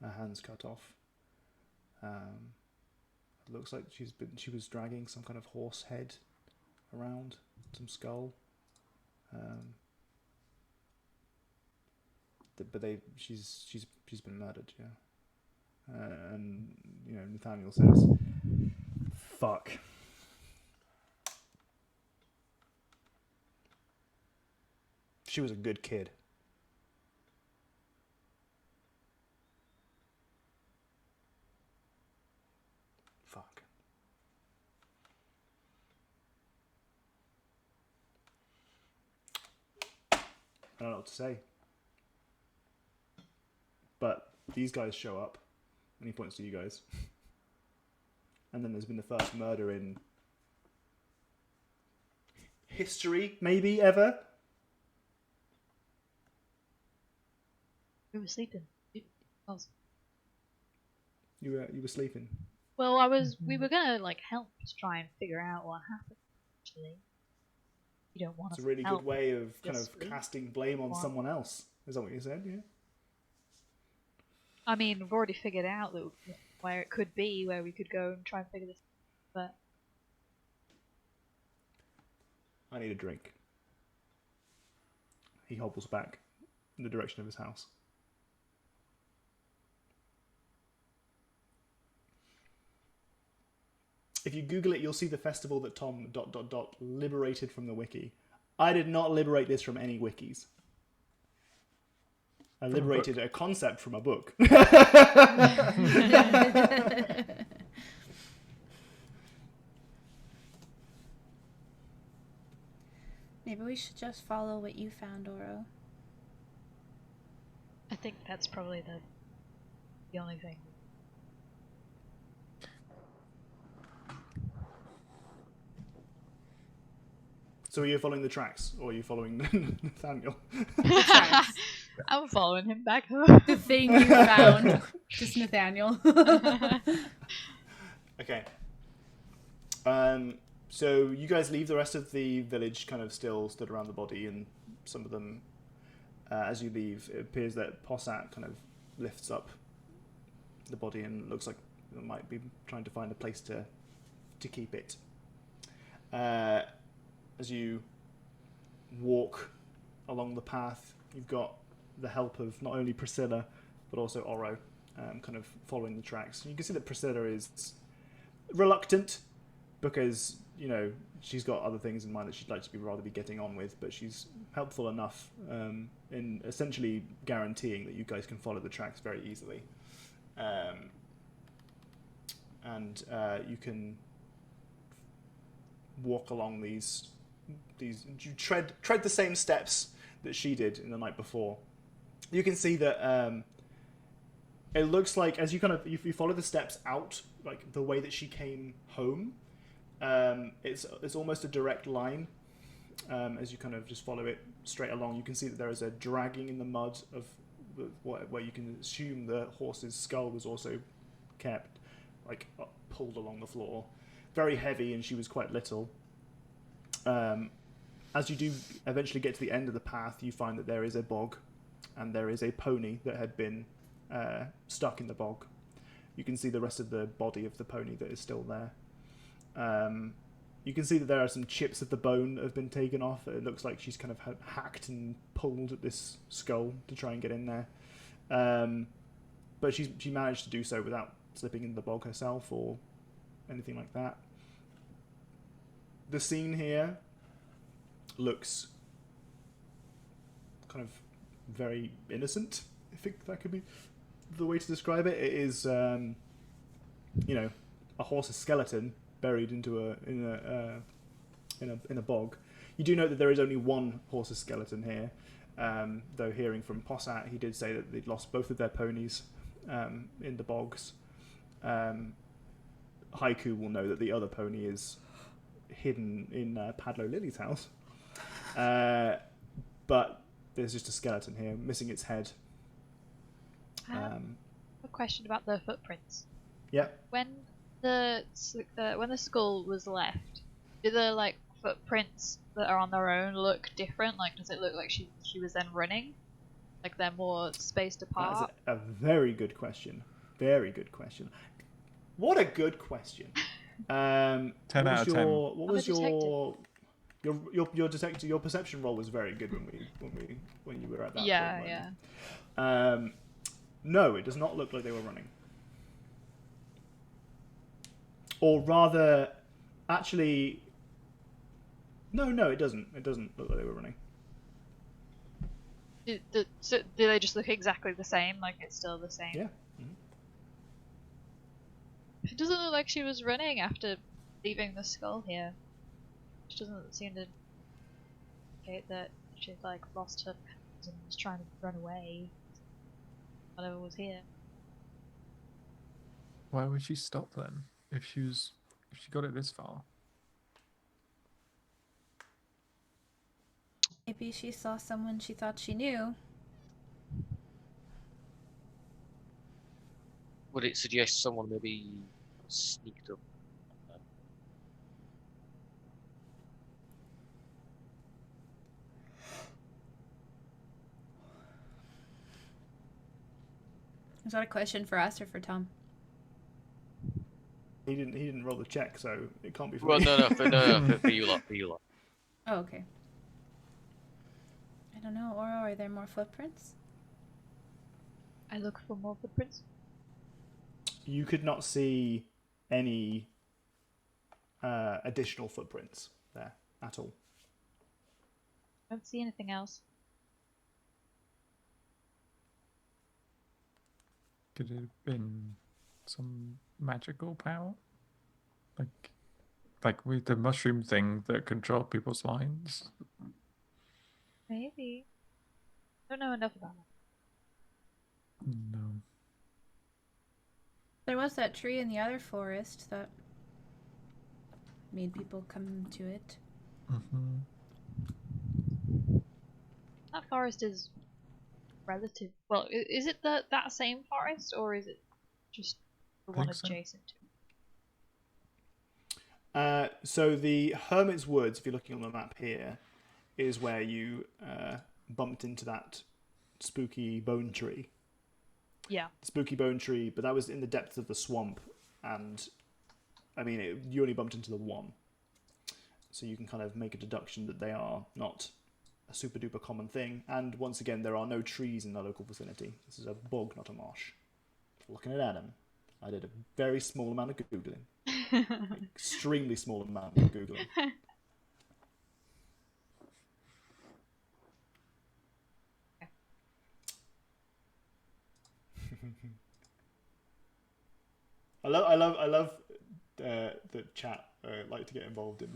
her hands cut off. It looks like she was dragging some kind of horse head around, some skull. But she's been murdered, yeah." And Nathaniel says, "Fuck." She was a good kid. Fuck. I don't know what to say. But these guys show up, and he points to you guys. And then there's been the first murder in history, maybe ever. We were sleeping. You were sleeping. Well, we were gonna help to try and figure out what happened. Actually, you don't want It's us a really to help. good way of kind Just of sleep. casting blame on Why? someone else. Is that what you said? Yeah. I mean, we've already figured out that where it could be, where we could go and try and figure this. But I need a drink. He hobbles back in the direction of his house. If you Google it, you'll see the festival that Tom ... liberated from the wiki. I did not liberate this from any wikis. I liberated a concept from a book. Maybe we should just follow what you found, Oro. I think that's probably the only thing. So are you following the tracks, or are you following Nathaniel? I'm following him back home. The thing you found. Just Nathaniel. Okay. So you guys leave. The rest of the village kind of still stood around the body, and some of them, as you leave, it appears that Possat kind of lifts up the body and looks like it might be trying to find a place to keep it. As you walk along the path, you've got the help of not only Priscilla, but also Oro, kind of following the tracks. You can see that Priscilla is reluctant because, she's got other things in mind that she'd like to rather be getting on with, but she's helpful enough in essentially guaranteeing that you guys can follow the tracks very easily. And you can walk along these you tread the same steps that she did in the night before. You can see that it looks like as you if you follow the steps out, like the way that she came home, it's almost a direct line. As you kind of just follow it straight along, you can see that there is a dragging in the mud of where you can assume the horse's skull was also kept, pulled along the floor. Very heavy, and she was quite little. As you do eventually get to the end of the path, you find that there is a bog, and there is a pony that had been stuck in the bog. You can see the rest of the body of the pony that is still there. You can see that there are some chips of the bone that have been taken off. It looks like she's kind of hacked and pulled at this skull to try and get in there. but she managed to do so without slipping into the bog herself or anything like that. The scene here looks kind of very innocent. I think that could be the way to describe it. It is, a horse's skeleton buried in a bog. You do note that there is only one horse's skeleton here. Though hearing from Possat, he did say that they'd lost both of their ponies in the bogs. Haiku will know that the other pony is hidden in Padlo Lily's house. But there's just a skeleton here, missing its head. A question about the footprints. Yeah. When the skull was left, do the footprints that are on their own look different? Like, does it look like she was then running? Like they're more spaced apart? That's a very good question. Very good question. What a good question. 10 out of 10. What was your detective? Your perception roll was very good when you were at that point. Yeah. No, it does not look like they were running. Or rather, actually, no, it doesn't. It doesn't look like they were running. Do they just look exactly the same? Like it's still the same? Yeah. Mm-hmm. It doesn't look like she was running after leaving the skull here. Which doesn't seem to indicate that she'd lost her powers and was trying to run away. Whatever was here. Why would she stop then? If she got it this far? Maybe she saw someone she thought she knew. Would it suggest someone maybe sneaked up? Is that a question for us or for Tom? He didn't roll the check, so it can't be for Well, me. no, for you lot, Oh, okay. I don't know. Or are there more footprints? I look for more footprints. You could not see any additional footprints there at all. I don't see anything else. Could it have been some magical power? Like with the mushroom thing that controlled people's minds? Maybe. I don't know enough about that. No. There was that tree in the other forest that made people come to it. Mm-hmm. That forest is relative. Well, is it that same forest, or is it just the one So. adjacent to? So the Hermit's Woods, if you're looking on the map here, is where you bumped into that spooky bone tree. Yeah. Spooky bone tree, but that was in the depths of the swamp, and I mean, you only bumped into the one. So you can kind of make a deduction that they are not a super duper common thing. And once again, there are no trees in the local vicinity. This is a bog, not a marsh. Looking at Adam, I did a very small amount of Googling. Extremely small amount of Googling. I love the chat like to get involved in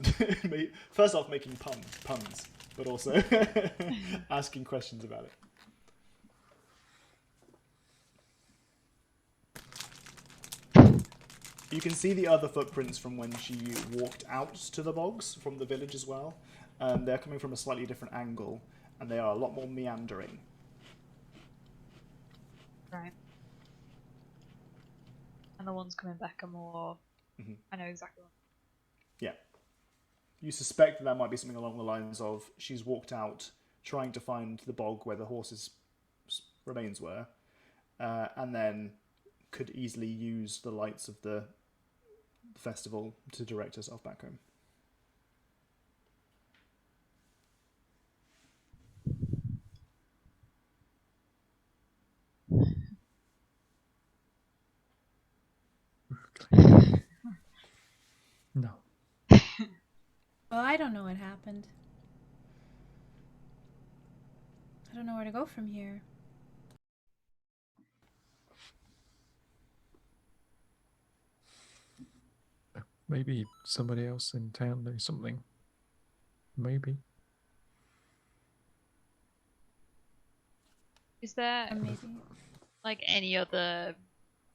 first off making puns, but also asking questions about it. You can see the other footprints from when she walked out to the bogs from the village as well. They're coming from a slightly different angle, and they are a lot more meandering. Right. And the ones coming back are more. Mm-hmm. I know exactly what. Yeah. You suspect that might be something along the lines of she's walked out trying to find the bog where the horse's remains were, and then could easily use the lights of the festival to direct herself back home. ugly. No. Well, I don't know what happened. I don't know where to go from here. Maybe somebody else in town knows something. Maybe. Is there Or maybe. like any other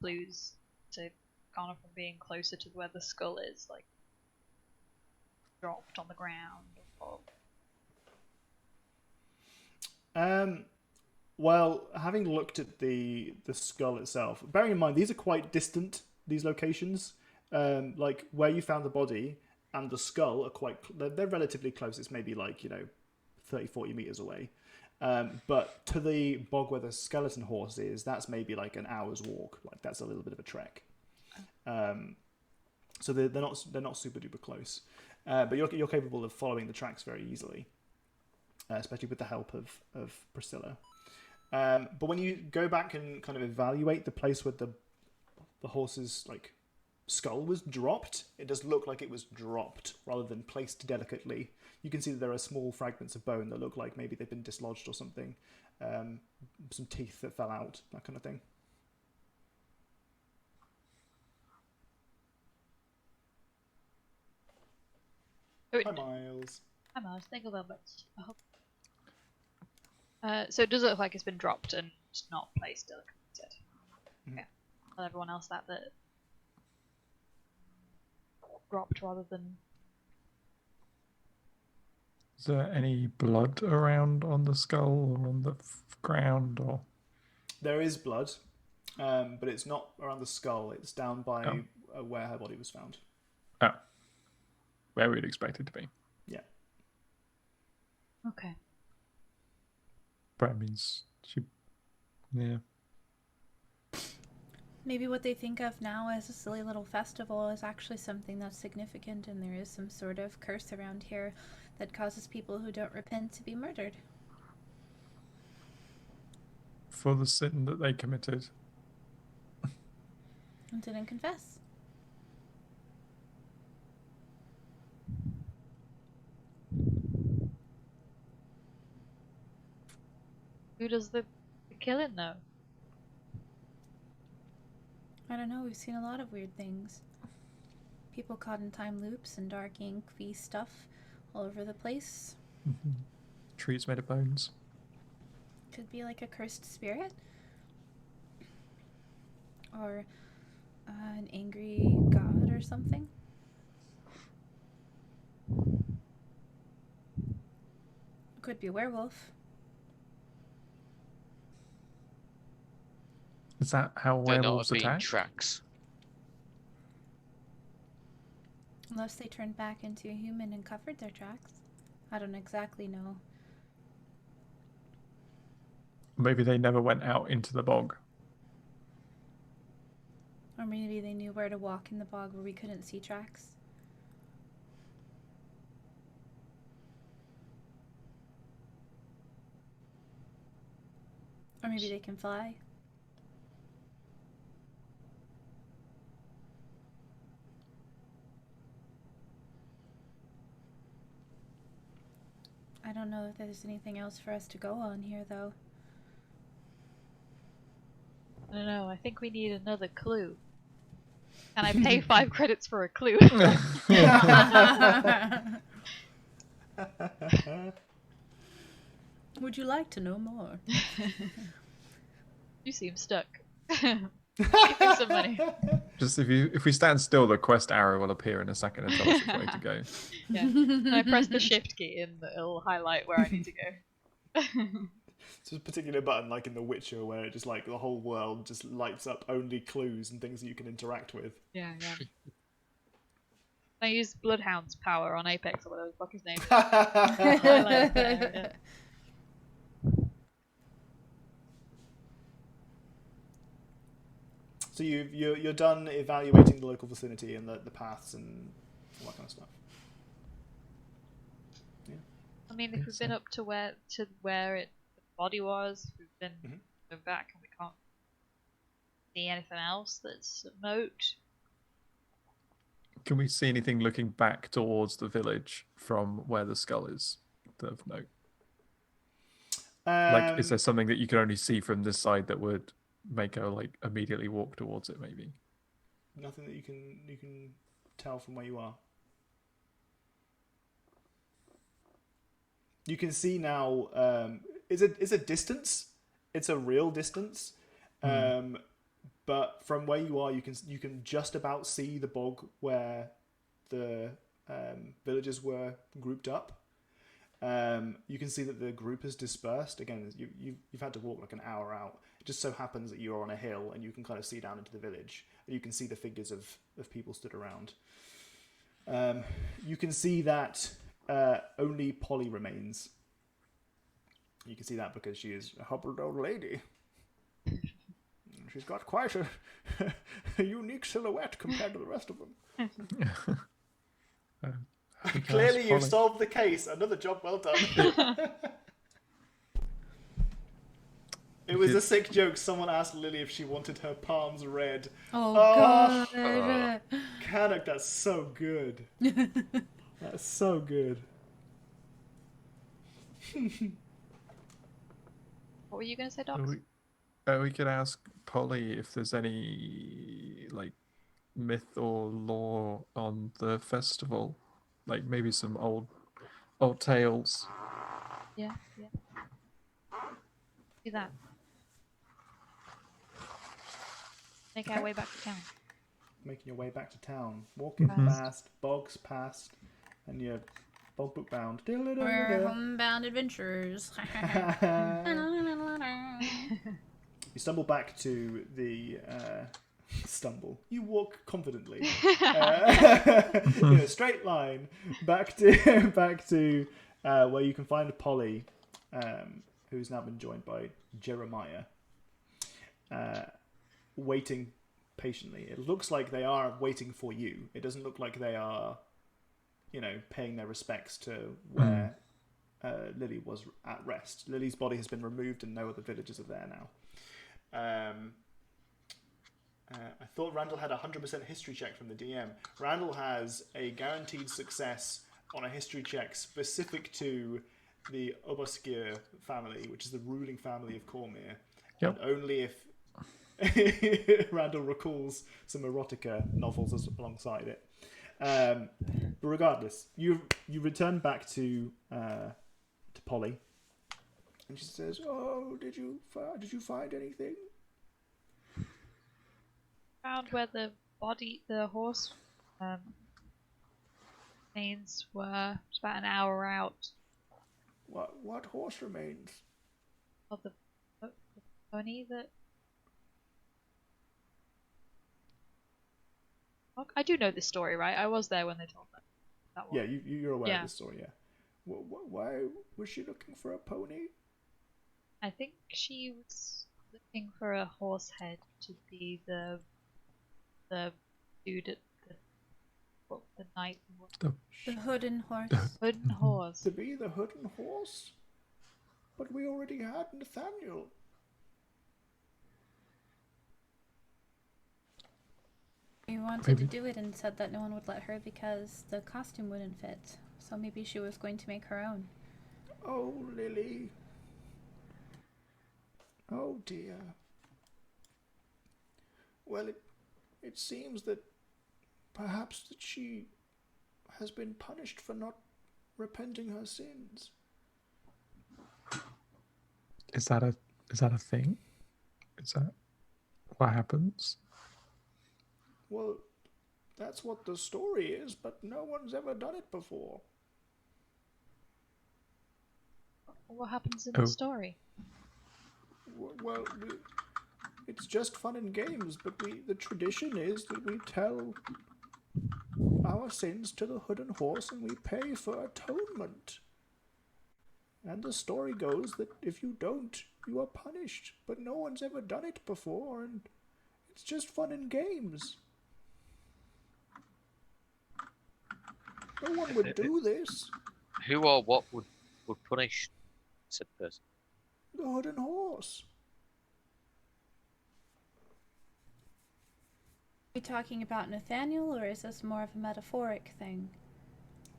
clues to Connor from being closer to where the skull is, like dropped on the ground or Well, having looked at the skull itself, bearing in mind these are quite distant. These locations, like where you found the body and the skull, are they're relatively close. It's maybe like 30, 40 meters away. But to the bog where the skeleton horse is, that's maybe like an hour's walk. Like that's a little bit of a trek. So they're not super duper close. But you're capable of following the tracks very easily, especially with the help of Priscilla. But when you go back and kind of evaluate the place where the horse's like skull was dropped, it does look like it was dropped rather than placed delicately. You can see that there are small fragments of bone that look like maybe they've been dislodged or something. Some teeth that fell out, that kind of thing. Hi, Miles. Hi Miles, thank you very much. So it does look like it's been dropped and not placed delicately. Mhm. Yeah. Tell everyone else that dropped rather than. Is there any blood around on the skull or on the ground or? There is blood, but it's not around the skull. It's down by where her body was found. Oh. Where we'd expect it to be. Yeah. Okay. But it means she. Yeah. Maybe what they think of now as a silly little festival is actually something that's significant, and there is some sort of curse around here that causes people who don't repent to be murdered. For the sin that they committed. And didn't confess. Who does the killing though? I don't know, we've seen a lot of weird things. People caught in time loops and dark ink stuff all over the place. Mm-hmm. Trees made of bones. Could be like a cursed spirit. Or an angry god or something. Could be a werewolf. Is that how There not werewolves have been attack? tracks. Unless they turned back into a human and covered their tracks. I don't exactly know. Maybe they never went out into the bog. Or maybe they knew where to walk in the bog where we couldn't see tracks. Or maybe they can fly. I don't know if there's anything else for us to go on here, though. I don't know, I think we need another clue. Can I pay 5 credits for a clue? Would you like to know more? You seem stuck. Give me some money. Just if we stand still, the quest arrow will appear in a second and tell us which way to go. Yeah. And I press the shift key and it'll highlight where I need to go. It's a particular button like in The Witcher where it just like the whole world just lights up only clues and things that you can interact with. Yeah. I use Bloodhound's power on Apex or whatever the fuck his name is. So Highlight the area. you're done evaluating the local vicinity and the paths and all that kind of stuff. Yeah. I mean, if we've been up to where the body was, we've been going back and we can't see anything else that's of note. Can we see anything looking back towards the village from where the skull is? Of note. Like, is there something that you can only see from this side that would make her like immediately walk towards it? Maybe. Nothing that you can tell from where you are. You can see now. It's a distance. It's a real distance. But from where you are, you can just about see the bog where the villagers were grouped up. You can see that the group has dispersed. Again, you've had to walk like an hour out. It just so happens that you're on a hill and you can kind of see down into the village. You can see the figures of people stood around. You can see that only Polly remains. You can see that because she is a hobbled old lady. She's got quite a unique silhouette compared to the rest of them. Clearly, you've solved the case. Another job well done. It was a sick joke. Someone asked Lily if she wanted her palms red. Oh God! Canuck, that's so good. That's so good. What were you going to say, Doc? We could ask Polly if there's any like myth or lore on the festival, like maybe some old tales. Yeah. Do that. Make our way back to town. Making your way back to town, walking past, bogs past, and you're bog book bound. We're homebound adventurers. You stumble back to the You walk confidently in a straight line back to where you can find Polly, who's now been joined by Jeremiah, waiting patiently. It looks like they are waiting for you. It doesn't look like they are, paying their respects to where Lily was at rest. Lily's body has been removed and no other villagers are there now. I thought Randall had a 100% history check from the DM. Randall has a guaranteed success on a history check specific to the Obaskier family, which is the ruling family of Cormyr. Yep. And only if Randall recalls some erotica novels alongside it. But regardless, you return back to Polly, and she says, "Oh, did you find anything?" Found where the horse remains were. It's about an hour out. What horse remains? Of the pony that. I do know this story, right? I was there when they told that one. Yeah, you're aware of the story, yeah. Why was she looking for a pony? I think she was looking for a horse head to be the dude at the night. The Hooden horse. Hooden horse. To be the Hooden horse? But we already had Nathaniel. We wanted to do it and said that no one would let her because the costume wouldn't fit. So maybe she was going to make her own. Oh, Lily. Oh, dear. Well, it seems that perhaps that she has been punished for not repenting her sins. Is that a thing? Is that what happens? Well, that's what the story is, but no one's ever done it before. What happens in the story? Well, it's just fun and games, but the tradition is that we tell our sins to the Hooden horse and we pay for atonement. And the story goes that if you don't, you are punished. But no one's ever done it before, and it's just fun and games. No one would do this. Who or what would punish said person? The Hooden horse. you talking about Nathaniel, or is this more of a metaphoric thing?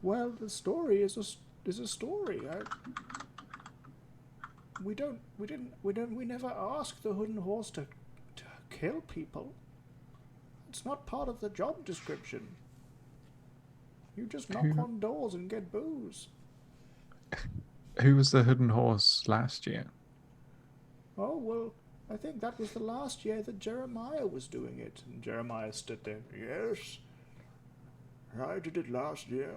Well, the story is a story. We never asked the Hood and Horse to kill people. It's not part of the job description. You just knock on doors and get booze. Who was the Hood and Horse last year? Oh, well, I think that was the last year that Jeremiah was doing it. And Jeremiah stood there. Yes, I did it last year.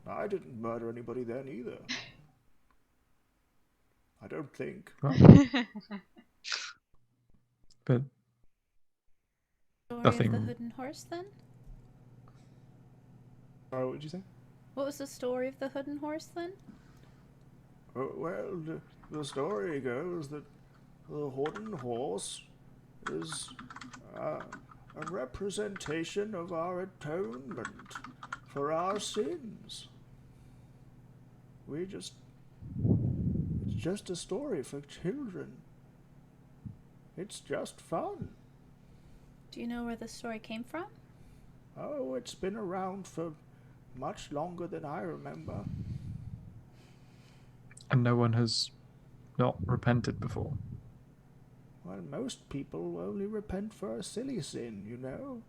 I didn't murder anybody then either. I don't think. Well, but Story nothing. of the Hood and Horse, then? Sorry, what did you say? What was the story of the Hood and Horse, then? Well, the story goes that the Hood and Horse is a representation of our atonement for our sins. It's just a story for children. It's just fun. Do you know where the story came from? Oh, it's been around for much longer than I remember. And no one has not repented before. Well, most people only repent for a silly sin, you know.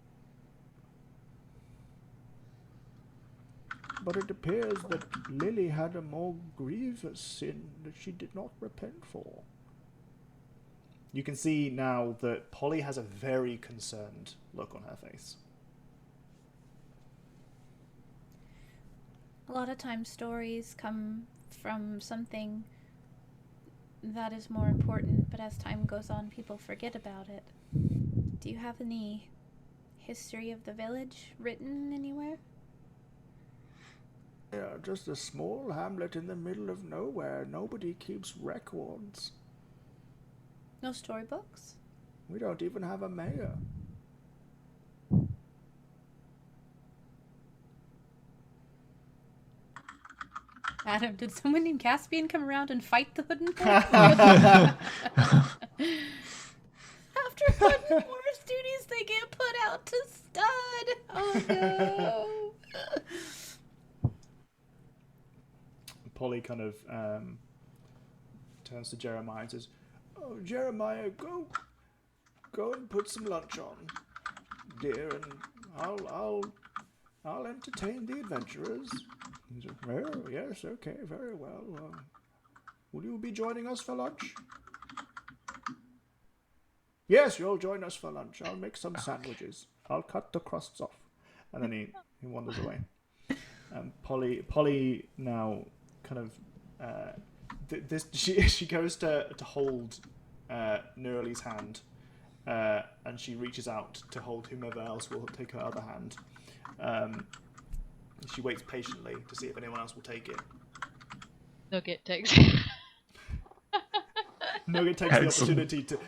But it appears that Lily had a more grievous sin that she did not repent for. You can see now that Polly has a very concerned look on her face. A lot of times stories come from something that is more important, but as time goes on, people forget about it. Do you have any history of the village written anywhere? Yeah, just a small hamlet in the middle of nowhere. Nobody keeps records. No storybooks? We don't even have a mayor. Adam, did someone named Caspian come around and fight the Hood and Horse? After Hood and Horse duties, they get put out to stud. Oh no. Polly kind of turns to Jeremiah and says, "Oh, Jeremiah, go and put some lunch on, dear, and I'll entertain the adventurers." He said, "Oh, yes, okay, very well. Will you be joining us for lunch?" "Yes, you'll join us for lunch. I'll make some sandwiches. I'll cut the crusts off." And then he wanders away. Polly now kind of she goes to hold Neurali's hand, and she reaches out to hold whomever else will take her other hand. She waits patiently to see if anyone else will take it. Nugget takes. Nugget takes the opportunity to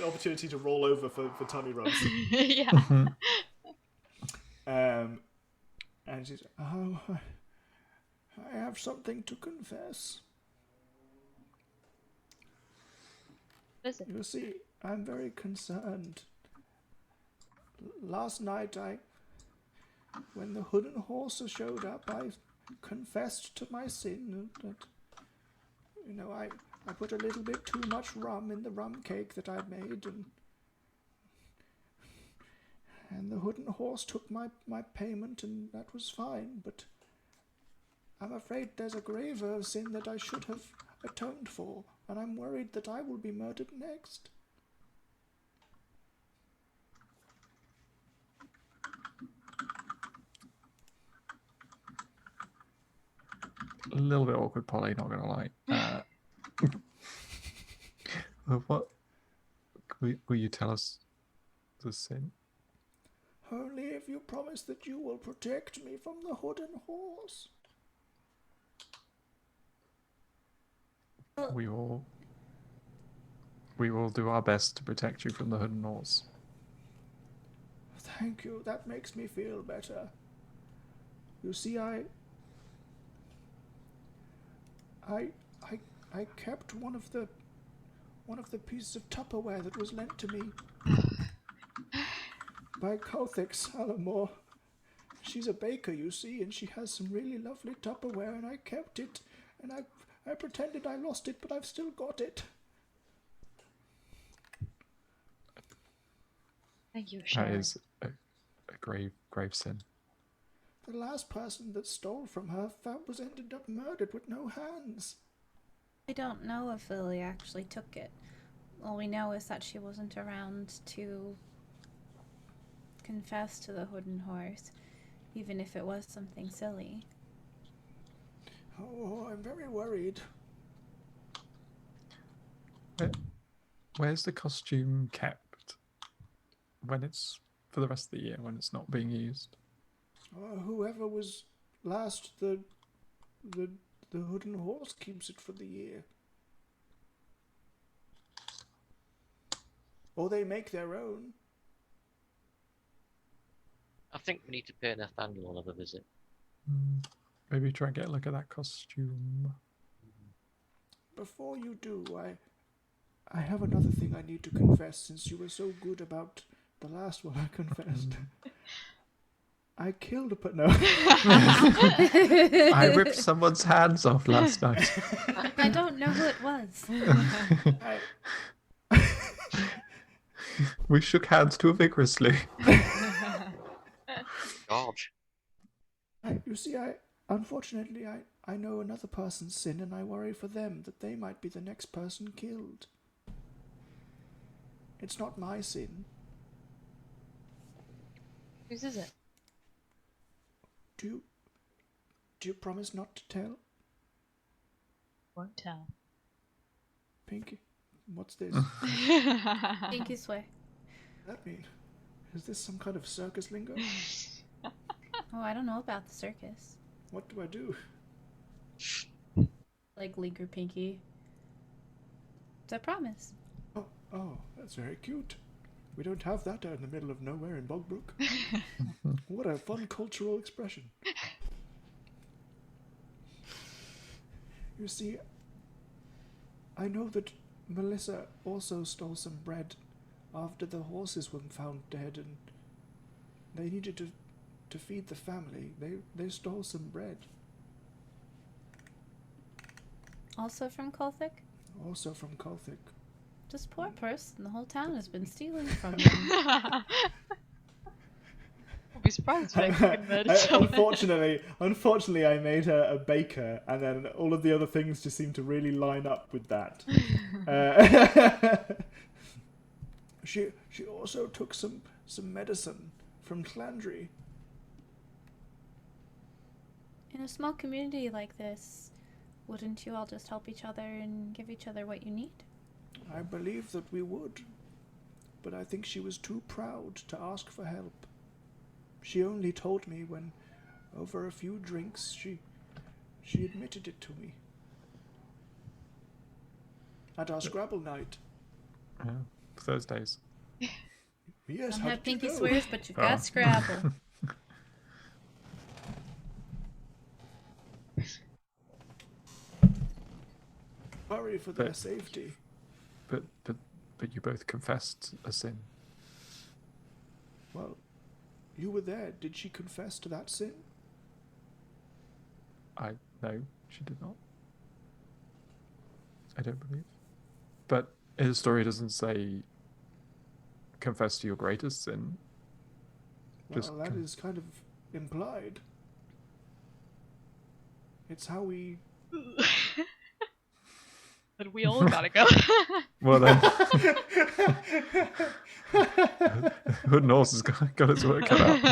opportunity to roll over for tummy rubs. Yeah. And she's, "Oh, I have something to confess. Listen. You see, I'm very concerned. Last night, when the Hood and Horse showed up, I confessed to my sin. That, I put a little bit too much rum in the rum cake that I'd made, and the Hood and Horse took my payment, and that was fine, but I'm afraid there's a graver sin that I should have atoned for, and I'm worried that I will be murdered next." A little bit awkward, Polly, not gonna lie. What will you tell us the sin? "Only if you promise that you will protect me from the Hood and Horse." We will do our best to protect you from the Hood and Horse. "Thank you. That makes me feel better. You see, I kept one of the one of the pieces of Tupperware that was lent to me by Kothic Salamore. She's a baker, you see, and she has some really lovely Tupperware, and I kept it, and I pretended I lost it, but I've still got it. Thank you for That sharing. is a grave sin. The last person that stole from her was ended up murdered with no hands. I don't know if Lily actually took it. All we know is that she wasn't around to confess to the Wooden Horse, even if it was something silly. Oh, I'm very worried. Where's the costume kept when it's for the rest of the year, when it's not being used? Whoever was last, the Wooden Horse keeps it for the year. Or they make their own. I think we need to pay Nathaniel another visit. Maybe try and get a look at that costume. Before you do, I have another thing I need to confess, since you were so good about the last one I confessed. I killed a no. I ripped someone's hands off last night. I don't know who it was. We shook hands too vigorously. George. You see, unfortunately, I know another person's sin, and I worry for them that they might be the next person killed. It's not my sin. Whose is it? Do you promise not to tell? Won't tell. Pinky, what's this? Pinky swear. That mean? Is this some kind of circus lingo? Oh, I don't know about the circus. What do I do? Like Link or Pinky. It's a promise. Oh, that's very cute. We don't have that out in the middle of nowhere in Bogbrook. What a fun cultural expression. You see, I know that Melissa also stole some bread after the horses were found dead, and they needed to feed the family. They stole some bread. Also from Kothic? Also from Kothic. This poor person, the whole town has been stealing from them. I'll be surprised if they fucking murdered someone. Unfortunately, I made her a baker, and then all of the other things just seem to really line up with that. She also took some medicine from Clandry. In a small community like this, wouldn't you all just help each other and give each other what you need? I believe that we would, but I think she was too proud to ask for help. She only told me when, over a few drinks, she admitted it to me. At our Scrabble night. Yeah, Thursdays. Yes, Don't how have did you Pinky know? swears, but you've got Scrabble. Worry for their safety. But you both confessed a sin. Well, you were there. Did she confess to that sin? No, she did not. I don't believe. But his story doesn't say confess to your greatest sin. Well, that is kind of implied. It's how we... But we all gotta go. Well then, Hood and Horse has got its work cut out.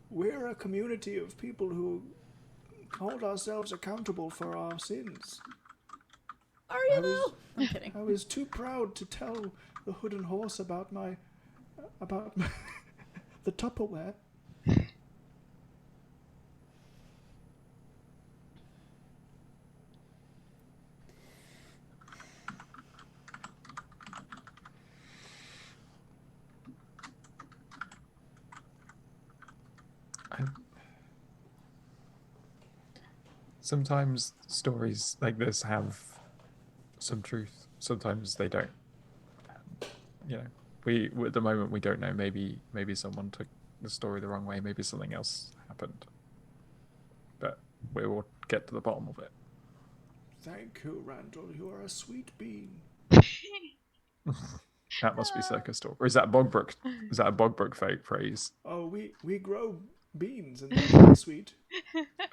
We're a community of people who hold ourselves accountable for our sins. Are you though? I'm kidding. I was too proud to tell the Hood and Horse about the Tupperware. Sometimes stories like this have some truth. Sometimes they don't. You know, we at the moment we don't know. Maybe someone took the story the wrong way. Maybe something else happened. But we will get to the bottom of it. Thank you, Randall. You are a sweet bean. That must be circus talk. Or is that Bogbrook? Is that a Bogbrook fake phrase? Oh, we grow beans and they're very sweet.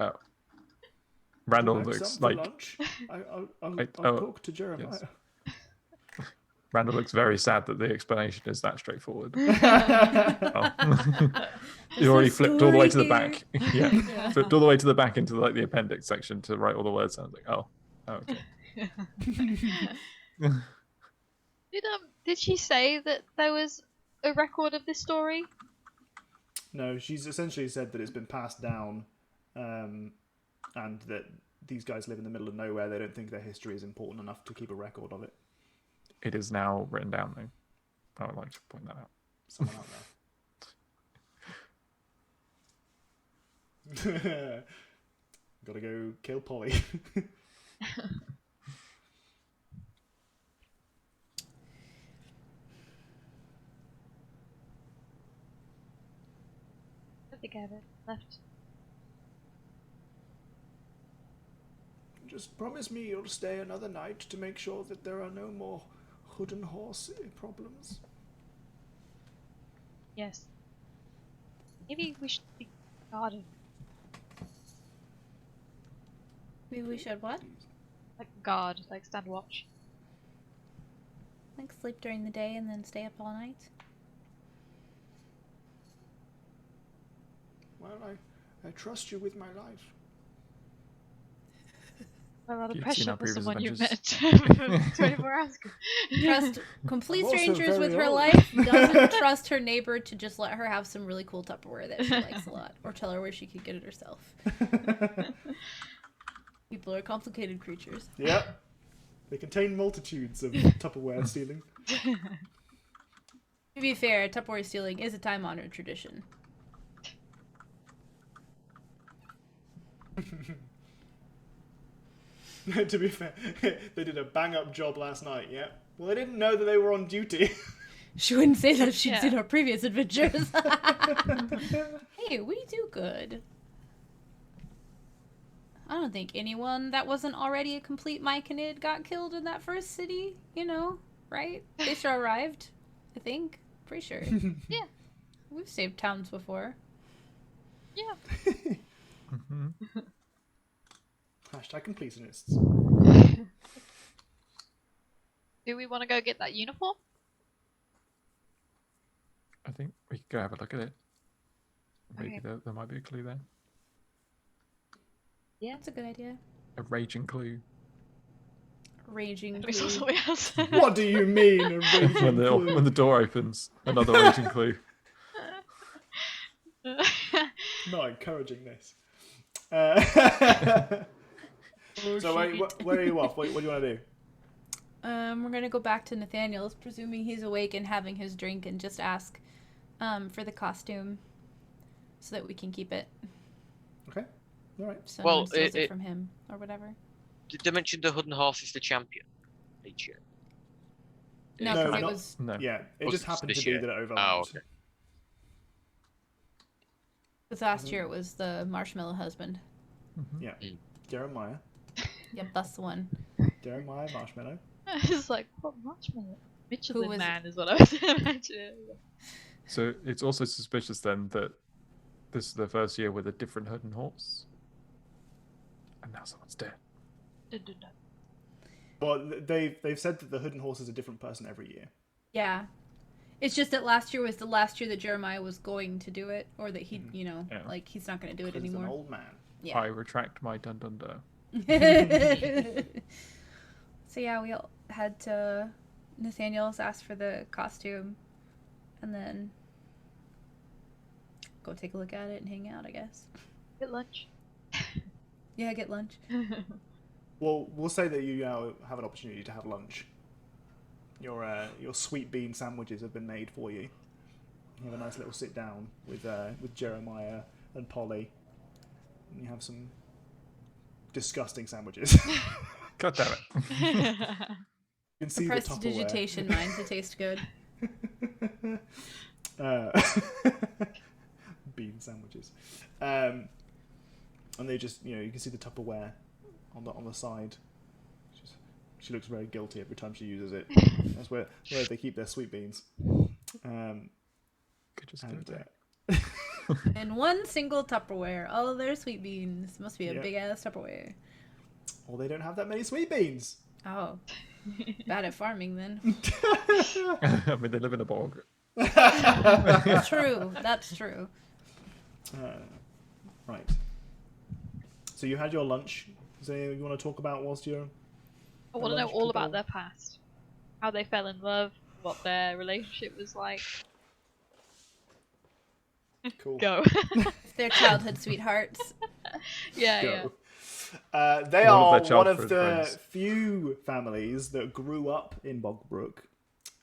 Oh. Randall Would you looks some for like lunch? I'll talk to Jeremiah. yes. Randall looks very sad that the explanation is that straightforward. You already flipped all the way to the back. Yeah. Flipped all the way to the back into like the appendix section to write all the words. I was like, oh okay. Did she say that there was a record of this story? No, she's essentially said that it's been passed down, and that these guys live in the middle of nowhere. They don't think their history is important enough to keep a record of it. It is now written down, though. I would like to point that out. Someone out there. Gotta go kill Polly. I think I have it left. Just promise me you'll stay another night to make sure that there are no more hood and horse problems. Yes. Maybe we should be guarded. Maybe we should what? Like guard, like stand watch. Like sleep during the day and then stay up all night? Well, I trust you with my life. A lot of You've seen pressure our for previous someone you've adventures. met for 24 hours. Trust complete I'm also strangers with very her old. life. Doesn't trust her neighbor to just let her have some really cool Tupperware that she likes a lot, or tell her where she could get it herself. People are complicated creatures. Yep. They contain multitudes of Tupperware stealing. To be fair, Tupperware stealing is a time-honored tradition. To be fair, they did a bang-up job last night, yeah? Well, they didn't know that they were on duty. She wouldn't say that if she'd Yeah. seen our previous adventures. Hey, we do good. I don't think anyone that wasn't already a complete Myconid got killed in that first city, you know, right? They sure arrived, I think. Pretty sure. Yeah. We've saved towns before. Yeah. Hashtag completionists. Do we want to go get that uniform? I think we could go have a look at it. Maybe Okay. there might be a clue there. Yeah. That's a good idea. A raging clue. Raging We saw blue. something else. What do you mean, a raging when clue? the door opens, another raging clue. Not encouraging this. Oh, So wait, shit. where are you off? What do you want to do? We're gonna go back to Nathaniel's, presuming he's awake and having his drink, and just ask for the costume so that we can keep it. Okay. All right. So Well, no one steals it it- from him or whatever. Did they mention the Hood and Horse is the champion each year? No, No, because it not- was No. Yeah, it Was just it happened this to be year? that it overlapped. Oh, okay. because last year it was the marshmallow husband. Yeah. Jeremiah. Yep, that's the one. Jeremiah Marshmallow. I was like, what marshmallow? Michelin was- Man is what I was imagining. So it's also suspicious then that this is the first year with a different hood and horse. And now someone's dead. Dun, dun, dun. Well, they've said that the Hood and Horse is a different person every year. Yeah. It's just that last year was the last year that Jeremiah was going to do it, or that he, you know, Yeah. like he's not going to do it Because he's an anymore. old man. Yeah. I retract my dun dun dun. So yeah, we all had to. Nathaniel's asked for the costume, and then go take a look at it and hang out, I guess. Get lunch. Yeah, get lunch. Well, we'll say that you now have an opportunity to have lunch. Your sweet bean sandwiches have been made for you. You have a nice little sit down with Jeremiah and Polly. And you have some disgusting sandwiches. God damn it. You can see the Tupperware. Prestidigitation mine to taste good. Bean sandwiches. And they just, you can see the Tupperware on the side. She looks very guilty every time she uses it. That's where they keep their sweet beans. Could just go there. And one single Tupperware. All of their sweet beans. Must be a big ass Tupperware. Well, they don't have that many sweet beans. Oh. Bad at farming then. I mean, they live in a bog. True. That's true. Right. So you had your lunch. Is there anything you want to talk about whilst you're... I want to know all about their past. How they fell in love, what their relationship was like. Cool. Go. Their childhood sweethearts. Yeah. They are one of childhood the friends. few families that grew up in Bogbrook.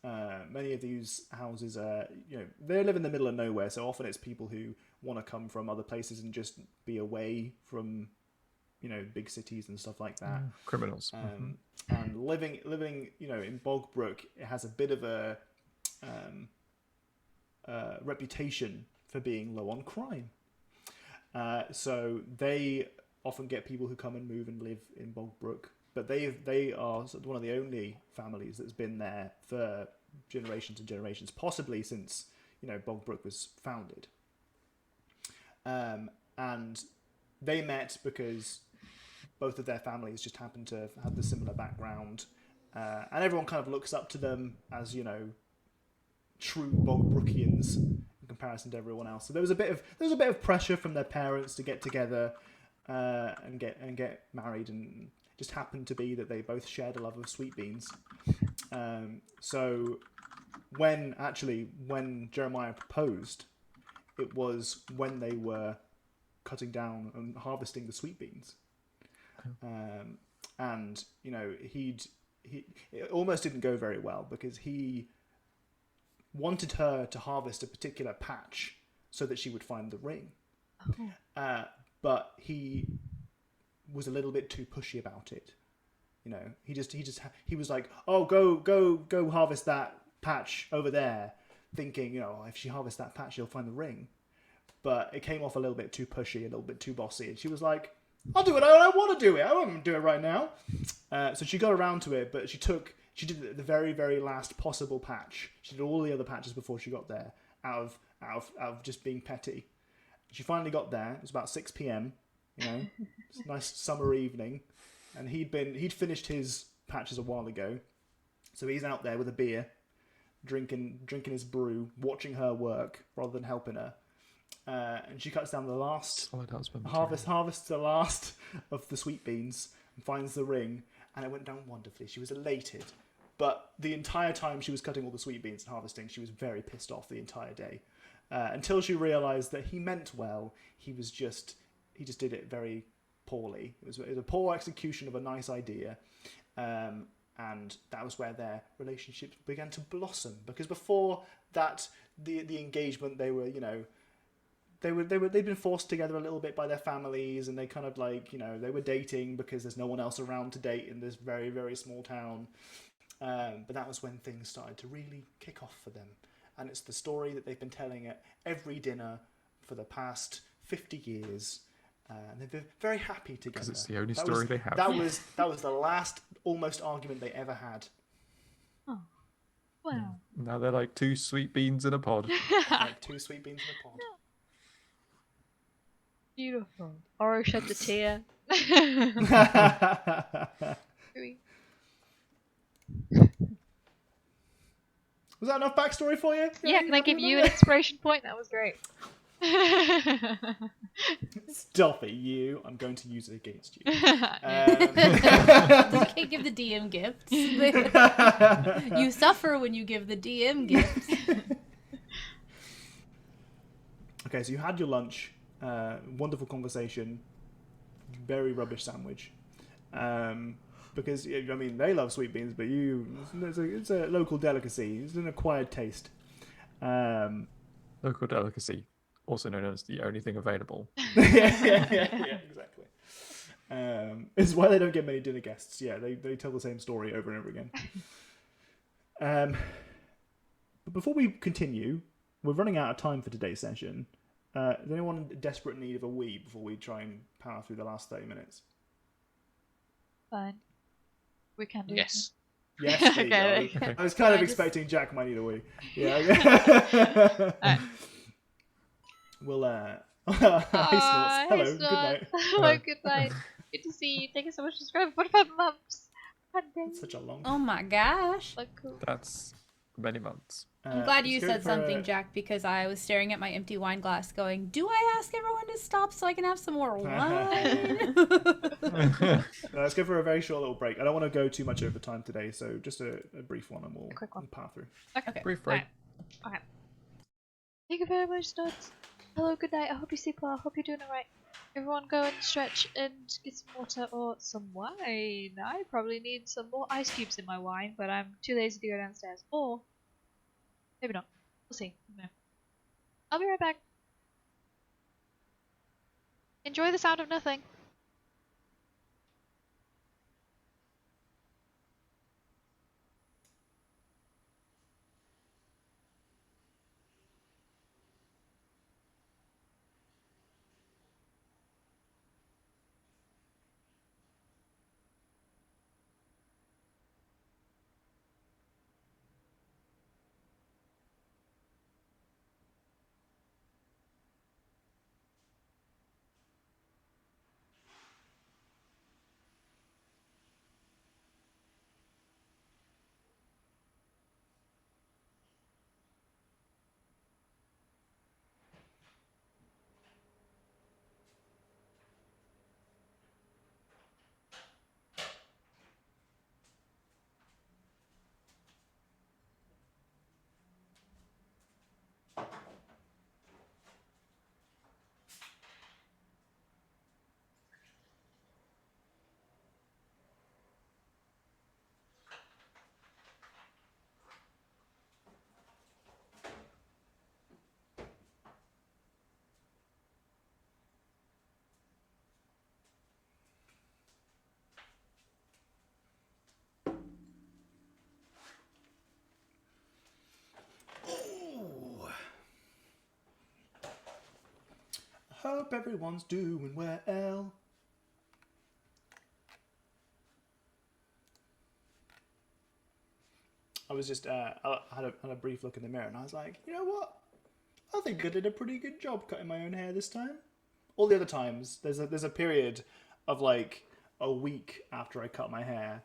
Many of these houses are, they live in the middle of nowhere, so often it's people who want to come from other places and just be away from, big cities and stuff like that. Criminals. And living, in Bogbrook, it has a bit of a reputation for being low on crime. So they often get people who come and move and live in Bogbrook, but they are sort of one of the only families that's been there for generations and generations, possibly since Bogbrook was founded. And they met because both of their families just happened to have the similar background, and everyone kind of looks up to them as true Bogbrookians in comparison to everyone else. So there was a bit of pressure from their parents to get together and get married, and just happened to be that they both shared a love of sweet beans. So when Jeremiah proposed, it was when they were cutting down and harvesting the sweet beans. And it almost didn't go very well because he wanted her to harvest a particular patch so that she would find the ring. But he was a little bit too pushy about it. He was like, "Oh, go harvest that patch over there," thinking, if she harvests that patch, she'll find the ring. But it came off a little bit too pushy, a little bit too bossy, and she was like, "I'll do it. I want to do it. I won't do it right now." So she got around to it, but she did the very, very last possible patch. She did all the other patches before she got there, out of just being petty. She finally got there. It was about 6 p.m. It's a nice summer evening, and he'd finished his patches a while ago, so he's out there with a beer, drinking his brew, watching her work rather than helping her. And she cuts down the last harvests the last of the sweet beans and finds the ring, and it went down wonderfully. She was elated, but the entire time she was cutting all the sweet beans and harvesting, she was very pissed off the entire day, until she realised that he meant well. He just did it very poorly. It was a poor execution of a nice idea, and that was where their relationship began to blossom. Because before that, the engagement, they'd been forced together a little bit by their families, and they kind of they were dating because there's no one else around to date in this very, very small town. But that was when things started to really kick off for them. And it's the story that they've been telling at every dinner for the past 50 years. And they've been very happy together. Because it's the only story they have. That was the last almost argument they ever had. Oh, wow. Now they're like two sweet beans in a pod. Like two sweet beans in a pod. Beautiful. Oro sheds a tear. Was that enough backstory for you? Yeah, can I give you an inspiration point? That was great. Stop it, you. I'm going to use it against you. You can't give the DM gifts. You suffer when you give the DM gifts. Okay, so you had your lunch. Wonderful conversation. Very rubbish sandwich. Because, they love sweet beans, but it's a local delicacy. It's an acquired taste. Local delicacy, also known as the only thing available. yeah, exactly. It's why they don't get many dinner guests. Yeah, they tell the same story over and over again. But before we continue, we're running out of time for today's session. Is anyone in desperate need of a wee before we try and power through the last 30 minutes? Fine. We can do Yes. Yes, there you Okay. go. Okay. I was kind of I just- expecting Jack might need a wee. Yeah. Okay. Alright. We'll, hi, Aw, Snorts. Hello, hey, good Snorts. night. Hello, good night. Good to see you. Thank you so much for subscribing. 45 months. God dang. That's such a long Oh my gosh. So cool. That's many months. I'm glad let's you go said for something, Jack, because I was staring at my empty wine glass going, do I ask everyone to stop so I can have some more wine? Let's go for a very short little break. I don't want to go too much over time today, so just a brief one and we'll quick one. power through. Okay. Brief break. Okay. Thank you very much, Snorts. Hello, good night. I hope you sleep well. I hope you're doing alright. Everyone go and stretch and get some water or some wine. I probably need some more ice cubes in my wine, but I'm too lazy to go downstairs. Or maybe not. We'll see. No. I'll be right back. Enjoy the sound of nothing. Hope everyone's doing well. I was just I had a brief look in the mirror and I was like, you know what? I think I did a pretty good job cutting my own hair this time. All the other times, there's a period of like a week after I cut my hair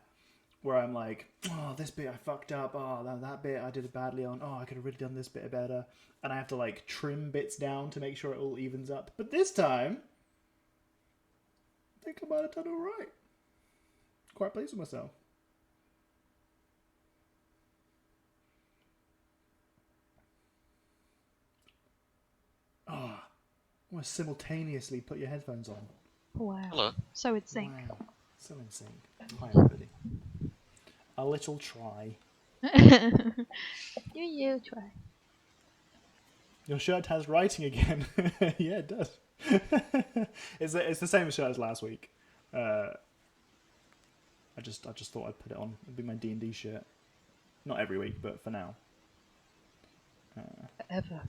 where I'm like, oh, this bit I fucked up. Oh, that bit I did it badly on. Oh, I could have really done this bit better. And I have to like trim bits down to make sure it all evens up. But this time, I think I might have done all right. Quite pleased with myself. Oh, I want to simultaneously put your headphones on. Wow. Hello. So in sync. Wow, so in sync. Hi, everybody. A little try. You try. Your shirt has writing again. Yeah, it does. It's the same shirt as last week. I just thought I'd put it on. It'd be my D&D shirt. Not every week, but for now. Forever.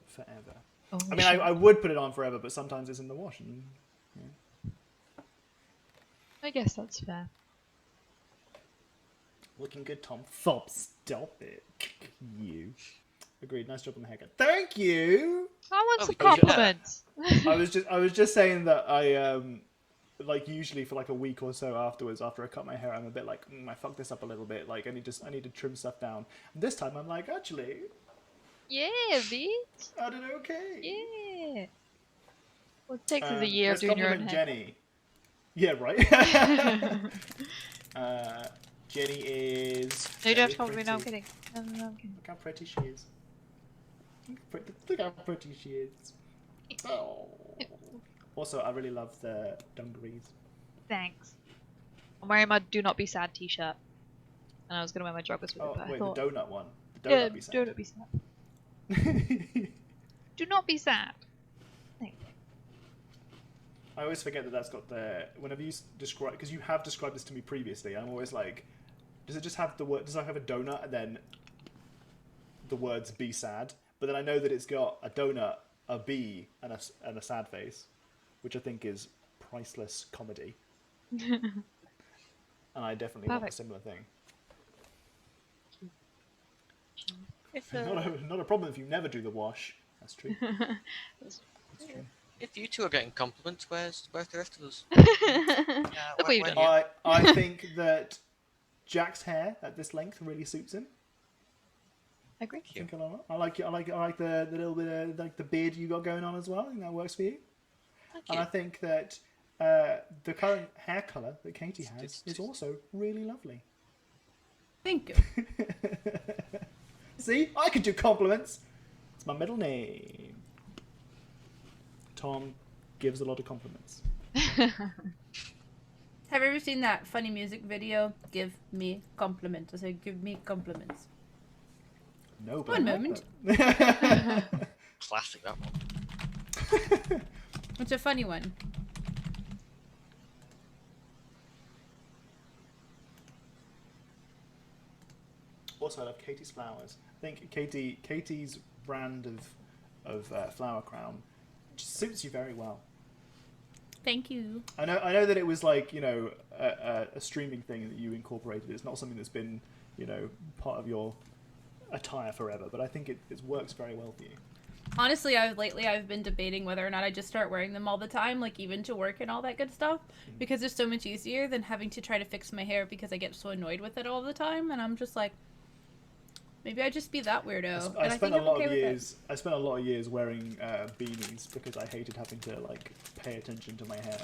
Forever. Only I mean, I would put it on forever, but sometimes it's in the wash. And, I guess that's fair. looking good, Tom. Stop it. You. Agreed. Nice job on the haircut. Thank you. I want Oh, some because you're- compliments. I was just saying that I like usually for like a week or so afterwards, after I cut my hair, I'm a bit like, I fucked this up a little bit. Like I need to trim stuff down. And this time I'm like, actually, Yeah, bitch. I did okay. Yeah. Well, it takes us a year let's doing your own compliment hair. Jenny. Yeah, right. Jenny is. No, you don't have to very compliment me. No, I'm pretty. kidding. No, I'm kidding. Look how pretty she is. Look how pretty she is. Oh. Also, I really love the dungarees. Thanks. I'm wearing my "Do Not Be Sad" T-shirt, and I was gonna wear my joggers with it, Oh, but I wait, thought, the donut one. The yeah, donut be sad. do not be sad. Do not be sad. Thank you. I always forget that that's got the. Whenever you describe, because you have described this to me previously, I'm always like, does it just have the word? Does it have a donut and then the words "be sad"? But then I know that it's got a donut, a bee, and a sad face, which I think is priceless comedy. And I definitely want a similar thing. Not a problem if you never do the wash. That's true. That's true. If you two are getting compliments, where's the rest of us? I think that Jack's hair at this length really suits him. Agree. I like the little bit of like the beard you got going on as well. I think that works for you. Thank you. I think that the current hair color that Katie has is also really lovely. Thank you. See, I could do compliments. It's my middle name. Tom gives a lot of compliments. Have you ever seen that funny music video? Give me compliments. I say, give me compliments. No, but one moment. Classic, that one. It's a funny one. Also, I love Katie's flowers. I think Katie's brand of flower crown just suits you very well. Thank you. I know that it was like, you know, a streaming thing that you incorporated. It's not something that's been, you know, part of your attire forever, but I think it works very well for you. Honestly, I've been debating whether or not I just start wearing them all the time, like even to work and all that good stuff, because it's so much easier than having to try to fix my hair because I get so annoyed with it all the time, and I'm just like, maybe I just be that weirdo. I spent a lot of years wearing beanies because I hated having to like pay attention to my hair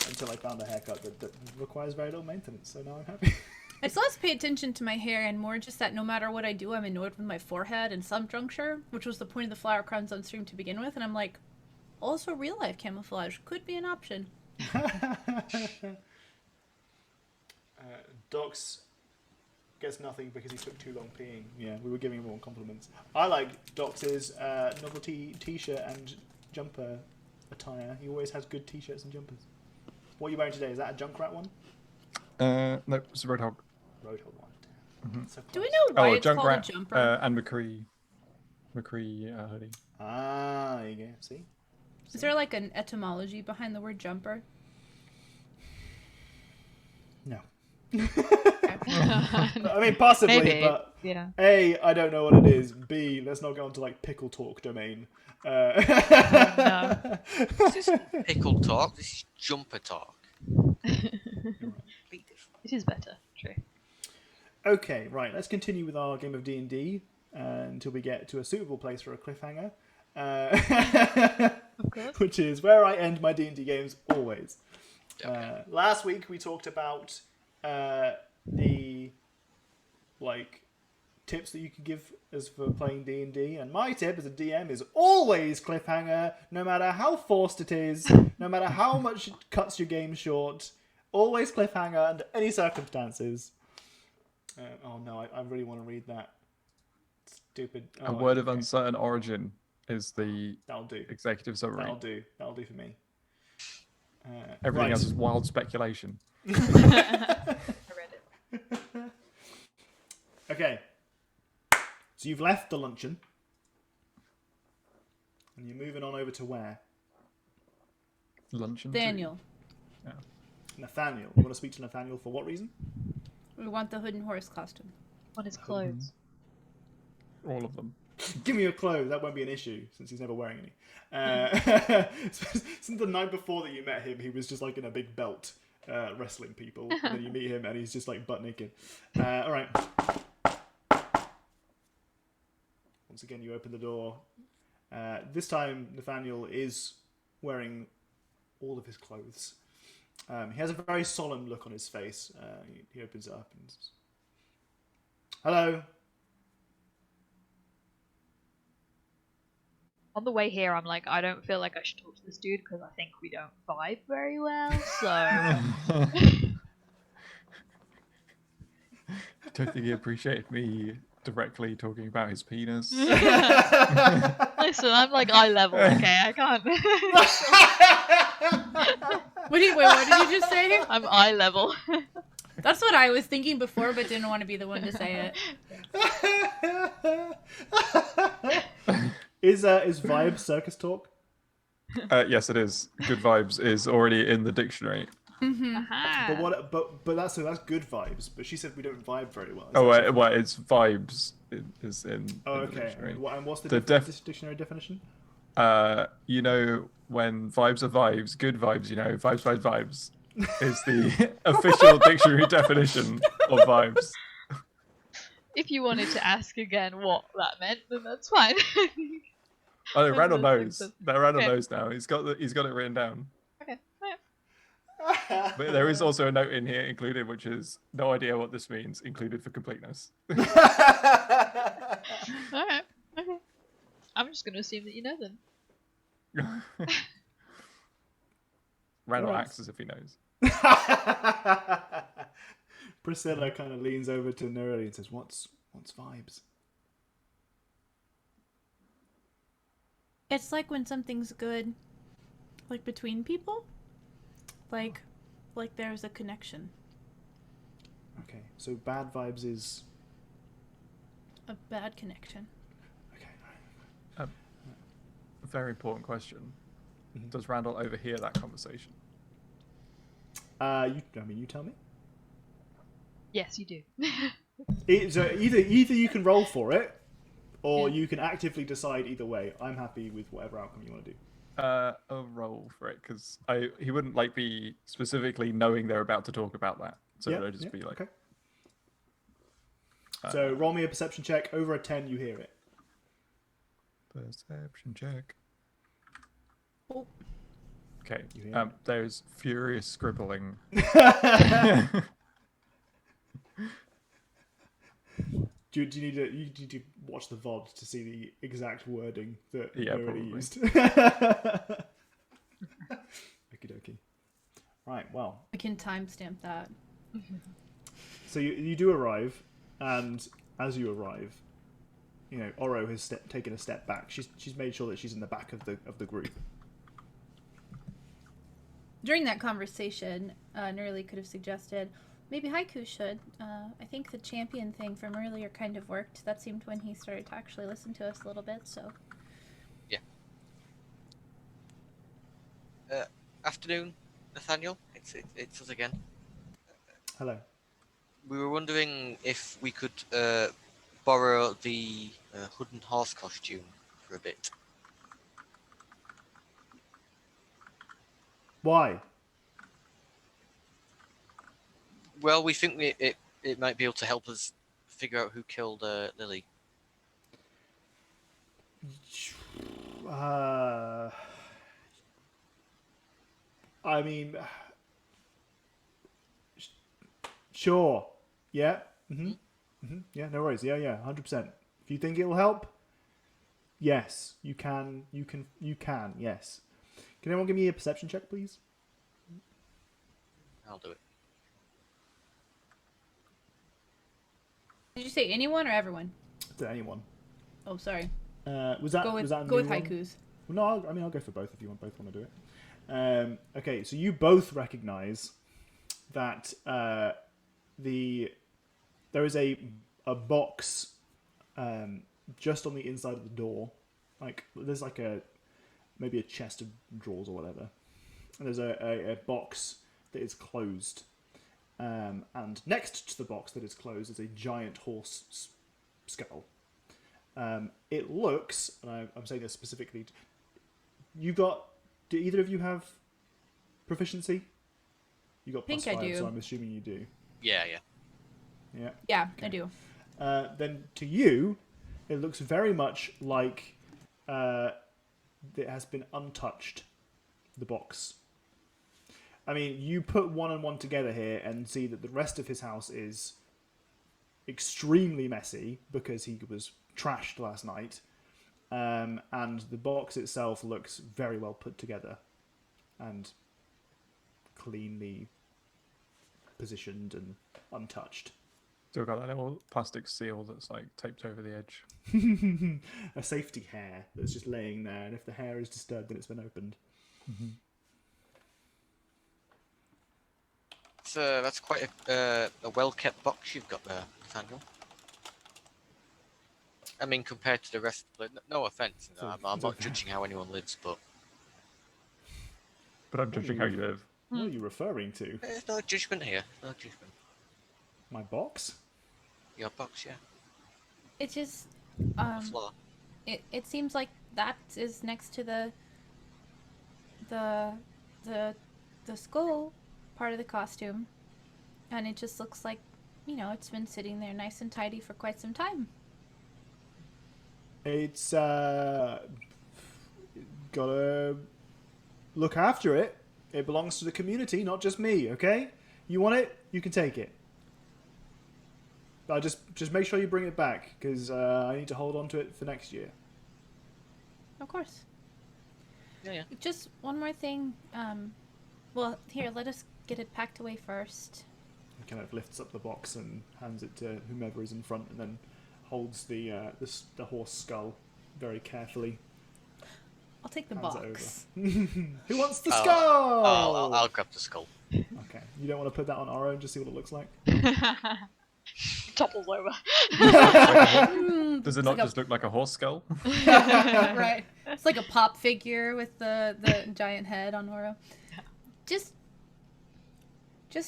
until I found a haircut that requires very little maintenance. So now I'm happy. It's less pay attention to my hair and more just that no matter what I do, I'm annoyed with my forehead in some juncture, which was the point of the flower crowns on stream to begin with. And I'm like, also real life camouflage could be an option. Docs gets nothing because he took too long peeing. Yeah, we were giving him all compliments. I like Docs' novelty t-shirt and jumper attire. He always has good t-shirts and jumpers. What are you wearing today? Is that a Junkrat one? Nope, it's a Roadhog. Roadhog one. Mm-hmm. So do we know why it's called a Junkrat, jumper? and McCree hoodie. Ah, there you go. See? Is there like an etymology behind the word jumper? No. I mean, possibly, maybe, but yeah. A, I don't know what it is. B, let's not go into like pickle talk domain. No. This is pickle talk. This is jumper talk. It is better. True. Okay, right. Let's continue with our game of D&D until we get to a suitable place for a cliffhanger, Of course. which is where I end my D&D games always. Okay. Last week we talked about the like tips that you could give us for playing D&D, and my tip as a DM is always cliffhanger, no matter how forced it is, no matter how much it cuts your game short. Always cliffhanger under any circumstances. Oh no, I really want to read that. Stupid. A word of uncertain origin is the That'll do. executive summary. That'll do for me. Everything else is wild speculation. I read it. Okay. So you've left the luncheon. And you're moving on over to where? Luncheon. Daniel. Yeah. Nathaniel. You want to speak to Nathaniel for what reason? We want the hood and horse costume. On his clothes. All of them. Give me your clothes. That won't be an issue since he's never wearing any. Since the night before that you met him, he was just like in a big belt wrestling people. And then you meet him and he's just like butt naked. All right. Once again, you open the door. This time, Nathaniel is wearing all of his clothes. He has a very solemn look on his face. He opens it up and says, "Hello." On the way here, I'm like, I don't feel like I should talk to this dude because I think we don't vibe very well. So Don't think he appreciated me directly talking about his penis. Listen, I'm like eye level, okay? I can't. Wait, what did you just say? I'm eye level. That's what I was thinking before, but didn't want to be the one to say it. Is vibe circus talk? Yes, it is. Good vibes is already in the dictionary. Aha. But that's good vibes. But she said we don't vibe very well. Is Oh, that well, it's vibes is in Oh, the okay. dictionary. And what's the The dictionary definition? You know, when vibes are vibes, good vibes, you know, vibes is the official dictionary definition of vibes. If you wanted to ask again what that meant, then that's fine. Oh, Randall That makes knows. sense. Randall Okay. knows now. He's got it written down. Okay. But there is also a note in here included, which is no idea what this means, included for completeness. Alright. Okay. I'm just going to assume that you know them. Randall Alright. acts as if he knows. Priscilla kind of leans over to Neroli and says, "What's vibes?" It's like when something's good, like between people, like there's a connection. Okay, so bad vibes is A bad connection. okay. A very important question. Mhm. Does Randall overhear that conversation? You tell me. Yes, you do. So either you can roll for it, or you can actively decide either way. I'm happy with whatever outcome you want to do. A roll for it, because he wouldn't like be specifically knowing they're about to talk about that. So it'll just be like, okay. So roll me a perception check. Over a 10, you hear it. Perception check. Oh. Okay. You hear it? There's furious scribbling. Do you need to watch the VOD to see the exact wording that Neroli probably. used? Okie dokie. Right, well. We can timestamp that. So you do arrive, and as you arrive, you know, Oro has taken a step back. She's made sure that she's in the back of the group. During that conversation, Nerly could have suggested maybe Haiku should. I think the champion thing from earlier kind of worked. That seemed when he started to actually listen to us a little bit, so. Yeah. Afternoon, Nathaniel. It's us again. Hello. We were wondering if we could borrow the hood and horse costume for a bit. Why? Well, we think it might be able to help us figure out who killed Lily. I mean, sure. Yeah. Yeah. No worries. Yeah. 100%. If you think it'll help, yes, you can. You can. Yes. Can anyone give me a perception check, please? I'll do it. Did you say anyone or everyone? To anyone. Oh, sorry. Was that Go with a go with new one? Haiku's. Well, no, I'll go for both if you both want to do it. Okay, so you both recognise that there is a box just on the inside of the door. Like there's like maybe a chest of drawers or whatever, and there's a box that is closed. And next to the box that is closed is a giant horse skull. It looks, and I'm saying this specifically, do either of you have proficiency? You got plus Think I 5, do. so I'm assuming you do. Yeah. Yeah. Yeah, I do. Then to you, it looks very much like it has been untouched, the box. I mean, you put one and one together here and see that the rest of his house is extremely messy because he was trashed last night. And the box itself looks very well put together and cleanly positioned and untouched. Still got that little plastic seal that's like taped over the edge. A safety hair that's just laying there, and if the hair is disturbed, then it's been opened. Mm-hmm. So that's quite a well-kept box you've got there, Nathaniel. I mean, compared to the rest, no offense, I'm not judging how anyone lives, but I'm judging how you live. What are you referring to? there's no judgment here. No judgment. My box? Your box, yeah. It just Flaw. it seems like that is next to the skull part of the costume, and it just looks like, you know, it's been sitting there nice and tidy for quite some time. It's gotta look after it. It belongs to the community, not just me, okay? You want it, you can take it. Just make sure you bring it back, because I need to hold on to it for next year. Of course. Yeah. Just one more thing. Well, here, let us get it packed away first. He kind of lifts up the box and hands it to whomever is in front, and then holds the horse skull very carefully. I'll take the Hands box. it over. Who wants the skull? I'll grab the skull. Okay. You don't want to put that on our own, just see what it looks like? Topples over. Does it not just look like a horse skull? Right. It's like a pop figure with the giant head on Oro. Just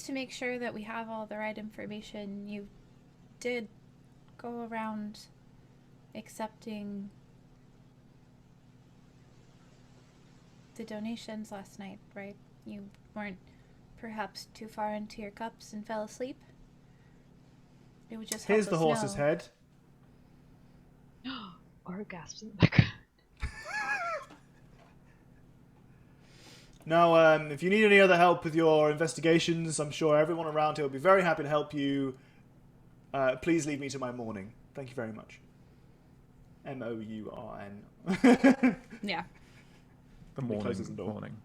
to make sure that we have all the right information, you did go around accepting the donations last night, right? You weren't perhaps too far into your cups and fell asleep? It would just help Here's the us horse's know. head. Oro gasps in the background. Now, if you need any other help with your investigations, I'm sure everyone around here will be very happy to help you. Please leave me to my morning. Thank you very much. Mourn. Yeah. The He closes the door. morning.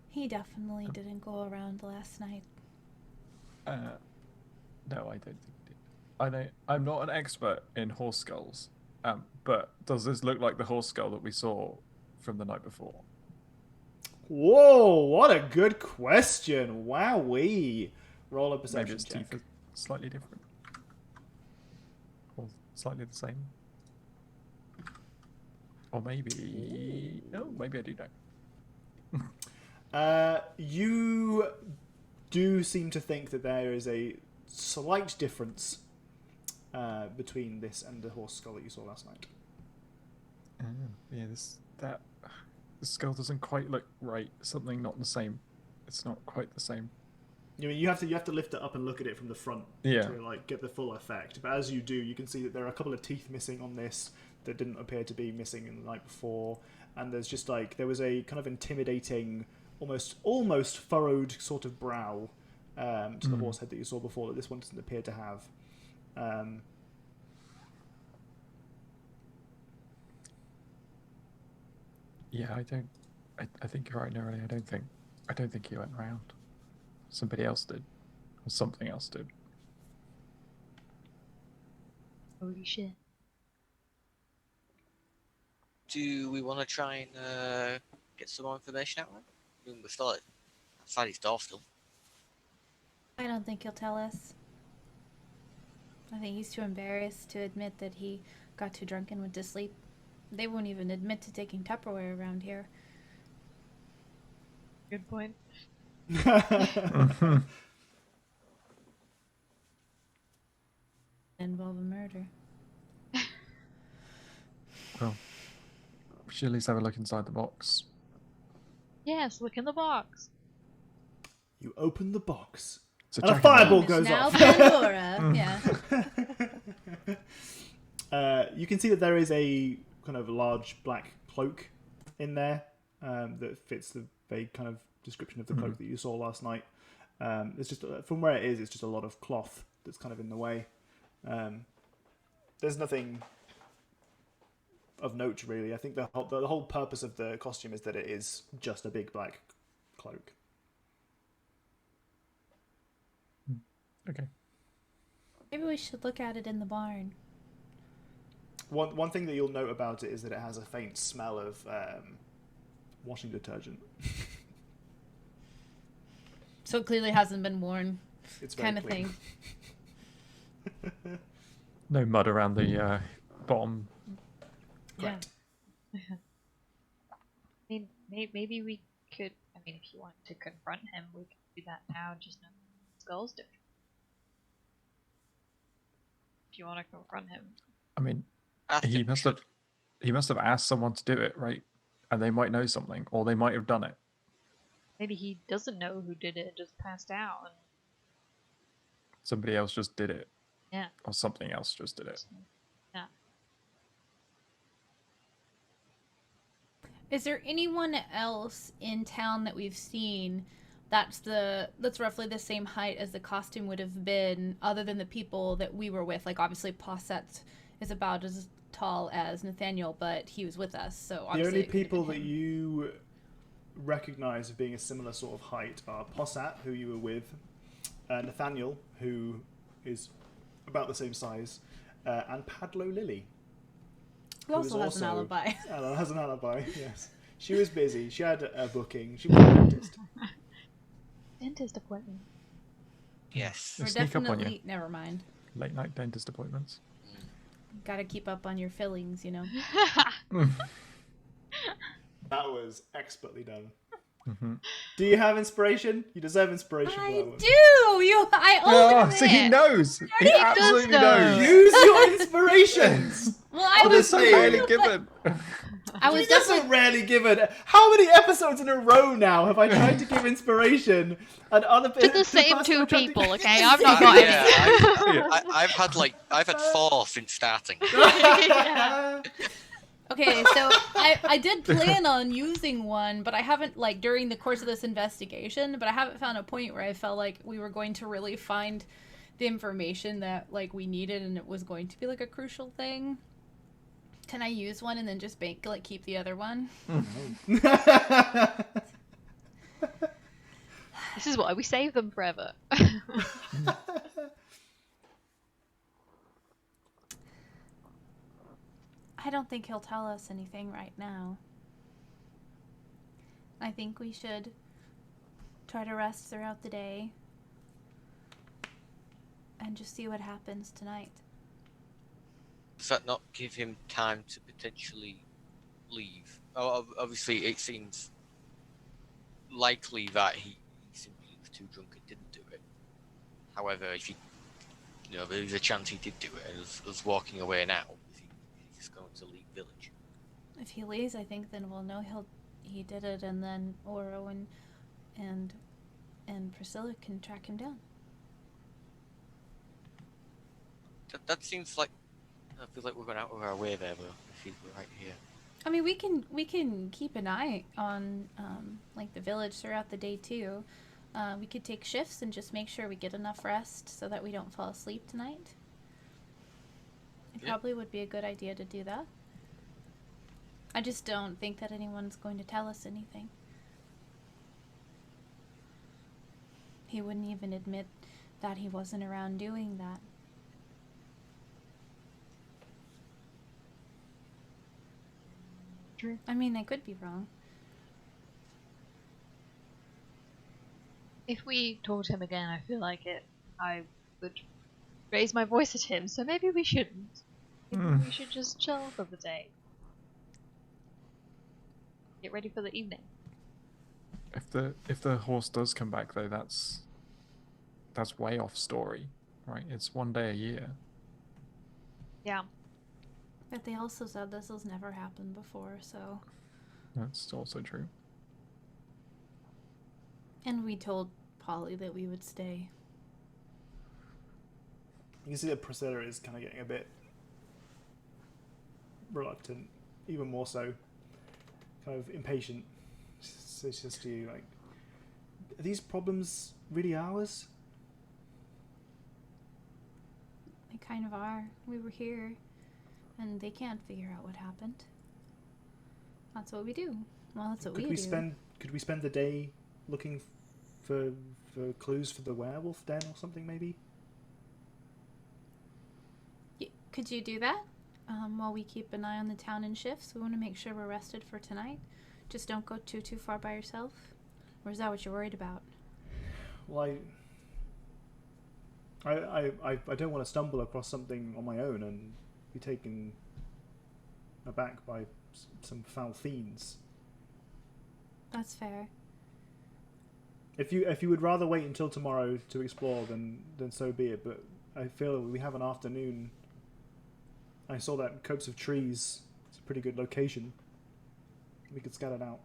He definitely didn't go around last night. No, I don't think it did. I'm not an expert in horse skulls, but does this look like the horse skull that we saw from the night before? Whoa, what a good question. Wowee. Roll a Maybe perception its check. teeth are slightly different. Or slightly the same. Or maybe... No, maybe I do know. You do seem to think that there is a slight difference between this and the horse skull that you saw last night. Yeah, the skull doesn't quite look right. Something not the same. It's not quite the same. You have to lift it up and look at it from the front Yeah. to like get the full effect. But as you do, you can see that there are a couple of teeth missing on this that didn't appear to be missing in the night before, and there's just like there was a kind of intimidating, almost furrowed sort of brow to the horse head that you saw before that this one doesn't appear to have. Yeah, I think you're right, Nerly. I don't think he went round. Somebody else did. Or something else did. Holy shit. Do we want to try and get some more information out of him? I mean, we're still outside his door still. I don't think he'll tell us. I think he's too embarrassed to admit that he got too drunk and went to sleep. They won't even admit to taking Tupperware around here. Good point. Involve a murder. Well, we should at least have a look inside the box. Yes, look in the box. You open the box. So And a Jack fireball It's goes now off. Pandora. Yeah. You can see that there is a kind of large black cloak in there that fits the vague kind of description of the cloak that you saw last night. It's just from where it is, it's just a lot of cloth that's kind of in the way. There's nothing of note really. I think the whole purpose of the costume is that it is just a big black cloak. Okay. Maybe we should look at it in the barn. One thing that you'll note about it is that it has a faint smell of washing detergent. So it clearly hasn't been worn, It's very kind of clean. thing. No mud around the bottom. Correct. I mean, maybe we could. I mean, if you want to confront him, we could do that now. Just know Skull's different. Do you want to confront him? I mean, I he think- must have asked someone to do it, right? And they might know something, or they might have done it. Maybe he doesn't know who did it and just passed out. And Somebody else just did it, yeah, or something else just did it. yeah. Is there anyone else in town that we've seen that's roughly the same height as the costume would have been, other than the people that we were with? Like, obviously, Posset is about as tall as Nathaniel, but he was with us, so The obviously only it could have people been that him. you recognize as being a similar sort of height are Possat, who you were with, Nathaniel, who is about the same size, and Padlo Lily. Who also has an alibi. Ella has an alibi, yes. She was busy. She had a booking. She was a dentist. Dentist appointment. Yes. They We're sneak up on you. definitely... Never mind. Late night dentist appointments. Gotta keep up on your fillings, you know. That was expertly done. Mm-hmm. Do you have inspiration? You deserve inspiration for I that one. do! I Oh, own so he it! knows. He does absolutely know. knows. Use your inspirations! Well, I Oh, they're was so Honestly. rarely given. I was You just definitely... so rarely given. How many episodes in a row now have I tried to give inspiration and other To the same two people, okay? I've not got Yeah, any. I've had 4 since starting. Yeah. Okay, so I did plan on using one, but I haven't, like, during the course of this investigation, but I haven't found a point where I felt like we were going to really find the information that, like, we needed and it was going to be, like, a crucial thing. Can I use one and then just keep the other one? This is why we save them forever. I don't think he'll tell us anything right now. I think we should try to rest throughout the day and just see what happens tonight. Does that not give him time to potentially leave? Oh, obviously, it seems likely that he simply was too drunk and didn't do it. However, if there's a chance he did do it and was walking away now, is he just going to leave village? If he leaves, I think then we'll know he did it, and then Oro and Priscilla can track him down. That seems like I feel like we're going out of our way there, though. If he's right here. I mean, we can keep an eye on like the village throughout the day too. We could take shifts and just make sure we get enough rest so that we don't fall asleep tonight. It Yeah. probably would be a good idea to do that. I just don't think that anyone's going to tell us anything. He wouldn't even admit that he wasn't around doing that. True. I mean, I could be wrong. If we told him again, I feel like I would raise my voice at him, so maybe we shouldn't. Maybe we should just chill for the day. Get ready for the evening. If the horse does come back though, that's way off story, right? It's one day a year. Yeah. But they also said this has never happened before, so... That's also true. And we told Polly that we would stay. You can see that Priscilla is kind of getting a bit reluctant, even more so, kind of impatient. So she says to you, like, are these problems really ours? They kind of are. We were here, and they can't figure out what happened. That's what we do. Well, that's what we do. Could we spend the day looking for clues for the werewolf den or something, maybe? Could you do that? While we keep an eye on the town in shifts, we want to make sure we're rested for tonight. Just don't go too far by yourself. Or is that what you're worried about? Well, I don't want to stumble across something on my own and be taken aback by some foul fiends. That's fair. If you would rather wait until tomorrow to explore, then so be it. But I feel we have an afternoon. I saw that copse of trees. It's a pretty good location. We could scout it out.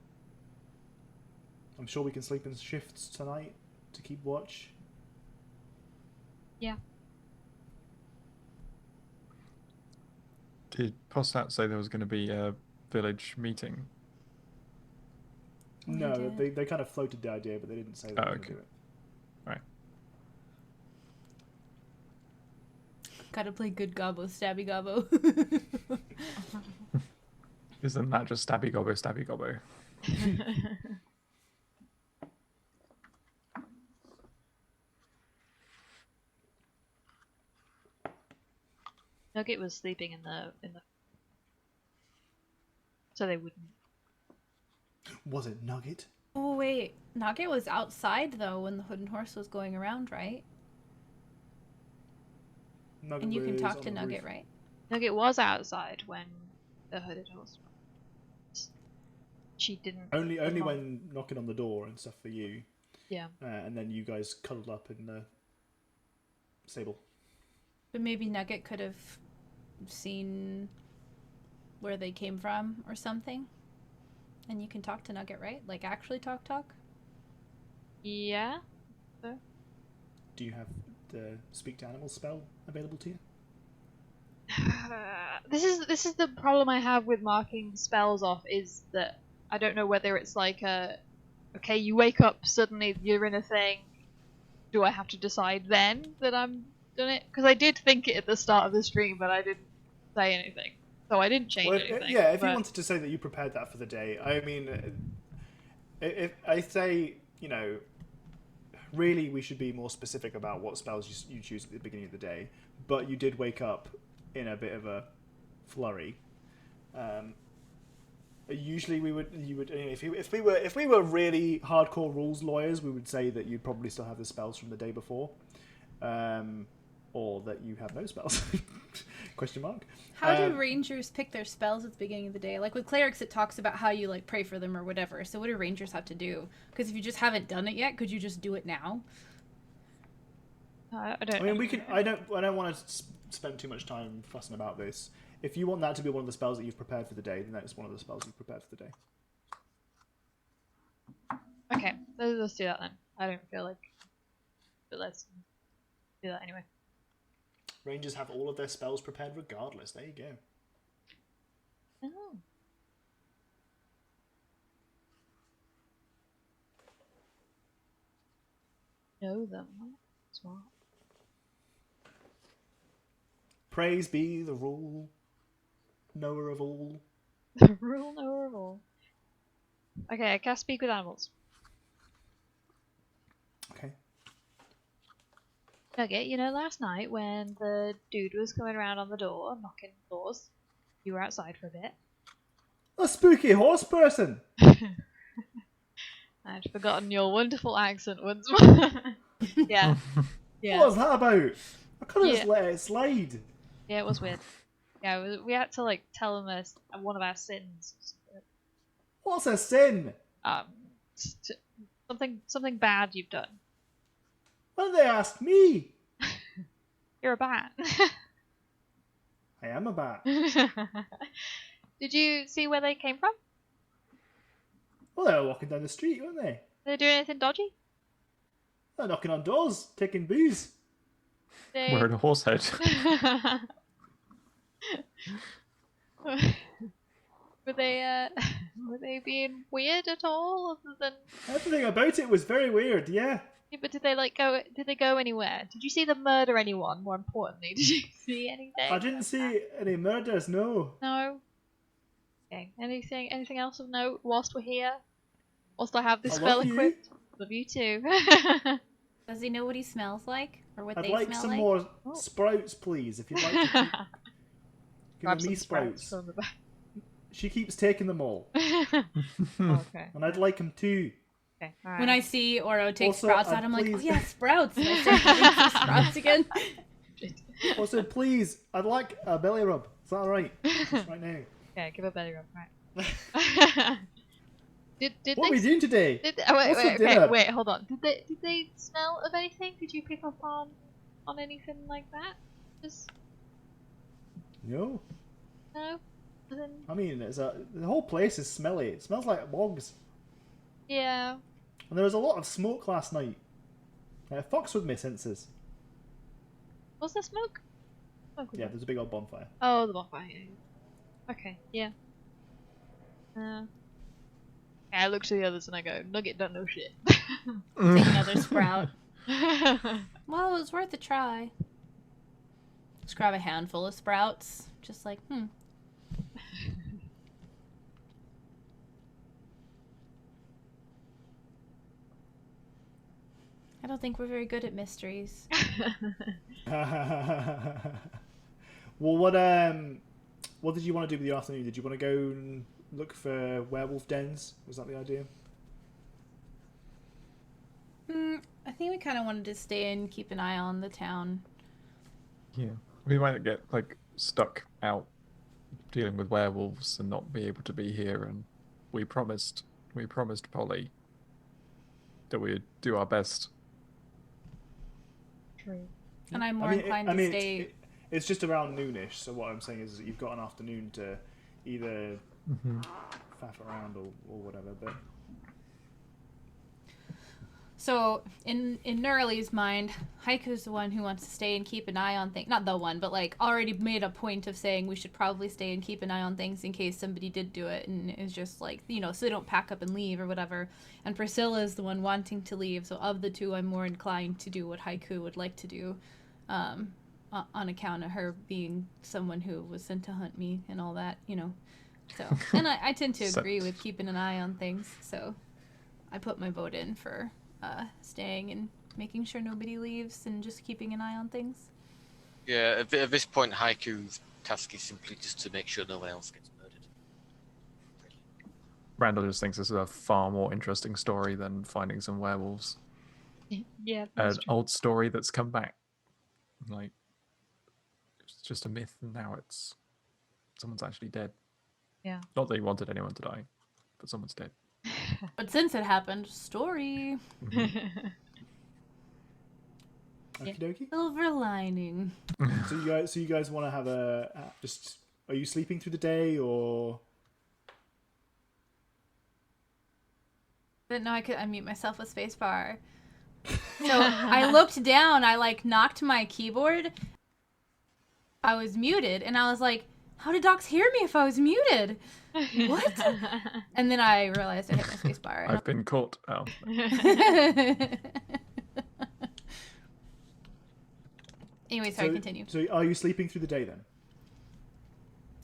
I'm sure we can sleep in shifts tonight to keep watch. Yeah. Did Postat say there was going to be a village meeting? No, they kind of floated the idea, but they didn't say they were going to do it. Right. Gotta play good gobbo, stabby gobbo. Isn't that just stabby gobbo, stabby gobbo? Nugget was sleeping in the so they wouldn't. Was it Nugget? Oh wait, Nugget was outside though when the Hooded Horse was going around, right? Nugget And you can was talk on to the Nugget, roof. right? Nugget was outside when the hooded horse. She didn't. Only when knocking on the door and stuff for you. Yeah. And then you guys cuddled up in the stable. But maybe Nugget could have seen where they came from or something. And you can talk to Nugget, right? Like actually talk? Yeah. Do you have the speak to animals spell available to you? This is the problem I have with marking spells off, is that I don't know whether it's like okay, you wake up, suddenly you're in a thing. Do I have to decide then that I'm done it? Because I did think it at the start of the stream, but I didn't say anything, so I didn't change anything. Yeah, if but... you wanted to say that you prepared that for the day, I mean, if I say, really we should be more specific about what spells you choose at the beginning of the day, but you did wake up in a bit of a flurry. Usually if we were really hardcore rules lawyers, we would say that you'd probably still have the spells from the day before, or that you have no spells. Question mark. How do rangers pick their spells at the beginning of the day? Like with clerics, it talks about how you like pray for them or whatever. So what do rangers have to do? Because if you just haven't done it yet, could you just do it now? I don't. I mean, we can. I don't want to spend too much time fussing about this. If you want that to be one of the spells that you've prepared for the day, then that's one of the spells you've prepared for the day. Okay, let's do that then. I don't feel like, but let's do that anyway. Rangers have all of their spells prepared regardless. There you go. Oh. Know them. Smart. Praise be the rule, knower of all. The rule knower of all. Okay, I cast speak with animals. Okay. Nugget, last night when the dude was coming around on the door, knocking doors, you were outside for a bit. A spooky horse person! I'd forgotten your wonderful accent once more. Yeah. Yeah. What was that about? I could have just let it slide. Yeah, it was weird. Yeah, we had to tell him one of our sins. What's a sin? Something bad you've done. Why did they ask me? You're a bat. I am a bat. Did you see where they came from? Well, they were walking down the street, weren't they? Did they do anything dodgy? They're knocking on doors, taking booze. Wearing a horse head. Were they being weird at all, other than? Everything about it was very weird. Yeah. Yeah, but did they go? Did they go anywhere? Did you see them murder anyone? More importantly, did you see anything? I didn't see any murders. No. No. Okay. Anything else of note whilst we're here? Whilst I have this spell equipped. Love you too. Does he know what he smells like? Or what I'd they like smell some like? more sprouts, please, if you'd like to grab me some sprouts sprouts. from the back. She keeps taking them all, Okay. and I'd like them too. Okay. All right. When I see Oro take Also, sprouts out, I'm like, oh please- yeah, sprouts. And I start eating some sprouts again. Also, please, I'd like a belly rub. Is that alright? Just right now. Okay, give a belly rub. Right. did What are they we doing today? wait, What's for okay, dinner? wait, hold on. Did they smell of anything? Did you pick up on anything like that? Just No. no. Nothing? I mean, the whole place is smelly. It smells like bogs. Yeah. And there was a lot of smoke last night. It fucks with my senses. Was there smoke? Smoke was Yeah, there? there's a big old bonfire. Oh, the bonfire. Yeah. Okay. Yeah. I look to the others and I go, Nugget don't know shit. Take another sprout. Well, it was worth a try. Just grab a handful of sprouts. Just like, I don't think we're very good at mysteries. Well, what did you want to do with the afternoon? Did you want to go and look for werewolf dens? Was that the idea? I think we kind of wanted to stay and keep an eye on the town. Yeah, we might get like stuck out dealing with werewolves and not be able to be here. And we promised Polly that we'd do our best. True. And I'm more inclined to stay. It's just around noonish. So what I'm saying is that you've got an afternoon to either faff around or whatever. But So in Nurley's mind, Haiku's the one who wants to stay and keep an eye on things. Not the one, but like already made a point of saying we should probably stay and keep an eye on things in case somebody did do it, and is just like, you know, so they don't pack up and leave or whatever. And Priscilla is the one wanting to leave. So of the two, I'm more inclined to do what Haiku would like to do, on account of her being someone who was sent to hunt me and all that, you know. So, and I tend to agree with keeping an eye on things. So I put my vote in for staying and making sure nobody leaves and just keeping an eye on things. Yeah, at this point, Haiku's task is simply just to make sure no one else gets murdered. Randall just thinks this is a far more interesting story than finding some werewolves. Yeah. An That's true. old story that's come back. Like, it's just a myth, and now someone's actually dead. Yeah. Not that he wanted anyone to die, but someone's dead. But since it happened, story. okie dokie. Silver lining. So you guys want to have just? Are you sleeping through the day or? Didn't know I could unmute myself with spacebar. So I looked down, I like knocked my keyboard. I was muted, and I was like, how did docs hear me if I was muted? What? And then I realized I hit my spacebar. I've been caught. Oh. Anyway, sorry, continue. So are you sleeping through the day then?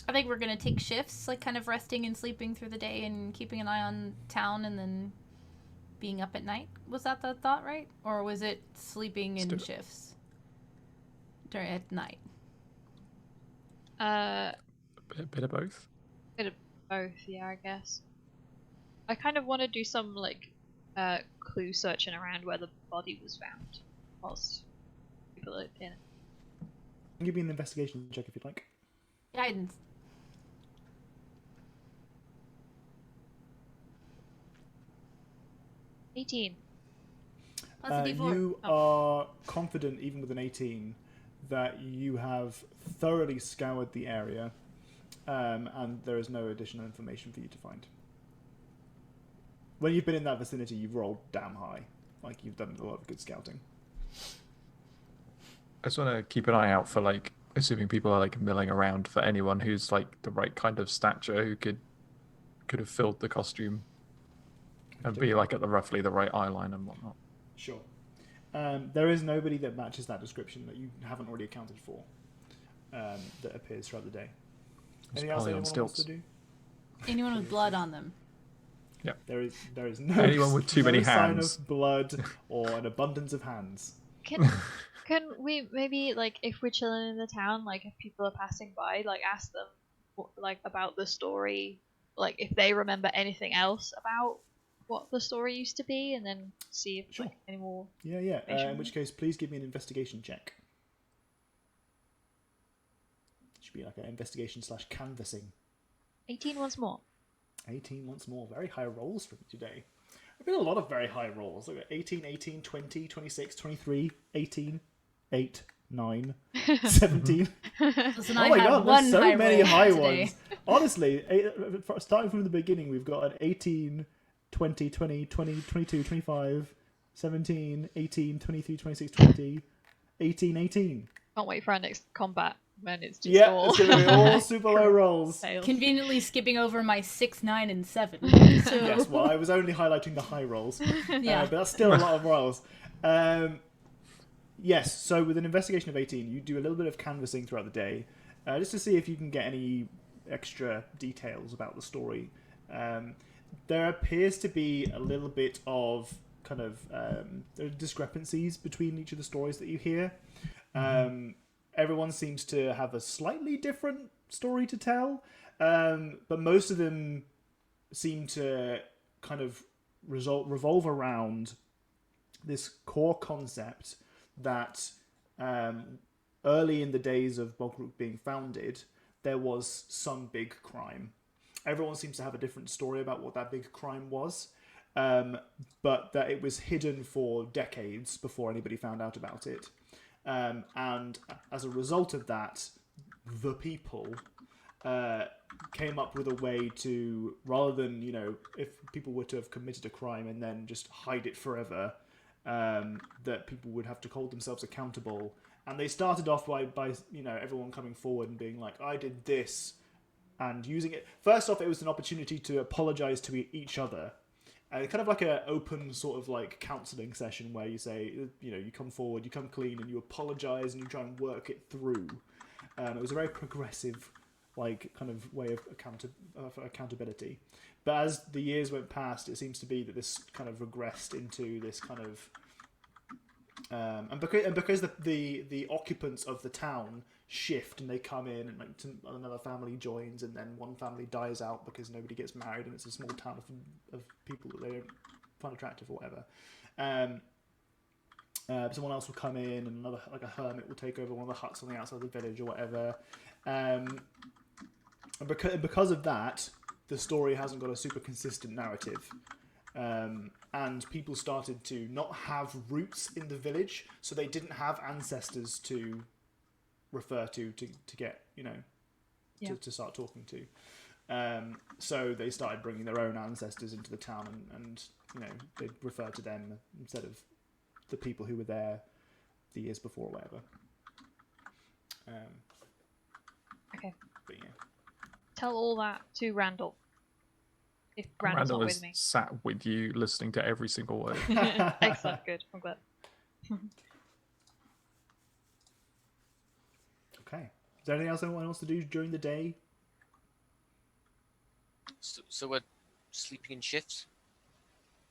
I think we're gonna take shifts, like kind of resting and sleeping through the day and keeping an eye on town and then being up at night. Was that the thought, right? Or was it sleeping in shifts during at night? A bit of both. Bit of both, yeah, I guess. I kind of want to do some like clue searching around where the body was found, whilst people are in it. Give me an investigation check if you'd like. Guidance. $18. Plus a D4. You are confident, even with an 18, that you have thoroughly scoured the area, and there is no additional information for you to find. When you've been in that vicinity, you've rolled damn high. Like, you've done a lot of good scouting. I just want to keep an eye out for, like, assuming people are like milling around, for anyone who's like the right kind of stature who could have filled the costume and be like at roughly the right eye line and whatnot. Sure. There is nobody that matches that description that you haven't already accounted for, that appears throughout the day. It's Anything else probably on anyone wants to stilts. do? Anyone with blood on them. There is no Anyone with too many sign hands. of blood or an abundance of hands. Can Can we maybe, like, if we're chilling in the town, like, if people are passing by, like, ask them, like, about the story, like, if they remember anything else about what the story used to be, and then see if, Sure. like, any more... Yeah. information In on which it? case, please give me an investigation check. Should be like an investigation / canvassing. 18 once more. 18 once more. Very high rolls from you today. I've got a lot of very high rolls. I've got 18, 18, 20, 26, 23, 18, 8, 9, 17. Listen, Oh I my had god, one there's so high many roll high today. ones. Honestly, starting from the beginning, we've got an 18, 20, 20, 20, 22, 25, 17, 18, 23, 26, 20, 18, 18. Can't wait for our next combat when it's just Yeah, all... it's going to be all super low rolls. fails. Conveniently skipping over my 6, 9, and 7. So... Yes, well, I was only highlighting the high rolls. Yeah. But that's still a lot of rolls. Yes, so with an investigation of 18, you do a little bit of canvassing throughout the day, just to see if you can get any extra details about the story. There appears to be a little bit of kind of there are discrepancies between each of the stories that you hear. Everyone seems to have a slightly different story to tell, but most of them seem to kind of revolve around this core concept that early in the days of Bogrook being founded, there was some big crime. Everyone seems to have a different story about what that big crime was, but that it was hidden for decades before anybody found out about it. And as a result of that, the people came up with a way to, rather than, if people were to have committed a crime and then just hide it forever, that people would have to hold themselves accountable. And they started off by everyone coming forward and being like, I did this, and using it. First off, it was an opportunity to apologize to each other. Kind of like an open sort of like counselling session where you say, you come forward, you come clean, and you apologise and you try and work it through. It was a very progressive, like, kind of way of accountability. But as the years went past, it seems to be that this kind of regressed into this kind of, and because the occupants of the town shift and they come in and another family joins, and then one family dies out because nobody gets married and it's a small town of people that they don't find attractive or whatever. Someone else will come in, and another, like a hermit, will take over one of the huts on the outside of the village or whatever. And because of that, the story hasn't got a super consistent narrative. And people started to not have roots in the village, so they didn't have ancestors to refer to get, to start talking to. So they started bringing their own ancestors into the town, and they'd refer to them instead of the people who were there the years before or whatever. Okay. But yeah. Tell all that to Randall. If Randall's Randall not is with me. sat with you, listening to every single word. Excellent, good. I'm glad. Okay. Is there anything else anyone wants to do during the day? So we're sleeping in shifts?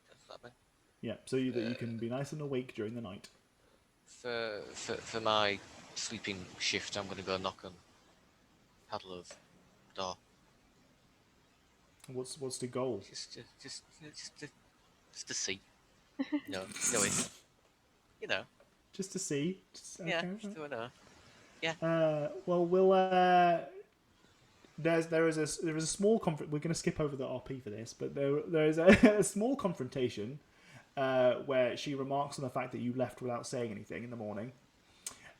That's that bit. Yeah, so that you can be nice and awake during the night. For my sleeping shift, I'm going to go knock on Paddler's door. What's the goal? Just to see. No, Just to see. Yeah, Okay. just to know. Well, we'll. There is a small we're going to skip over the RP for this, but there is a small confrontation where she remarks on the fact that you left without saying anything in the morning.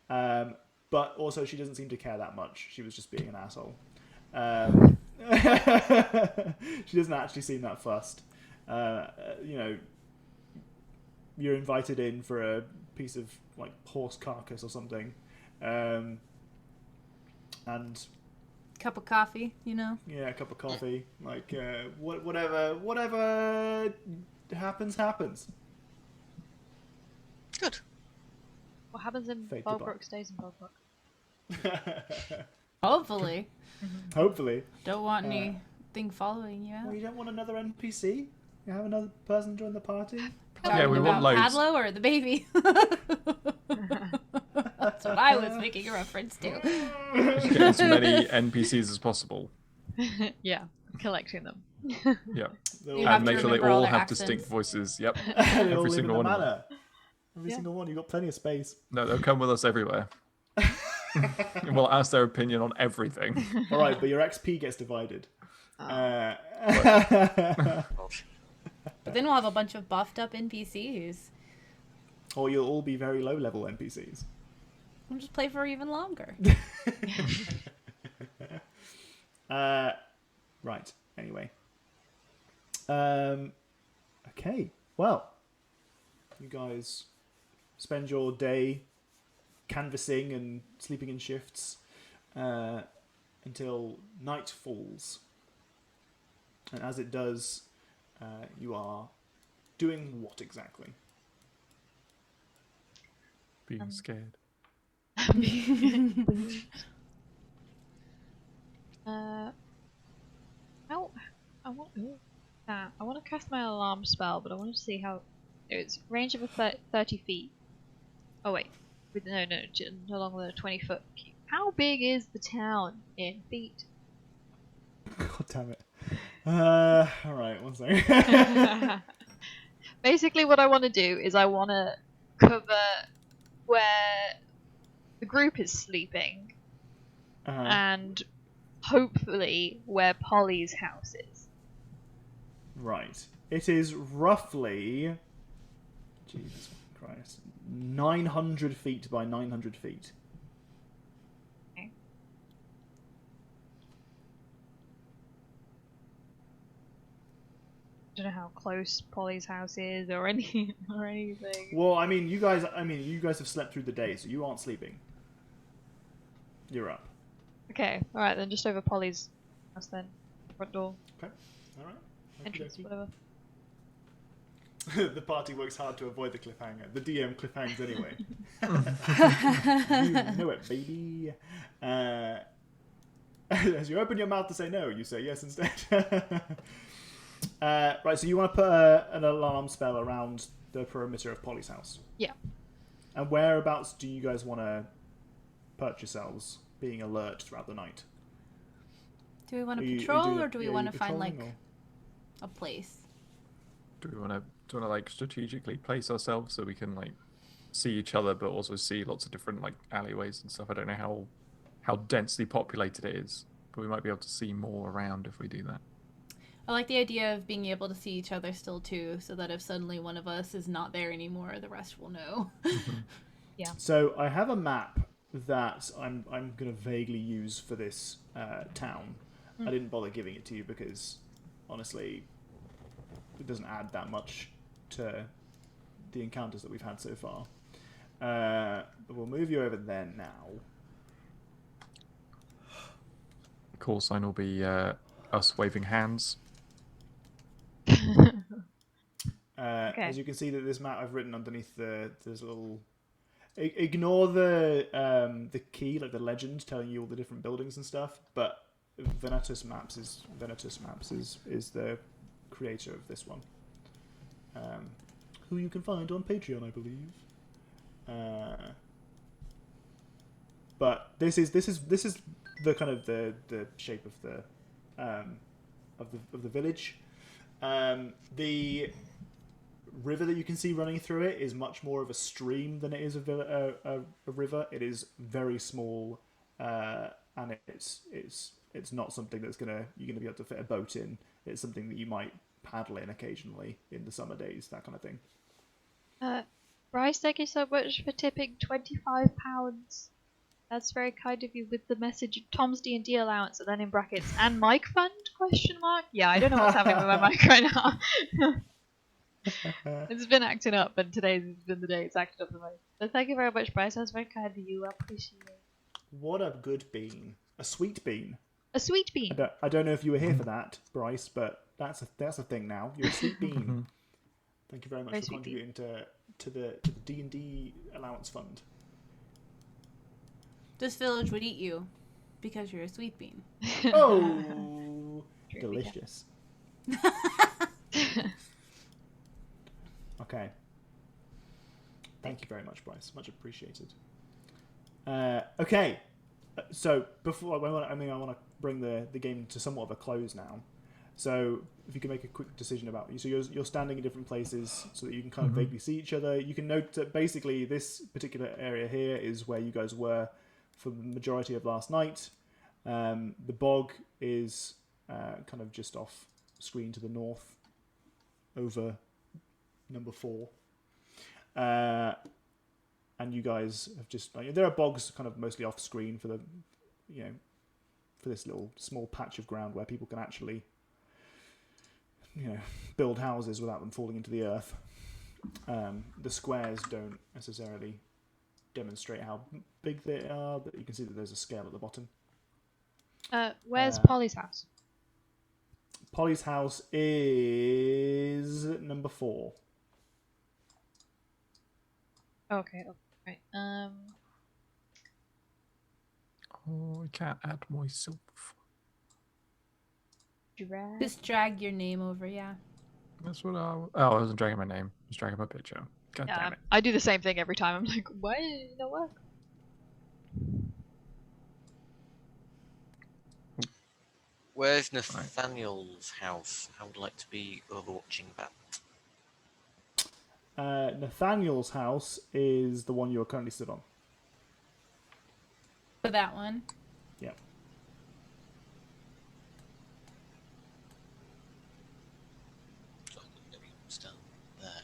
But also, she doesn't seem to care that much. She was just being an asshole. She doesn't actually seem that fussed. You're invited in for a piece of like horse carcass or something, and Cup of coffee, yeah, a cup of coffee. Like whatever happens. Good. What happens in Fade to Bogbrook stays in Bogbrook. Hopefully. Hopefully. Don't want anything following you Well, out. you don't want another NPC? You have another person join the party? Yeah, we want About loads. Padlo or the baby? That's what I was making a reference to. Just get as many NPCs as possible. Yeah, collecting them. Yeah. They'll You all have And to make sure they remember all all their have accents. distinct voices. Yep. they all Every live in single the one of them. manor. Every Yeah. single one. You've got plenty of space. No, they'll come with us everywhere. And we'll ask their opinion on everything. All right, but your XP gets divided. Oh. But then we'll have a bunch of buffed up NPCs. Or you'll all be very low level NPCs. We'll just play for even longer. Right. Anyway. Okay. Well, you guys spend your day canvassing and sleeping in shifts until night falls. And as it does, you are doing what exactly? Being scared. I want to cast my alarm spell, but I want to see how it's range of a 30 feet. Oh wait, no longer than a 20-foot. How big is the town in feet? God damn it. Alright, one second. Basically, what I want to do is I want to cover where the group is sleeping, and hopefully where Polly's house is. Right. It is roughly... Jesus Christ. 900 feet by 900 feet. Okay. I don't know how close Polly's house is or anything. Well, I mean, you guys have slept through the day, so you aren't sleeping. You're up. Okay, alright then, just over Polly's house then. Front door, Okay. Alright. entrance, whatever. The party works hard to avoid the cliffhanger. The DM cliffhangs anyway. You know it, baby. As you open your mouth to say no, you say yes instead. Right, so you want to put an alarm spell around the perimeter of Polly's house. Yeah. And whereabouts do you guys want to perch yourselves, being alert throughout the night? Do we want Are to you patrol, doing- or do we yeah, want you to find like patrolling, a place? Do we want to like strategically place ourselves so we can like see each other, but also see lots of different like alleyways and stuff? I don't know how densely populated it is, but we might be able to see more around if we do that. I like the idea of being able to see each other still too, so that if suddenly one of us is not there anymore, the rest will know. Yeah. So I have a map that I'm going to vaguely use for this town. I didn't bother giving it to you because, honestly, it doesn't add that much to the encounters that we've had so far. But we'll move you over there now. Call sign will be us waving hands. Okay. As you can see, that this map I've written underneath there's a little. Ignore the key, like the legend telling you all the different buildings and stuff. But Venatus Maps is the creator of this one, who you can find on Patreon, I believe. But this is the kind of the shape of the village. The river that you can see running through it is much more of a stream than it is a river. It is very small, and it's not something you're gonna be able to fit a boat in. It's something that you might paddle in occasionally in the summer days, that kind of thing. Bryce, thank you so much for tipping £25. That's very kind of you, with the message Tom's D&D allowance, and then in brackets, and mic fund, question mark? Yeah, I don't know what's happening with my mic right now. It's been acting up, and today's been the day it's acted up the most. So thank you very much, Bryce. That's very kind of you. I appreciate it. What a good bean. A sweet bean. A sweet bean. I don't know if you were here for that, Bryce, but that's a thing now. You're a sweet bean. Thank you very much Very for sweet bean. contributing to the D&D allowance fund. This village would eat you because you're a sweet bean. Oh, True, delicious. Okay. Thank you very much, Bryce. Much appreciated. Okay. So before I want to bring the game to somewhat of a close now. So if you can make a quick decision about so you're standing in different places so that you can kind of vaguely see each other. You can note that basically this particular area here is where you guys were for the majority of last night. The bog is kind of just off screen to the north, over number 4. And you guys have just there are bogs kind of mostly off screen for the for this little small patch of ground where people can actually build houses without them falling into the earth. The squares don't necessarily demonstrate how big they are, but you can see that there's a scale at the bottom. Where's Polly's house? Polly's house is number 4. Okay, right. Oh, I can't add myself. Drag. Just drag your name over, yeah. That's what I wasn't dragging my name. I was dragging my picture. God damn it. I do the same thing every time. I'm like, why did it not work? Where's Nathaniel's house? I would like to be overwatching that. Nathaniel's house is the one you're currently stood on. For that one. Yeah. So maybe stand there.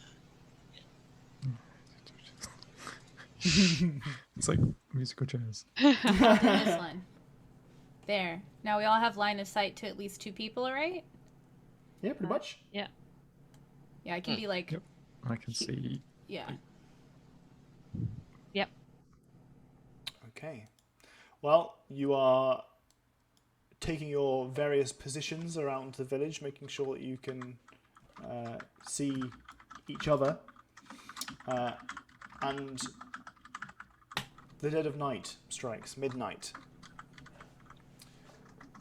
It's like musical chairs. This one. There. Now we all have line of sight to at least 2 people, right? Yeah, pretty much. Yeah. Yeah, I can be like... Yep. I can see. Yeah. Yep. Okay. Well, you are taking your various positions around the village, making sure that you can see each other. And the dead of night strikes, midnight.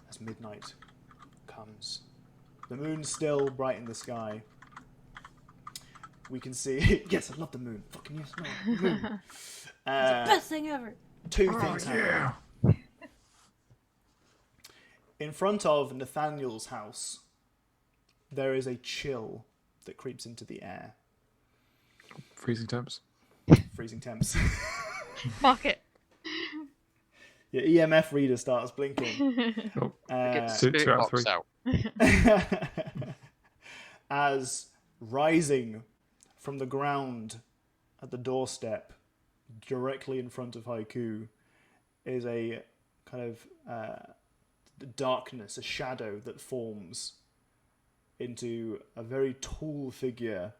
As midnight comes, the moon's still bright in the sky. We can see... Yes, I love the moon. Fucking yes, no. Moon. It's the best thing ever. 2 things happen. In front of Nathaniel's house, there is a chill that creeps into the air. Freezing temps. Freezing temps. Mark it. Your EMF reader starts blinking. Oh, Get the two spirit out of box 3. out. As rising from the ground at the doorstep, directly in front of Haiku, is a kind of darkness, a shadow that forms into a very tall figure.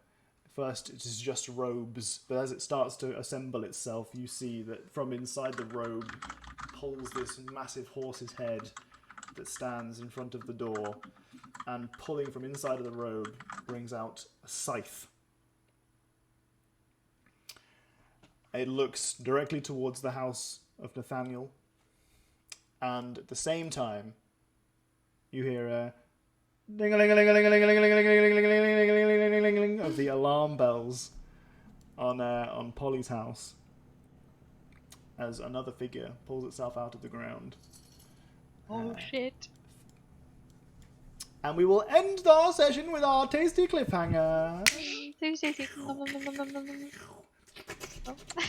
First, it is just robes, but as it starts to assemble itself, you see that from inside the robe pulls this massive horse's head that stands in front of the door, and pulling from inside of the robe brings out a scythe. It looks directly towards the house of Nathaniel, and at the same time, you hear a ding-a-ling-a-ling-a-ling-a-ling-a-ling-a-ling-a-ling-a-ling-a-ling-a-ling of the alarm bells on Polly's house, as another figure pulls itself out of the ground. Oh shit. And we will end our session with our tasty cliffhanger.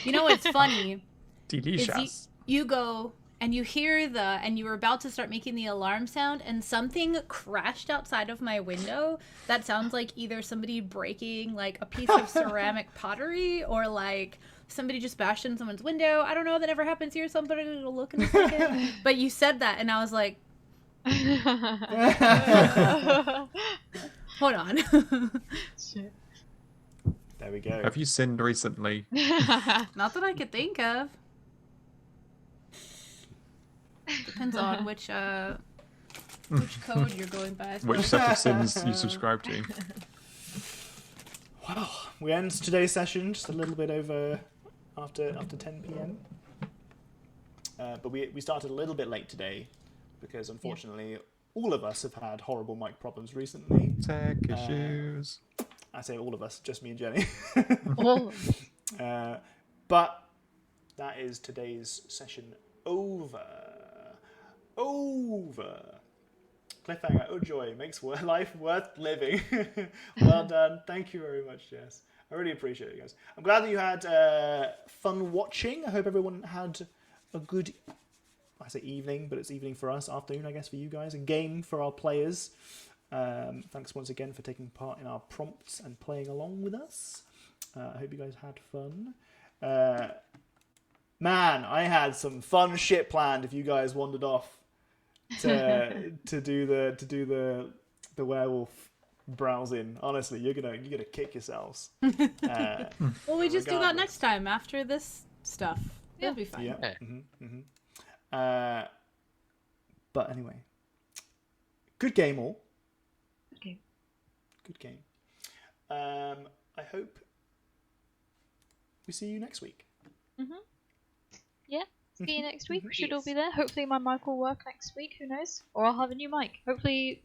You know what's funny? Delicious. You go and you hear and you were about to start making the alarm sound, and something crashed outside of my window that sounds like either somebody breaking like a piece of ceramic pottery, or like somebody just bashed in someone's window. I don't know, that ever happens here, somebody will look in a second. But you said that and I was like, hold on. Shit. There we go. Have you sinned recently? Not that I could think of. Depends on which code you're going by. Which set of sins you subscribe to? Well, we end today's session just a little bit over after 10 p.m. But we started a little bit late today because unfortunately all of us have had horrible mic problems recently. Tech issues. I say all of us, just me and Jenny. All. But that is today's session over. Cliffhanger, oh joy, makes life worth living. Well done. Thank you very much, Jess. I really appreciate it, guys. I'm glad that you had fun watching. I hope everyone had a good, I say evening, but it's evening for us, afternoon, I guess, for you guys. A game for our players. Thanks once again for taking part in our prompts and playing along with us. I hope you guys had fun. Man, I had some fun shit planned if you guys wandered off to do the werewolf browsing. Honestly, you're gonna kick yourselves. Well, we just do that next time after this stuff. It'll be fine. Yeah. But anyway, good game all. Good game. I hope we see you next week. Yeah, see you next week. We should all be there. Hopefully my mic will work next week. Who knows? Or I'll have a new mic. Hopefully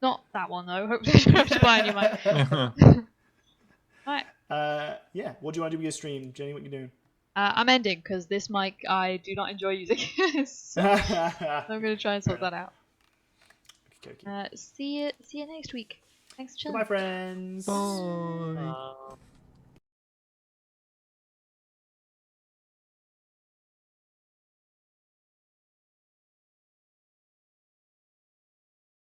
not that one though. Hopefully I don't have to buy a new mic. Alright. Yeah. What do you want to do with your stream, Jenny? What you doing? I'm ending because this mic I do not enjoy using. So I'm going to try and sort that out. Okay. See you next week. Thanks, Chilling. Bye, friends. Bye.